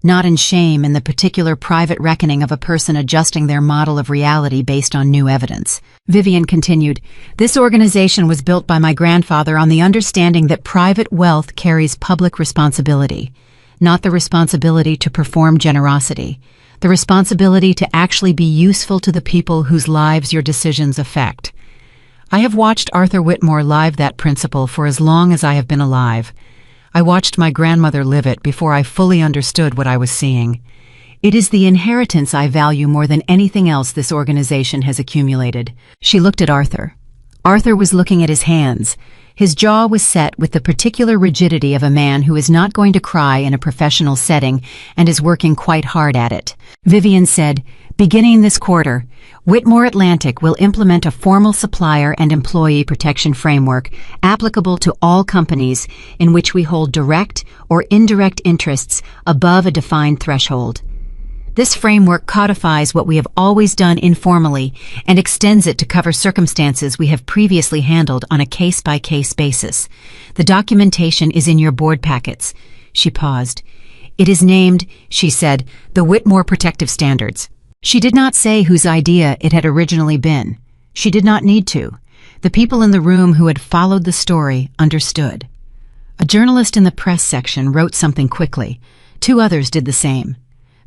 Not in shame, in the particular private reckoning of a person adjusting their model of reality based on new evidence. Vivian continued, "This organization was built by my grandfather on the understanding that private wealth carries public responsibility, not the responsibility to perform generosity, the responsibility to actually be useful to the people whose lives your decisions affect. I have watched Arthur Whitmore live that principle for as long as I have been alive. I watched my grandmother live it before I fully understood what I was seeing. It is the inheritance I value more than anything else this organization has accumulated. She looked at Arthur. Arthur was looking at his hands. His jaw was set with the particular rigidity of a man who is not going to cry in a professional setting and is working quite hard at it. Vivian said, "Beginning this quarter, Whitmore Atlantic will implement a formal supplier and employee protection framework applicable to all companies in which we hold direct or indirect interests above a defined threshold. This framework codifies what we have always done informally and extends it to cover circumstances we have previously handled on a case-by-case basis. The documentation is in your board packets." She paused. "It is named," she said, "the Whitmore Protective Standards." She did not say whose idea it had originally been. She did not need to. The people in the room who had followed the story understood. A journalist in the press section wrote something quickly. 2 others did the same.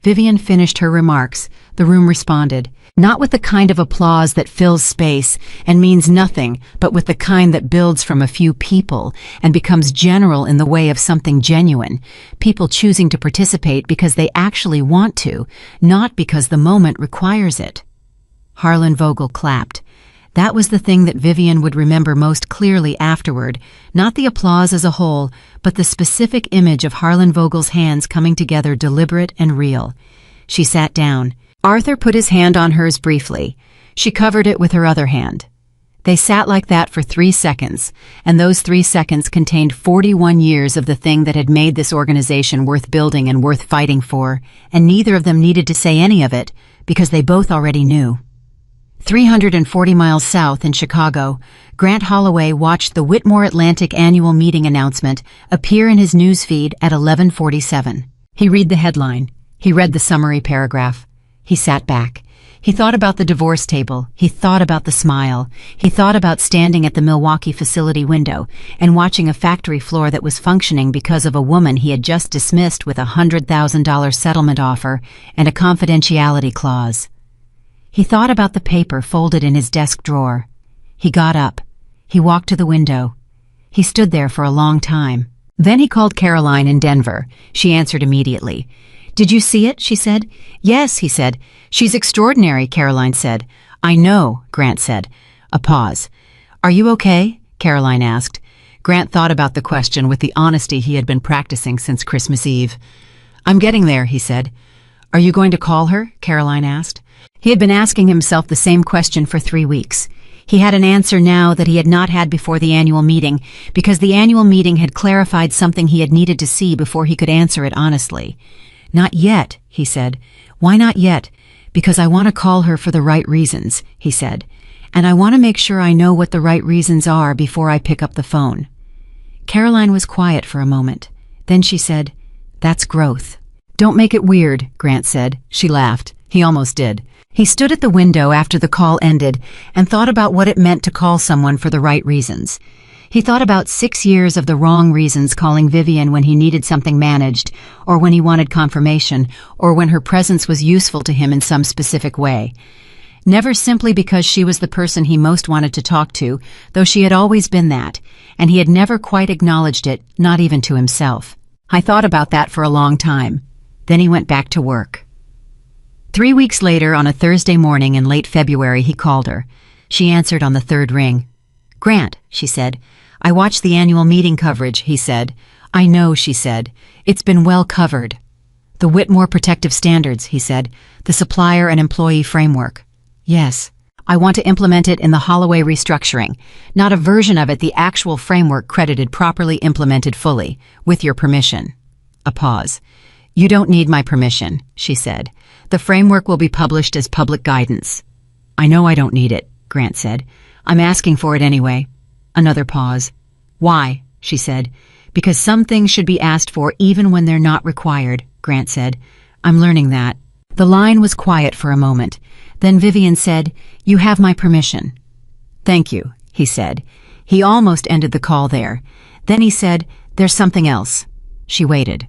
Vivian finished her remarks. The room responded, not with the kind of applause that fills space and means nothing, but with the kind that builds from a few people and becomes general in the way of something genuine, people choosing to participate because they actually want to, not because the moment requires it. Harlan Vogel clapped. That was the thing that Vivian would remember most clearly afterward, not the applause as a whole, but the specific image of Harlan Vogel's hands coming together deliberate and real. She sat down. Arthur put his hand on hers briefly. She covered it with her other hand. They sat like that for 3 seconds, and those 3 seconds contained 41 years of the thing that had made this organization worth building and worth fighting for, and neither of them needed to say any of it, because they both already knew. 340 miles south in Chicago, Grant Holloway watched the Whitmore Atlantic annual meeting announcement appear in his newsfeed at 11:47. He read the headline. He read the summary paragraph. He sat back. He thought about the divorce table. He thought about the smile. He thought about standing at the Milwaukee facility window and watching a factory floor that was functioning because of a woman he had just dismissed with a $100,000 settlement offer and a confidentiality clause. He thought about the paper folded in his desk drawer. He got up. He walked to the window. He stood there for a long time. Then he called Caroline in Denver. She answered immediately. "Did you see it?" she said. "Yes," he said. "She's extraordinary," Caroline said. "I know," Grant said. A pause. "Are you okay?" Caroline asked. Grant thought about the question with the honesty he had been practicing since Christmas Eve. "I'm getting there," he said. "Are you going to call her?" Caroline asked. He had been asking himself the same question for 3 weeks. He had an answer now that he had not had before the annual meeting, because the annual meeting had clarified something he had needed to see before he could answer it honestly. "Not yet," he said. "Why not yet?" "Because I want to call her for the right reasons," he said. "And I want to make sure I know what the right reasons are before I pick up the phone." Caroline was quiet for a moment. Then she said, "That's growth." "Don't make it weird," Grant said. She laughed. He almost did. He stood at the window after the call ended and thought about what it meant to call someone for the right reasons. He thought about 6 years of the wrong reasons calling Vivian when he needed something managed, or when he wanted confirmation, or when her presence was useful to him in some specific way. Never simply because she was the person he most wanted to talk to, though she had always been that, and he had never quite acknowledged it, not even to himself. I thought about that for a long time. Then he went back to work. 3 weeks later, on a Thursday morning in late February, he called her. She answered on the 3rd ring. "Grant," she said. "I watched the annual meeting coverage," he said. "I know," she said. "It's been well covered." "The Whitmore Protective Standards," he said. "The supplier and employee framework." "Yes. I want to implement it in the Holloway restructuring. Not a version of it, the actual framework credited properly implemented fully, with your permission." A pause. "You don't need my permission," she said. "The framework will be published as public guidance." "I know I don't need it," Grant said. "I'm asking for it anyway." Another pause. "Why?" she said. "Because some things should be asked for even when they're not required," Grant said. "I'm learning that." The line was quiet for a moment. Then Vivian said, "You have my permission." "Thank you," he said. He almost ended the call there. Then he said, "There's something else." She waited.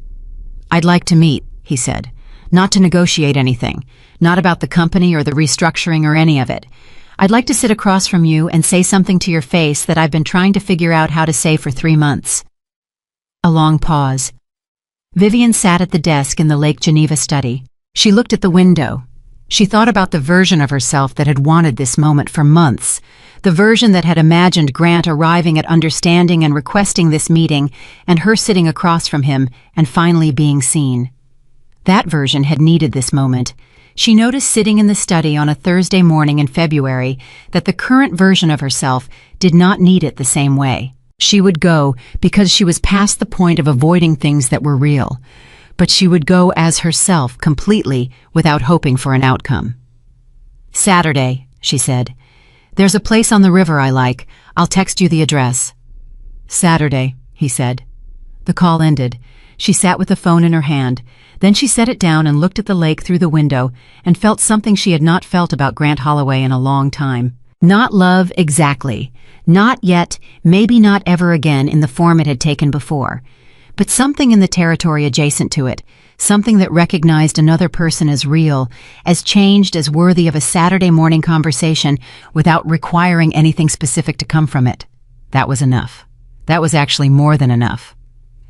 "I'd like to meet," he said. "Not to negotiate anything. Not about the company or the restructuring or any of it. I'd like to sit across from you and say something to your face that I've been trying to figure out how to say for 3 months. A long pause. Vivian sat at the desk in the Lake Geneva study. She looked at the window. She thought about the version of herself that had wanted this moment for months, the version that had imagined Grant arriving at understanding and requesting this meeting, and her sitting across from him and finally being seen. That version had needed this moment. She noticed sitting in the study on a Thursday morning in February that the current version of herself did not need it the same way. She would go because she was past the point of avoiding things that were real, but she would go as herself completely without hoping for an outcome. Saturday, she said. There's a place on the river I like. I'll text you the address. Saturday, he said. The call ended. She sat with the phone in her hand. Then she set it down and looked at the lake through the window and felt something she had not felt about Grant Holloway in a long time. Not love exactly. Not yet, maybe not ever again in the form it had taken before. But something in the territory adjacent to it, something that recognized another person as real, as changed, as worthy of a Saturday morning conversation without requiring anything specific to come from it. That was enough. That was actually more than enough.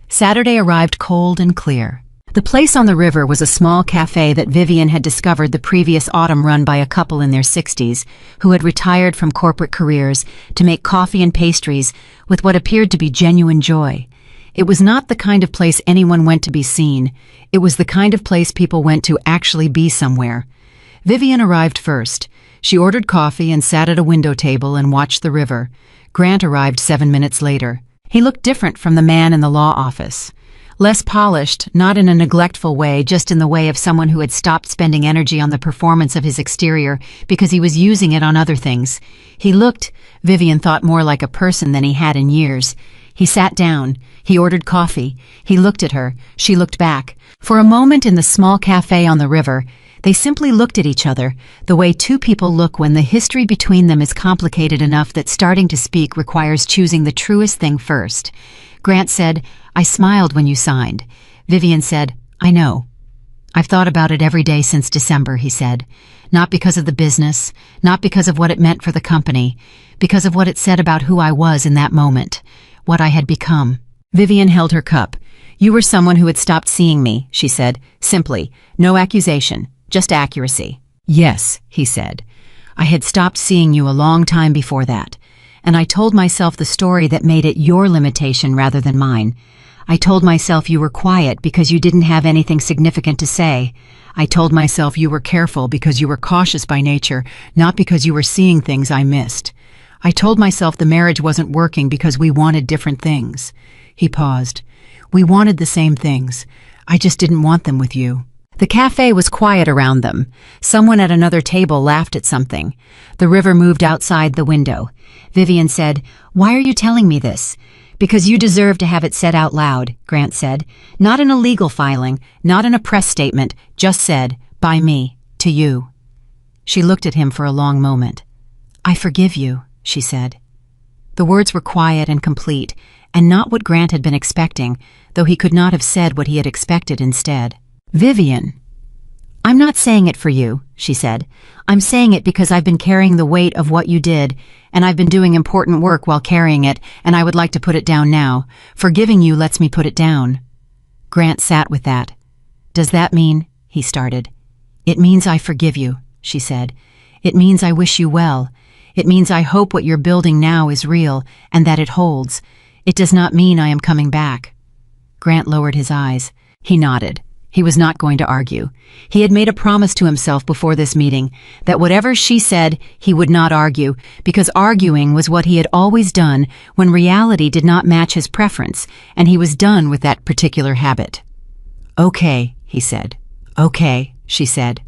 Saturday arrived cold and clear. The place on the river was a small cafe that Vivian had discovered the previous autumn, run by a couple in their 60s who had retired from corporate careers to make coffee and pastries with what appeared to be genuine joy. It was not the kind of place anyone went to be seen. It was the kind of place people went to actually be somewhere. Vivian arrived first. She ordered coffee and sat at a window table and watched the river. Grant arrived 7 minutes later. He looked different from the man in the law office. Less polished, not in a neglectful way, just in the way of someone who had stopped spending energy on the performance of his exterior because he was using it on other things. He looked, Vivian thought, more like a person than he had in years. He sat down. He ordered coffee. He looked at her. She looked back. For a moment in the small cafe on the river, they simply looked at each other, the way two people look when the history between them is complicated enough that starting to speak requires choosing the truest thing first. Grant said, "I smiled when you signed." Vivian said, "I know. I've thought about it every day since December," he said. "Not because of the business, not because of what it meant for the company, because of what it said about who I was in that moment, what I had become." Vivian held her cup. "You were someone who had stopped seeing me," she said, simply. No accusation, just accuracy. "Yes," he said. "I had stopped seeing you a long time before that. And I told myself the story that made it your limitation rather than mine. I told myself you were quiet because you didn't have anything significant to say. I told myself you were careful because you were cautious by nature, not because you were seeing things I missed. I told myself the marriage wasn't working because we wanted different things." He paused. "We wanted the same things. I just didn't want them with you." The cafe was quiet around them. Someone at another table laughed at something. The river moved outside the window. Vivian said, "Why are you telling me this?" "Because you deserve to have it said out loud," Grant said. "Not in a legal filing, not in a press statement, just said, by me, to you." She looked at him for a long moment. "I forgive you," she said. The words were quiet and complete, and not what Grant had been expecting, though he could not have said what he had expected instead. "Vivian, I'm not saying it for you," she said. "I'm saying it because I've been carrying the weight of what you did, and I've been doing important work while carrying it, and I would like to put it down now. Forgiving you lets me put it down." Grant sat with that. "Does that mean—" he started. "It means I forgive you," she said. "It means I wish you well. It means I hope what you're building now is real, and that it holds. It does not mean I am coming back." Grant lowered his eyes. He nodded. He was not going to argue. He had made a promise to himself before this meeting that whatever she said, he would not argue, because arguing was what he had always done when reality did not match his preference, and he was done with that particular habit. "Okay," he said. "Okay," she said.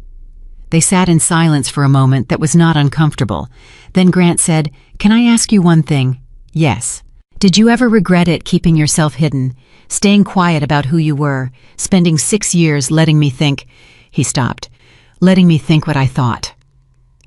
They sat in silence for a moment that was not uncomfortable. Then Grant said, "Can I ask you one thing?" "Yes." "Did you ever regret it, keeping yourself hidden, staying quiet about who you were, spending 6 years letting me think—" He stopped. "Letting me think what I thought."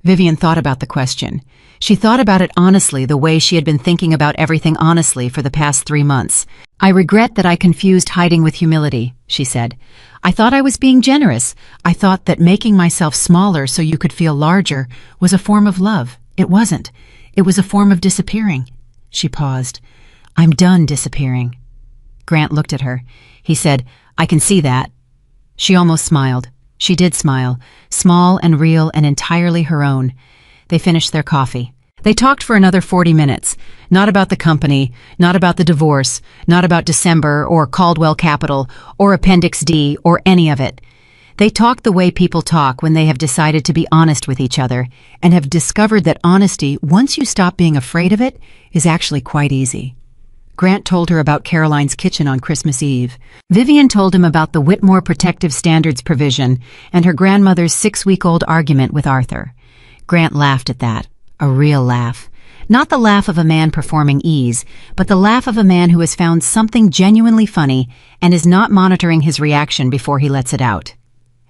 Vivian thought about the question. She thought about it honestly, the way she had been thinking about everything honestly for the past 3 months. "I regret that I confused hiding with humility," she said. "I thought I was being generous. I thought that making myself smaller so you could feel larger was a form of love. It wasn't. It was a form of disappearing. She paused. I'm done disappearing. Grant looked at her. He said, I can see that. She almost smiled. She did smile, small and real and entirely her own. They finished their coffee. They talked for another 40 minutes, not about the company, not about the divorce, not about December or Caldwell Capital or Appendix D or any of it. They talked the way people talk when they have decided to be honest with each other and have discovered that honesty, once you stop being afraid of it, is actually quite easy. Grant told her about Caroline's kitchen on Christmas Eve. Vivian told him about the Whitmore Protective Standards provision and her grandmother's 6-week-old argument with Arthur. Grant laughed at that. A real laugh. Not the laugh of a man performing ease, but the laugh of a man who has found something genuinely funny and is not monitoring his reaction before he lets it out.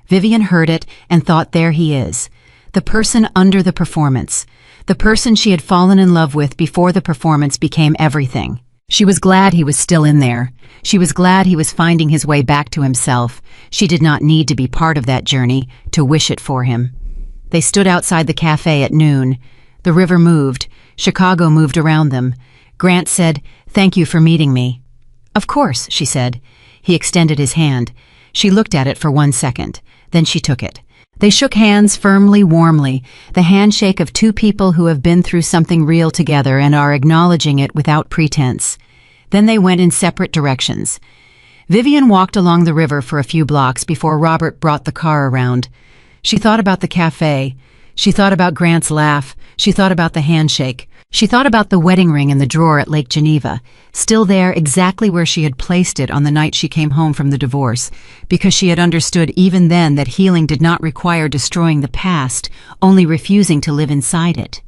Vivian heard it and thought, there he is. The person under the performance. The person she had fallen in love with before the performance became everything. She was glad he was still in there. She was glad he was finding his way back to himself. She did not need to be part of that journey, to wish it for him. They stood outside the cafe at noon. The river moved. Chicago moved around them. Grant said, "Thank you for meeting me." "Of course," she said. He extended his hand. She looked at it for 1 second. Then she took it. They shook hands firmly, warmly, the handshake of two people who have been through something real together and are acknowledging it without pretense. Then they went in separate directions. Vivian walked along the river for a few blocks before Robert brought the car around. She thought about the cafe. She thought about Grant's laugh. She thought about the handshake. She thought about the wedding ring in the drawer at Lake Geneva, still there exactly where she had placed it on the night she came home from the divorce, because she had understood even then that healing did not require destroying the past, only refusing to live inside it.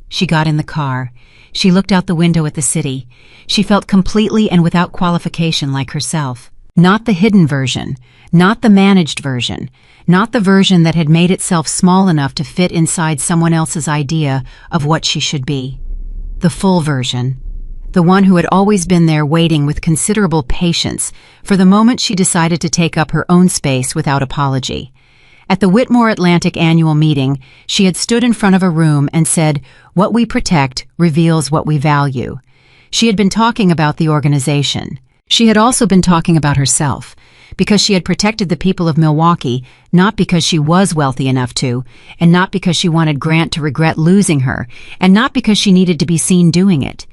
She got in the car. She looked out the window at the city. She felt completely and without qualification like herself. Not the hidden version, not the managed version, not the version that had made itself small enough to fit inside someone else's idea of what she should be. The full version, the one who had always been there waiting with considerable patience for the moment she decided to take up her own space without apology. At the Whitmore Atlantic annual meeting, she had stood in front of a room and said, "What we protect reveals what we value." She had been talking about the organization. She had also been talking about herself, because she had protected the people of Milwaukee, not because she was wealthy enough to, and not because she wanted Grant to regret losing her, and not because she needed to be seen doing it.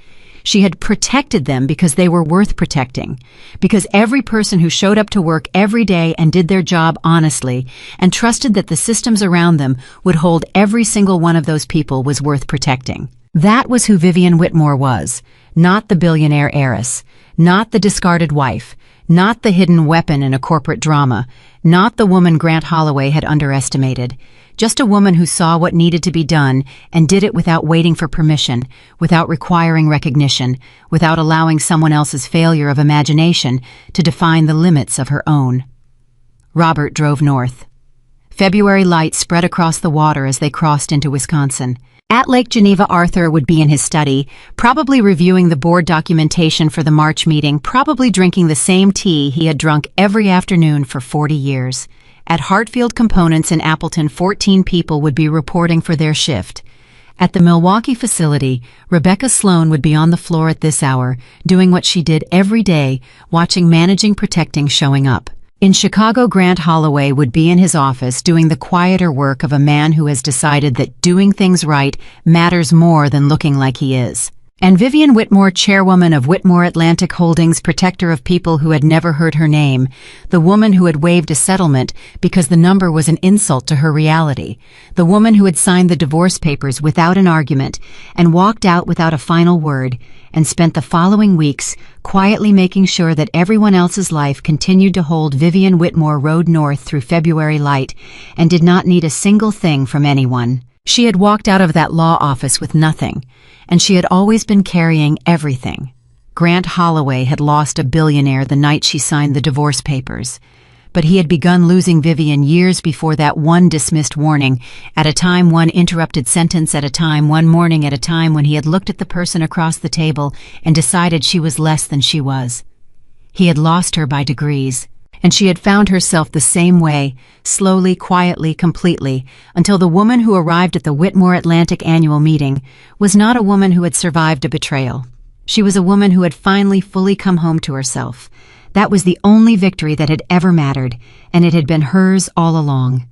She had protected them because they were worth protecting, because every person who showed up to work every day and did their job honestly, and trusted that the systems around them would hold every single one of those people was worth protecting. That was who Vivian Whitmore was, not the billionaire heiress, not the discarded wife, not the hidden weapon in a corporate drama, not the woman Grant Holloway had underestimated, just a woman who saw what needed to be done and did it without waiting for permission, without requiring recognition, without allowing someone else's failure of imagination to define the limits of her own. Robert drove north. February light spread across the water as they crossed into Wisconsin. At Lake Geneva, Arthur would be in his study, probably reviewing the board documentation for the March meeting, probably drinking the same tea he had drunk every afternoon for 40 years. At Hartfield Components in Appleton, 14 people would be reporting for their shift. At the Milwaukee facility, Rebecca Sloan would be on the floor at this hour, doing what she did every day, watching Managing Protecting showing up. In Chicago, Grant Holloway would be in his office doing the quieter work of a man who has decided that doing things right matters more than looking like he is. And Vivian Whitmore, chairwoman of Whitmore Atlantic Holdings, protector of people who had never heard her name, the woman who had waived a settlement because the number was an insult to her reality, the woman who had signed the divorce papers without an argument and walked out without a final word, and spent the following weeks quietly making sure that everyone else's life continued to hold. Vivian Whitmore rode north through February light and did not need a single thing from anyone. She had walked out of that law office with nothing, and she had always been carrying everything. Grant Holloway had lost a billionaire the night she signed the divorce papers, but he had begun losing Vivian years before that, one dismissed warning at a time, one interrupted sentence at a time, one morning at a time, when he had looked at the person across the table and decided she was less than she was. He had lost her by degrees. And she had found herself the same way, slowly, quietly, completely, until the woman who arrived at the Whitmore Atlantic annual meeting was not a woman who had survived a betrayal. She was a woman who had finally fully come home to herself. That was the only victory that had ever mattered, and it had been hers all along.